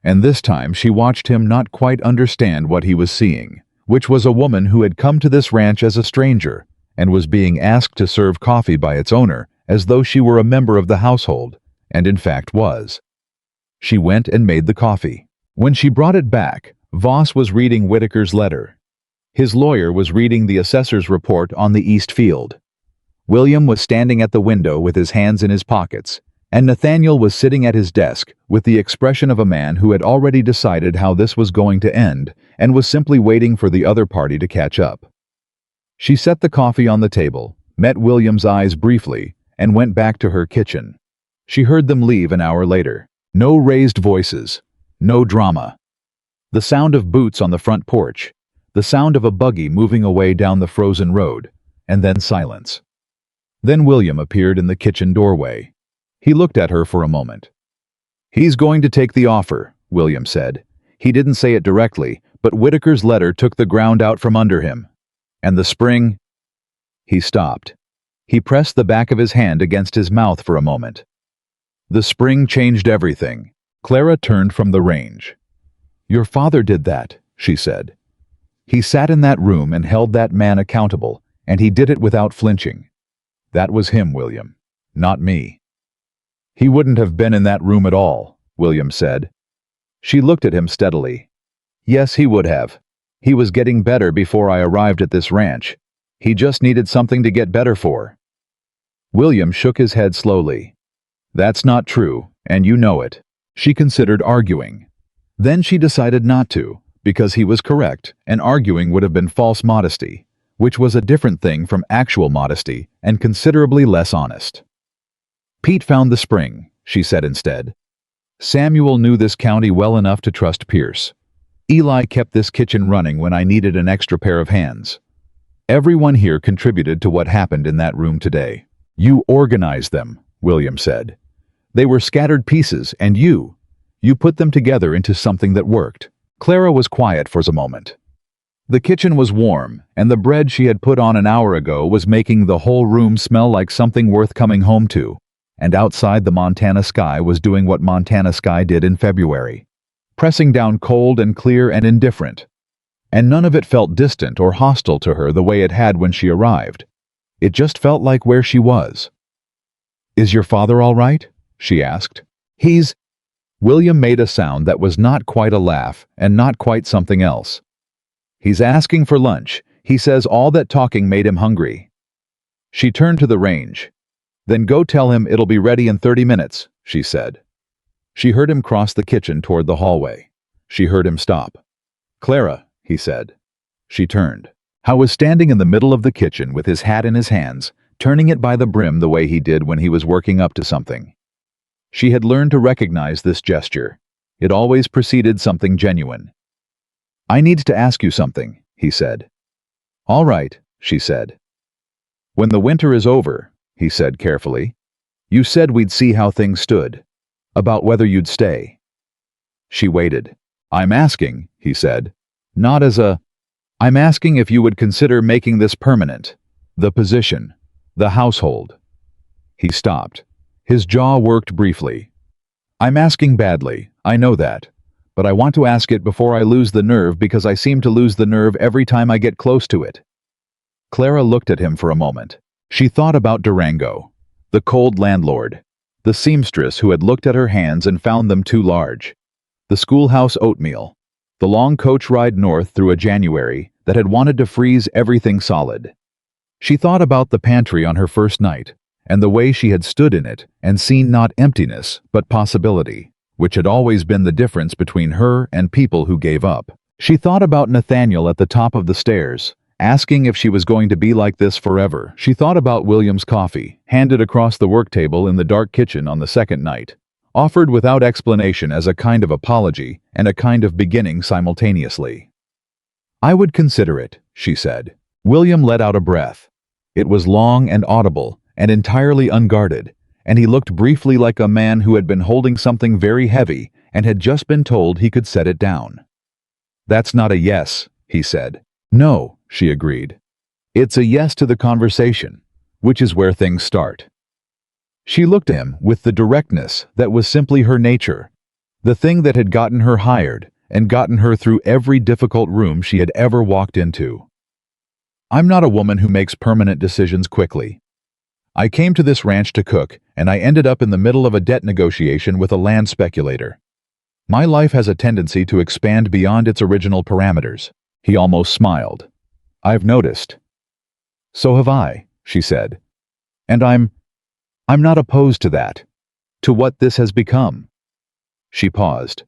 And this time she watched him not quite understand what he was seeing, which was a woman who had come to this ranch as a stranger and was being asked to serve coffee by its owner as though she were a member of the household, and in fact was. She went and made the coffee. When she brought it back, Voss was reading Whitaker's letter. His lawyer was reading the assessor's report on the East Field. William was standing at the window with his hands in his pockets, and Nathaniel was sitting at his desk with the expression of a man who had already decided how this was going to end and was simply waiting for the other party to catch up. She set the coffee on the table, met William's eyes briefly, and went back to her kitchen. She heard them leave an hour later. No raised voices, no drama. The sound of boots on the front porch, the sound of a buggy moving away down the frozen road, and then silence. Then William appeared in the kitchen doorway. He looked at her for a moment. "He's going to take the offer," William said. He didn't say it directly, but Whitaker's letter took the ground out from under him. "And the spring—" He stopped. He pressed the back of his hand against his mouth for a moment. The spring changed everything. Clara turned from the range. "Your father did that," she said. "He sat in that room and held that man accountable, and he did it without flinching. That was him, William, not me." "He wouldn't have been in that room at all," William said. She looked at him steadily. "Yes, he would have. He was getting better before I arrived at this ranch. He just needed something to get better for." William shook his head slowly. "That's not true, and you know it." She considered arguing. Then she decided not to, because he was correct, and arguing would have been false modesty, which was a different thing from actual modesty and considerably less honest. "Pete found the spring," she said instead. "Samuel knew this county well enough to trust Pierce. Eli kept this kitchen running when I needed an extra pair of hands. Everyone here contributed to what happened in that room today." "You organized them," William said. "They were scattered pieces, and you put them together into something that worked." Clara was quiet for a moment. The kitchen was warm, and the bread she had put on an hour ago was making the whole room smell like something worth coming home to, and outside the Montana sky was doing what Montana sky did in February, pressing down cold and clear and indifferent. And none of it felt distant or hostile to her the way it had when she arrived. It just felt like where she was. "Is your father all right?" she asked. "He's—" William made a sound that was not quite a laugh and not quite something else. "He's asking for lunch. He says all that talking made him hungry." She turned to the range. "Then go tell him it'll be ready in 30 minutes, she said. She heard him cross the kitchen toward the hallway. She heard him stop. "Clara," he said. She turned. Howe was standing in the middle of the kitchen with his hat in his hands, turning it by the brim the way he did when he was working up to something. She had learned to recognize this gesture. It always preceded something genuine. "I need to ask you something," he said. "All right," she said. "When the winter is over," he said carefully, "you said we'd see how things stood, about whether you'd stay." She waited. "I'm asking," he said, "not as a... I'm asking if you would consider making this permanent. The position. The household." He stopped. His jaw worked briefly. "I'm asking badly, I know that. But I want to ask it before I lose the nerve because I seem to lose the nerve every time I get close to it." Clara looked at him for a moment. She thought about Durango, the cold landlord, the seamstress who had looked at her hands and found them too large, the schoolhouse oatmeal, the long coach ride north through a January that had wanted to freeze everything solid. She thought about the pantry on her first night, and the way she had stood in it and seen not emptiness but possibility, which had always been the difference between her and people who gave up. She thought about Nathaniel at the top of the stairs, asking if she was going to be like this forever. She thought about William's coffee, handed across the work table in the dark kitchen on the second night, offered without explanation as a kind of apology and a kind of beginning simultaneously. "I would consider it," she said. William let out a breath. It was long and audible and entirely unguarded, and he looked briefly like a man who had been holding something very heavy and had just been told he could set it down. "That's not a yes," he said. "No," she agreed. "It's a yes to the conversation, which is where things start." She looked at him with the directness that was simply her nature, the thing that had gotten her hired and gotten her through every difficult room she had ever walked into. "I'm not a woman who makes permanent decisions quickly. I came to this ranch to cook, and I ended up in the middle of a debt negotiation with a land speculator. My life has a tendency to expand beyond its original parameters." He almost smiled. "I've noticed." "So have I," she said. "And I'm not opposed to that, to what this has become." She paused.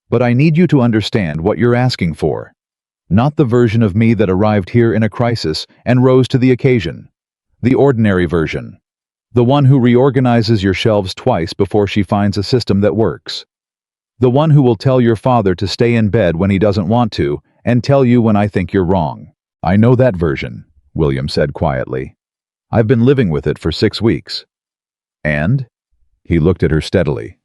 "But I need you to understand what you're asking for. Not the version of me that arrived here in a crisis and rose to the occasion. The ordinary version. The one who reorganizes your shelves twice before she finds a system that works. The one who will tell your father to stay in bed when he doesn't want to and tell you when I think you're wrong." "I know that version," William said quietly. "I've been living with it for 6 weeks. And?" He looked at her steadily.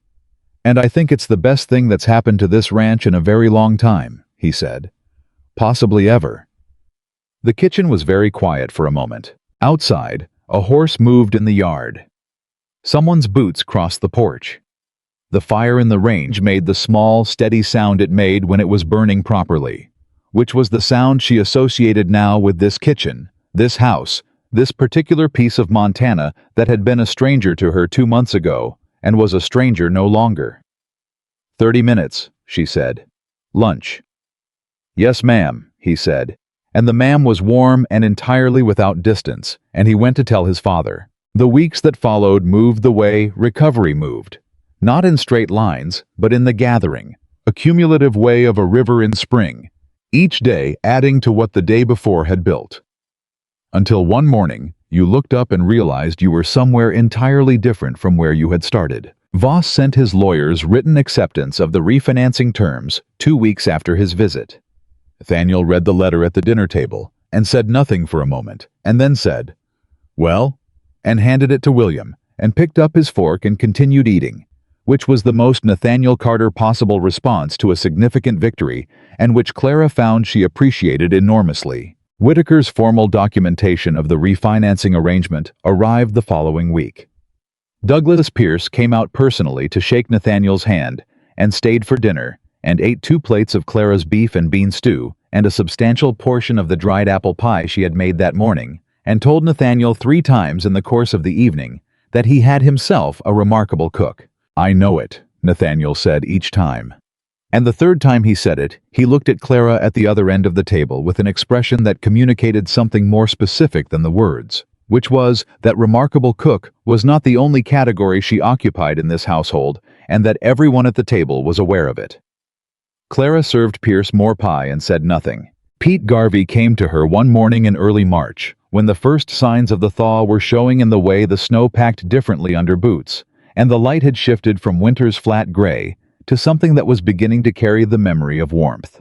"And I think it's the best thing that's happened to this ranch in a very long time," he said. "Possibly ever." The kitchen was very quiet for a moment. Outside, A horse moved in the yard. Someone's boots crossed the porch. The fire in the range made the small, steady sound it made when it was burning properly, which was the sound she associated now with this kitchen, this house, this particular piece of Montana that had been a stranger to her 2 months ago and was a stranger no longer. 30 minutes, she said. Lunch. Yes, ma'am, he said, and the ma'am was warm and entirely without distance, and he went to tell his father. The weeks that followed moved the way recovery moved. Not in straight lines, but in the gathering, a cumulative way of a river in spring, each day adding to what the day before had built. Until one morning, you looked up and realized you were somewhere entirely different from where you had started. Voss sent his lawyers written acceptance of the refinancing terms 2 weeks after his visit. Nathaniel read the letter at the dinner table and said nothing for a moment, and then said, "Well?" and handed it to William, and picked up his fork and continued eating, which was the most Nathaniel Carter possible response to a significant victory, and which Clara found she appreciated enormously. Whitaker's formal documentation of the refinancing arrangement arrived the following week. Douglas Pierce came out personally to shake Nathaniel's hand, and stayed for dinner, and ate 2 plates of Clara's beef and bean stew, and a substantial portion of the dried apple pie she had made that morning, and told Nathaniel 3 times in the course of the evening that he had himself a remarkable cook. "I know it," Nathaniel said each time. And the 3rd time he said it, he looked at Clara at the other end of the table with an expression that communicated something more specific than the words, which was that remarkable cook was not the only category she occupied in this household, and that everyone at the table was aware of it. Clara served Pierce more pie and said nothing. Pete Garvey came to her one morning in early March, when the first signs of the thaw were showing in the way the snow packed differently under boots, and the light had shifted from winter's flat gray to something that was beginning to carry the memory of warmth.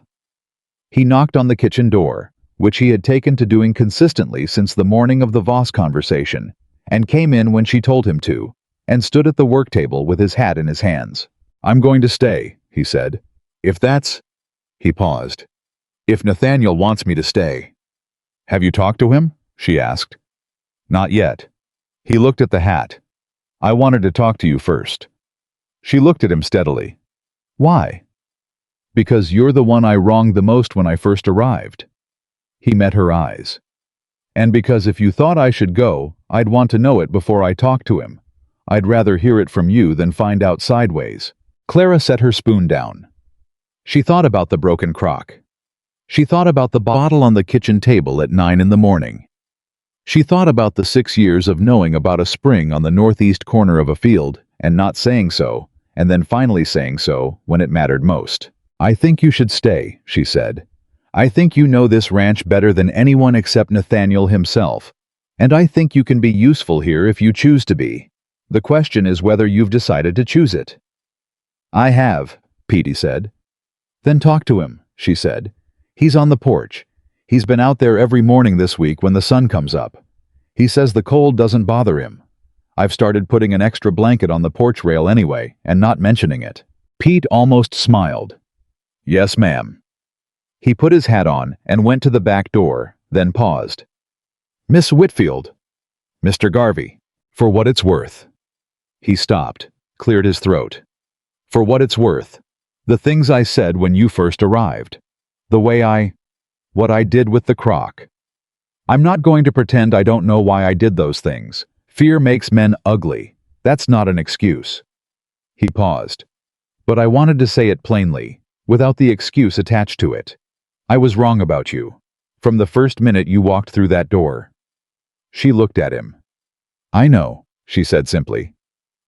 He knocked on the kitchen door, which he had taken to doing consistently since the morning of the Voss conversation, and came in when she told him to, and stood at the work table with his hat in his hands. "I'm going to stay," he said. "If that's—" He paused. "If Nathaniel wants me to stay." "Have you talked to him?" she asked. "Not yet." He looked at the hat. "I wanted to talk to you first." She looked at him steadily. "Why?" "Because you're the one I wronged the most when I first arrived." He met her eyes. "And because if you thought I should go, I'd want to know it before I talked to him. I'd rather hear it from you than find out sideways." Clara set her spoon down. She thought about the broken crock. She thought about the bottle on the kitchen table at 9 in the morning. She thought about the 6 years of knowing about a spring on the northeast corner of a field and not saying so, and then finally saying so when it mattered most. "I think you should stay," she said. "I think you know this ranch better than anyone except Nathaniel himself, and I think you can be useful here if you choose to be. The question is whether you've decided to choose it." "I have," Petey said. "Then talk to him," she said. "He's on the porch. He's been out there every morning this week when the sun comes up. He says the cold doesn't bother him. I've started putting an extra blanket on the porch rail anyway, and not mentioning it." Pete almost smiled. "Yes, ma'am." He put his hat on and went to the back door, then paused. "Miss Whitfield." "Mr. Garvey." "For what it's worth." He stopped, cleared his throat. "For what it's worth. The things I said when you first arrived. The way what I did with the crock. I'm not going to pretend I don't know why I did those things. Fear makes men ugly. That's not an excuse." He paused. "But I wanted to say it plainly, without the excuse attached to it. I was wrong about you, from the first minute you walked through that door." She looked at him. "I know," she said simply.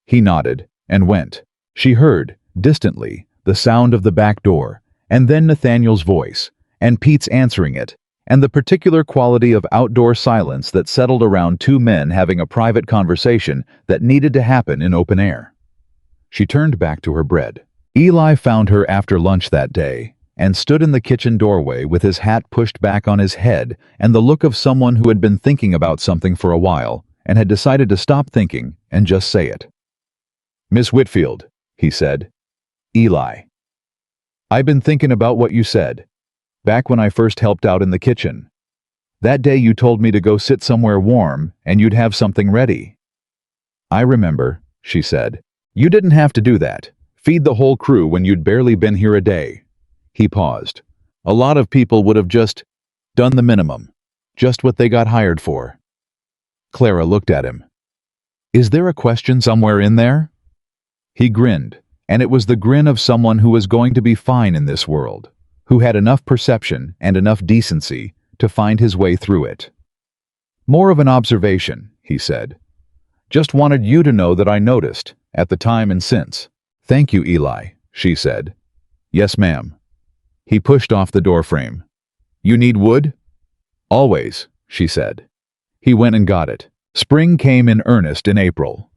He nodded, and went. She heard, distantly, the sound of the back door, and then Nathaniel's voice, and Pete's answering it, and the particular quality of outdoor silence that settled around 2 men having a private conversation that needed to happen in open air. She turned back to her bread. Eli found her after lunch that day, and stood in the kitchen doorway with his hat pushed back on his head and the look of someone who had been thinking about something for a while and had decided to stop thinking and just say it. "Miss Whitfield," he said. "Eli. I've been thinking about what you said, back when I first helped out in the kitchen. That day you told me to go sit somewhere warm and you'd have something ready. I remember, she said. You didn't have to do that. Feed the whole crew when you'd barely been here a day. He paused. A lot of people would have just done the minimum. Just what they got hired for. Clara looked at him. Is there a question somewhere in there? He grinned, and it was the grin of someone who was going to be fine in this world, who had enough perception and enough decency to find his way through it. More of an observation, he said. Just wanted you to know that I noticed, at the time and since. Thank you, Eli, she said. Yes, ma'am. He pushed off the doorframe. You need wood? Always, she said. He went and got it. Spring came in earnest in April.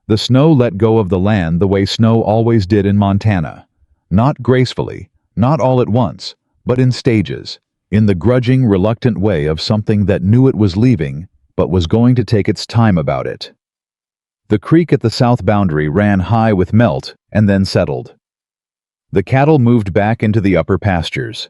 The snow let go of the land the way snow always did in Montana. Not gracefully, not all at once, but in stages, in the grudging, reluctant way of something that knew it was leaving, but was going to take its time about it. The creek at the south boundary ran high with melt and then settled. The cattle moved back into the upper pastures.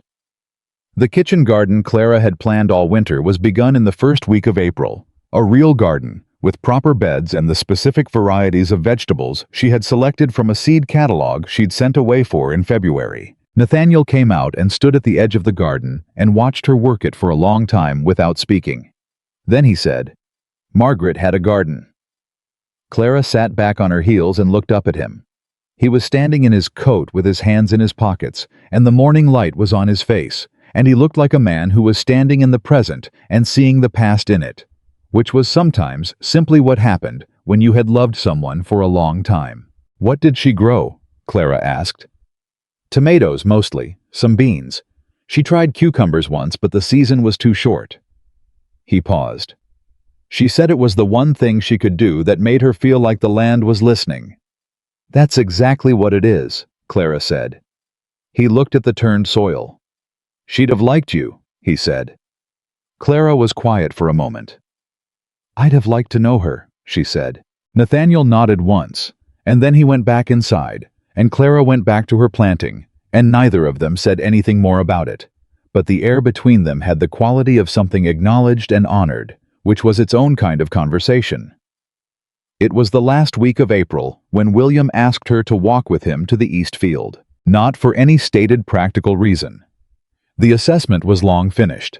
The kitchen garden Clara had planned all winter was begun in the first week of April, a real garden, with proper beds and the specific varieties of vegetables she had selected from a seed catalog she'd sent away for in February. Nathaniel came out and stood at the edge of the garden and watched her work it for a long time without speaking. Then he said, Margaret had a garden. Clara sat back on her heels and looked up at him. He was standing in his coat with his hands in his pockets, and the morning light was on his face, and he looked like a man who was standing in the present and seeing the past in it, which was sometimes simply what happened when you had loved someone for a long time. What did she grow? Clara asked. Tomatoes, mostly, some beans. She tried cucumbers once, but the season was too short. He paused. She said it was the one thing she could do that made her feel like the land was listening. That's exactly what it is, Clara said. He looked at the turned soil. She'd have liked you, he said. Clara was quiet for a moment. I'd have liked to know her, she said. Nathaniel nodded once, and then he went back inside, and Clara went back to her planting, and neither of them said anything more about it. But the air between them had the quality of something acknowledged and honored, which was its own kind of conversation. It was the last week of April when William asked her to walk with him to the East Field, not for any stated practical reason. The assessment was long finished.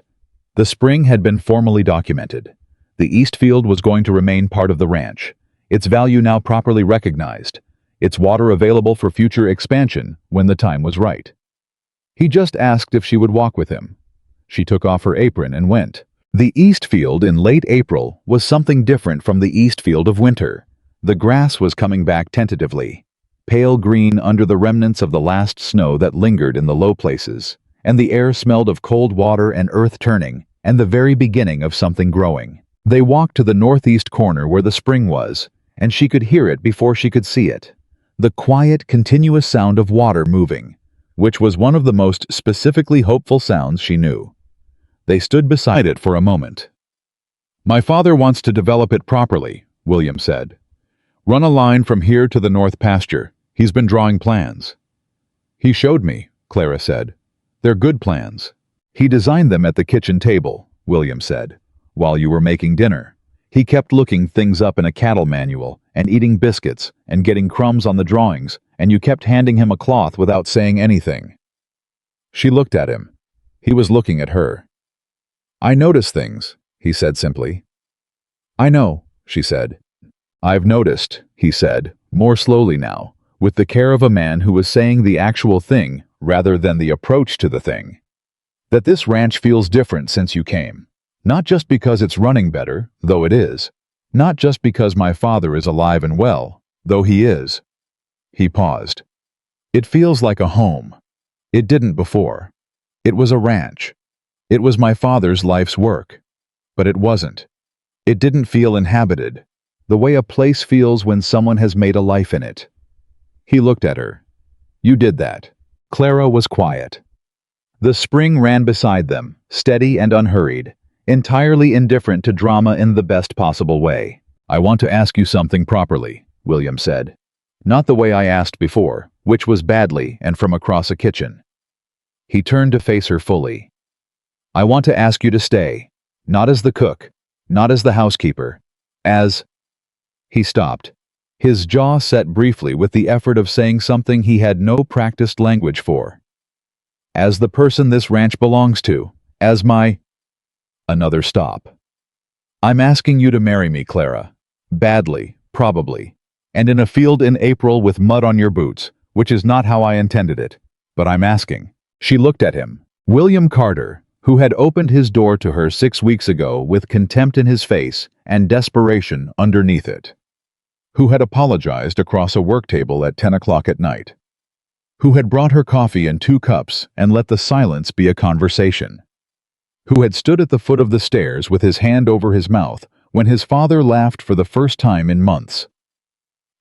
The spring had been formally documented. The East Field was going to remain part of the ranch, its value now properly recognized, its water available for future expansion when the time was right. He just asked if she would walk with him. She took off her apron and went. The East Field in late April was something different from the East Field of winter. The grass was coming back tentatively, pale green under the remnants of the last snow that lingered in the low places, and the air smelled of cold water and earth turning, and the very beginning of something growing. They walked to the northeast corner where the spring was, and she could hear it before she could see it. The quiet, continuous sound of water moving, which was one of the most specifically hopeful sounds she knew. They stood beside it for a moment. My father wants to develop it properly, William said. Run a line from here to the north pasture. He's been drawing plans. He showed me, Clara said. They're good plans. He designed them at the kitchen table, William said, while you were making dinner. He kept looking things up in a cattle manual and eating biscuits and getting crumbs on the drawings, and you kept handing him a cloth without saying anything. She looked at him. He was looking at her. I notice things, he said simply. I know, she said. I've noticed, he said, more slowly now, with the care of a man who was saying the actual thing rather than the approach to the thing, that this ranch feels different since you came. Not just because it's running better, though it is. Not just because my father is alive and well, though he is. He paused. It feels like a home. It didn't before. It was a ranch. It was my father's life's work. But it wasn't. It didn't feel inhabited, the way a place feels when someone has made a life in it. He looked at her. You did that. Clara was quiet. The spring ran beside them, steady and unhurried, entirely indifferent to drama in the best possible way. I want to ask you something properly, William said. Not the way I asked before, which was badly and from across a kitchen. He turned to face her fully. I want to ask you to stay. Not as the cook, not as the housekeeper, as... He stopped. His jaw set briefly with the effort of saying something he had no practiced language for. As the person this ranch belongs to, as my... Another stop. I'm asking you to marry me, Clara. Badly, probably. And in a field in April with mud on your boots, which is not how I intended it. But I'm asking. She looked at him. William Carter, who had opened his door to her 6 weeks ago with contempt in his face and desperation underneath it. Who had apologized across a work table at 10 o'clock at night. Who had brought her coffee in 2 cups and let the silence be a conversation. Who had stood at the foot of the stairs with his hand over his mouth when his father laughed for the first time in months.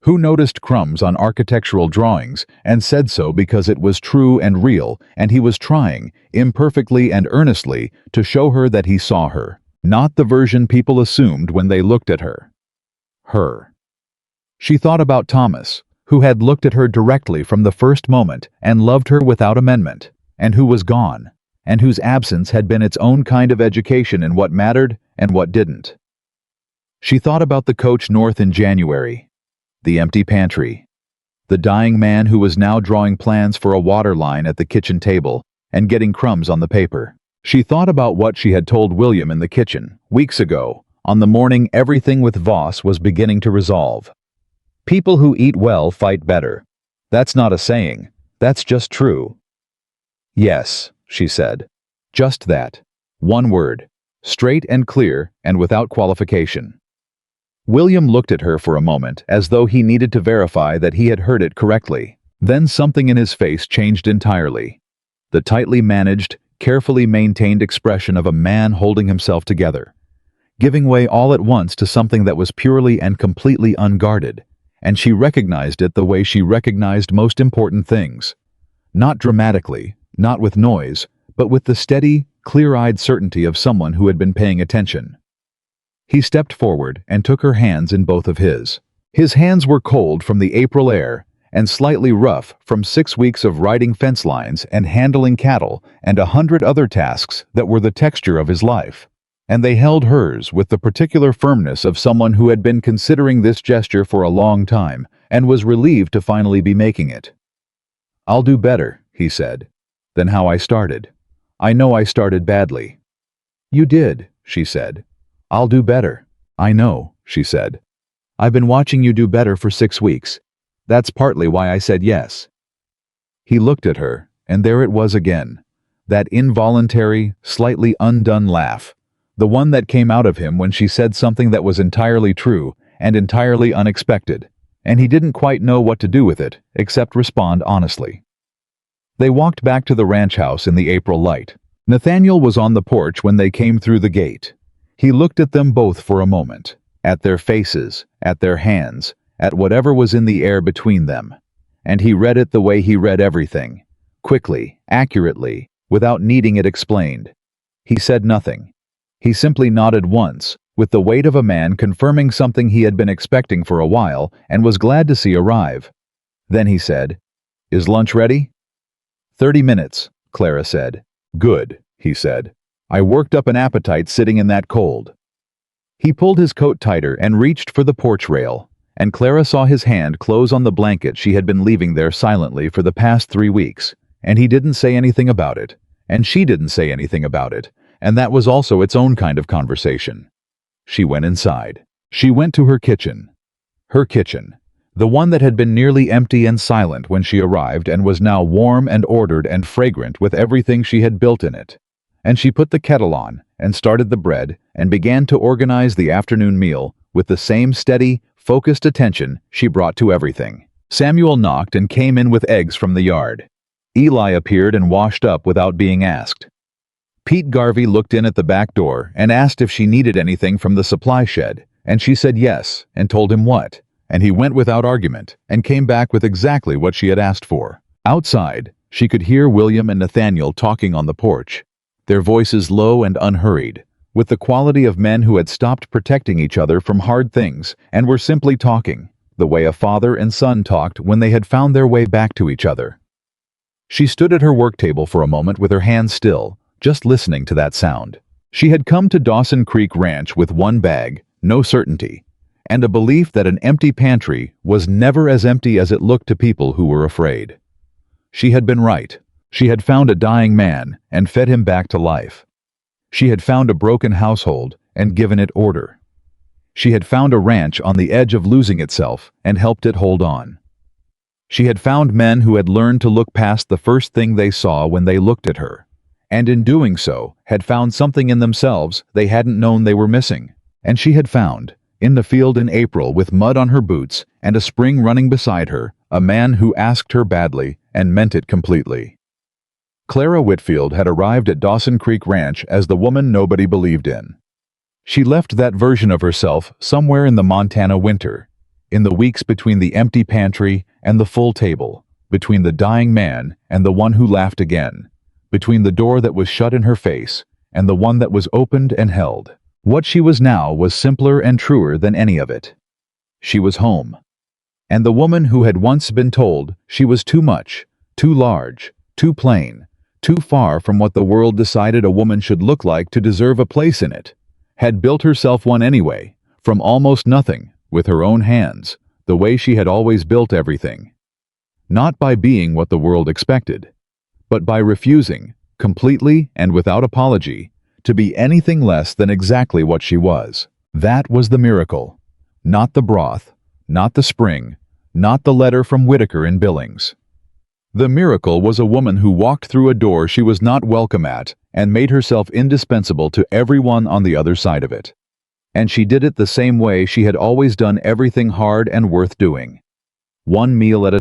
Who noticed crumbs on architectural drawings and said so because it was true and real, and he was trying, imperfectly and earnestly, to show her that he saw her, not the version people assumed when they looked at her. Her. She thought about Thomas, who had looked at her directly from the first moment and loved her without amendment, and who was gone, and whose absence had been its own kind of education in what mattered and what didn't. She thought about the coach north in January. The empty pantry. The dying man who was now drawing plans for a water line at the kitchen table and getting crumbs on the paper. She thought about what she had told William in the kitchen, weeks ago, on the morning everything with Voss was beginning to resolve. People who eat well fight better. That's not a saying. That's just true. Yes, she said. Just that. One word. Straight and clear and without qualification. William looked at her for a moment as though he needed to verify that he had heard it correctly. Then something in his face changed entirely. The tightly managed, carefully maintained expression of a man holding himself together, giving way all at once to something that was purely and completely unguarded, and she recognized it the way she recognized most important things. Not dramatically, not with noise, but with the steady, clear-eyed certainty of someone who had been paying attention. He stepped forward and took her hands in both of his. His hands were cold from the April air and slightly rough from 6 weeks of riding fence lines and handling cattle and 100 other tasks that were the texture of his life. And they held hers with the particular firmness of someone who had been considering this gesture for a long time and was relieved to finally be making it. I'll do better, he said, than how I started. I know I started badly. You did, she said. I'll do better. I know, she said. I've been watching you do better for 6 weeks. That's partly why I said yes. He looked at her, and there it was again. That involuntary, slightly undone laugh. The one that came out of him when she said something that was entirely true and entirely unexpected, and he didn't quite know what to do with it, except respond honestly. They walked back to the ranch house in the April light. Nathaniel was on the porch when they came through the gate. He looked at them both for a moment, at their faces, at their hands, at whatever was in the air between them, and he read it the way he read everything, quickly, accurately, without needing it explained. He said nothing. He simply nodded once, with the weight of a man confirming something he had been expecting for a while and was glad to see arrive. Then he said, "Is lunch ready?" 30 minutes, Clara said. Good, he said. I worked up an appetite sitting in that cold. He pulled his coat tighter and reached for the porch rail, and Clara saw his hand close on the blanket she had been leaving there silently for the past 3 weeks, and he didn't say anything about it, and she didn't say anything about it, and that was also its own kind of conversation. She went inside. She went to her kitchen. Her kitchen, the one that had been nearly empty and silent when she arrived and was now warm and ordered and fragrant with everything she had built in it. And she put the kettle on and started the bread and began to organize the afternoon meal with the same steady, focused attention she brought to everything. Samuel knocked and came in with eggs from the yard. Eli appeared and washed up without being asked. Pete Garvey looked in at the back door and asked if she needed anything from the supply shed, and she said yes and told him what, and he went without argument and came back with exactly what she had asked for. Outside, she could hear William and Nathaniel talking on the porch, their voices low and unhurried, with the quality of men who had stopped protecting each other from hard things and were simply talking, the way a father and son talked when they had found their way back to each other. She stood at her work table for a moment with her hands still, just listening to that sound. She had come to Dawson Creek Ranch with one bag, no certainty, and a belief that an empty pantry was never as empty as it looked to people who were afraid. She had been right. She had found a dying man and fed him back to life. She had found a broken household and given it order. She had found a ranch on the edge of losing itself and helped it hold on. She had found men who had learned to look past the first thing they saw when they looked at her, and in doing so had found something in themselves they hadn't known they were missing. And she had found, in the field in April with mud on her boots and a spring running beside her, a man who asked her badly and meant it completely. Clara Whitfield had arrived at Dawson Creek Ranch as the woman nobody believed in. She left that version of herself somewhere in the Montana winter, in the weeks between the empty pantry and the full table, between the dying man and the one who laughed again, between the door that was shut in her face and the one that was opened and held. What she was now was simpler and truer than any of it. She was home. And the woman who had once been told she was too much, too large, too plain, too far from what the world decided a woman should look like to deserve a place in it, had built herself one anyway, from almost nothing, with her own hands, the way she had always built everything. Not by being what the world expected, but by refusing, completely and without apology, to be anything less than exactly what she was. That was the miracle. Not the broth, not the spring, not the letter from Whitaker in Billings. The miracle was a woman who walked through a door she was not welcome at and made herself indispensable to everyone on the other side of it. And she did it the same way she had always done everything hard and worth doing. One meal at a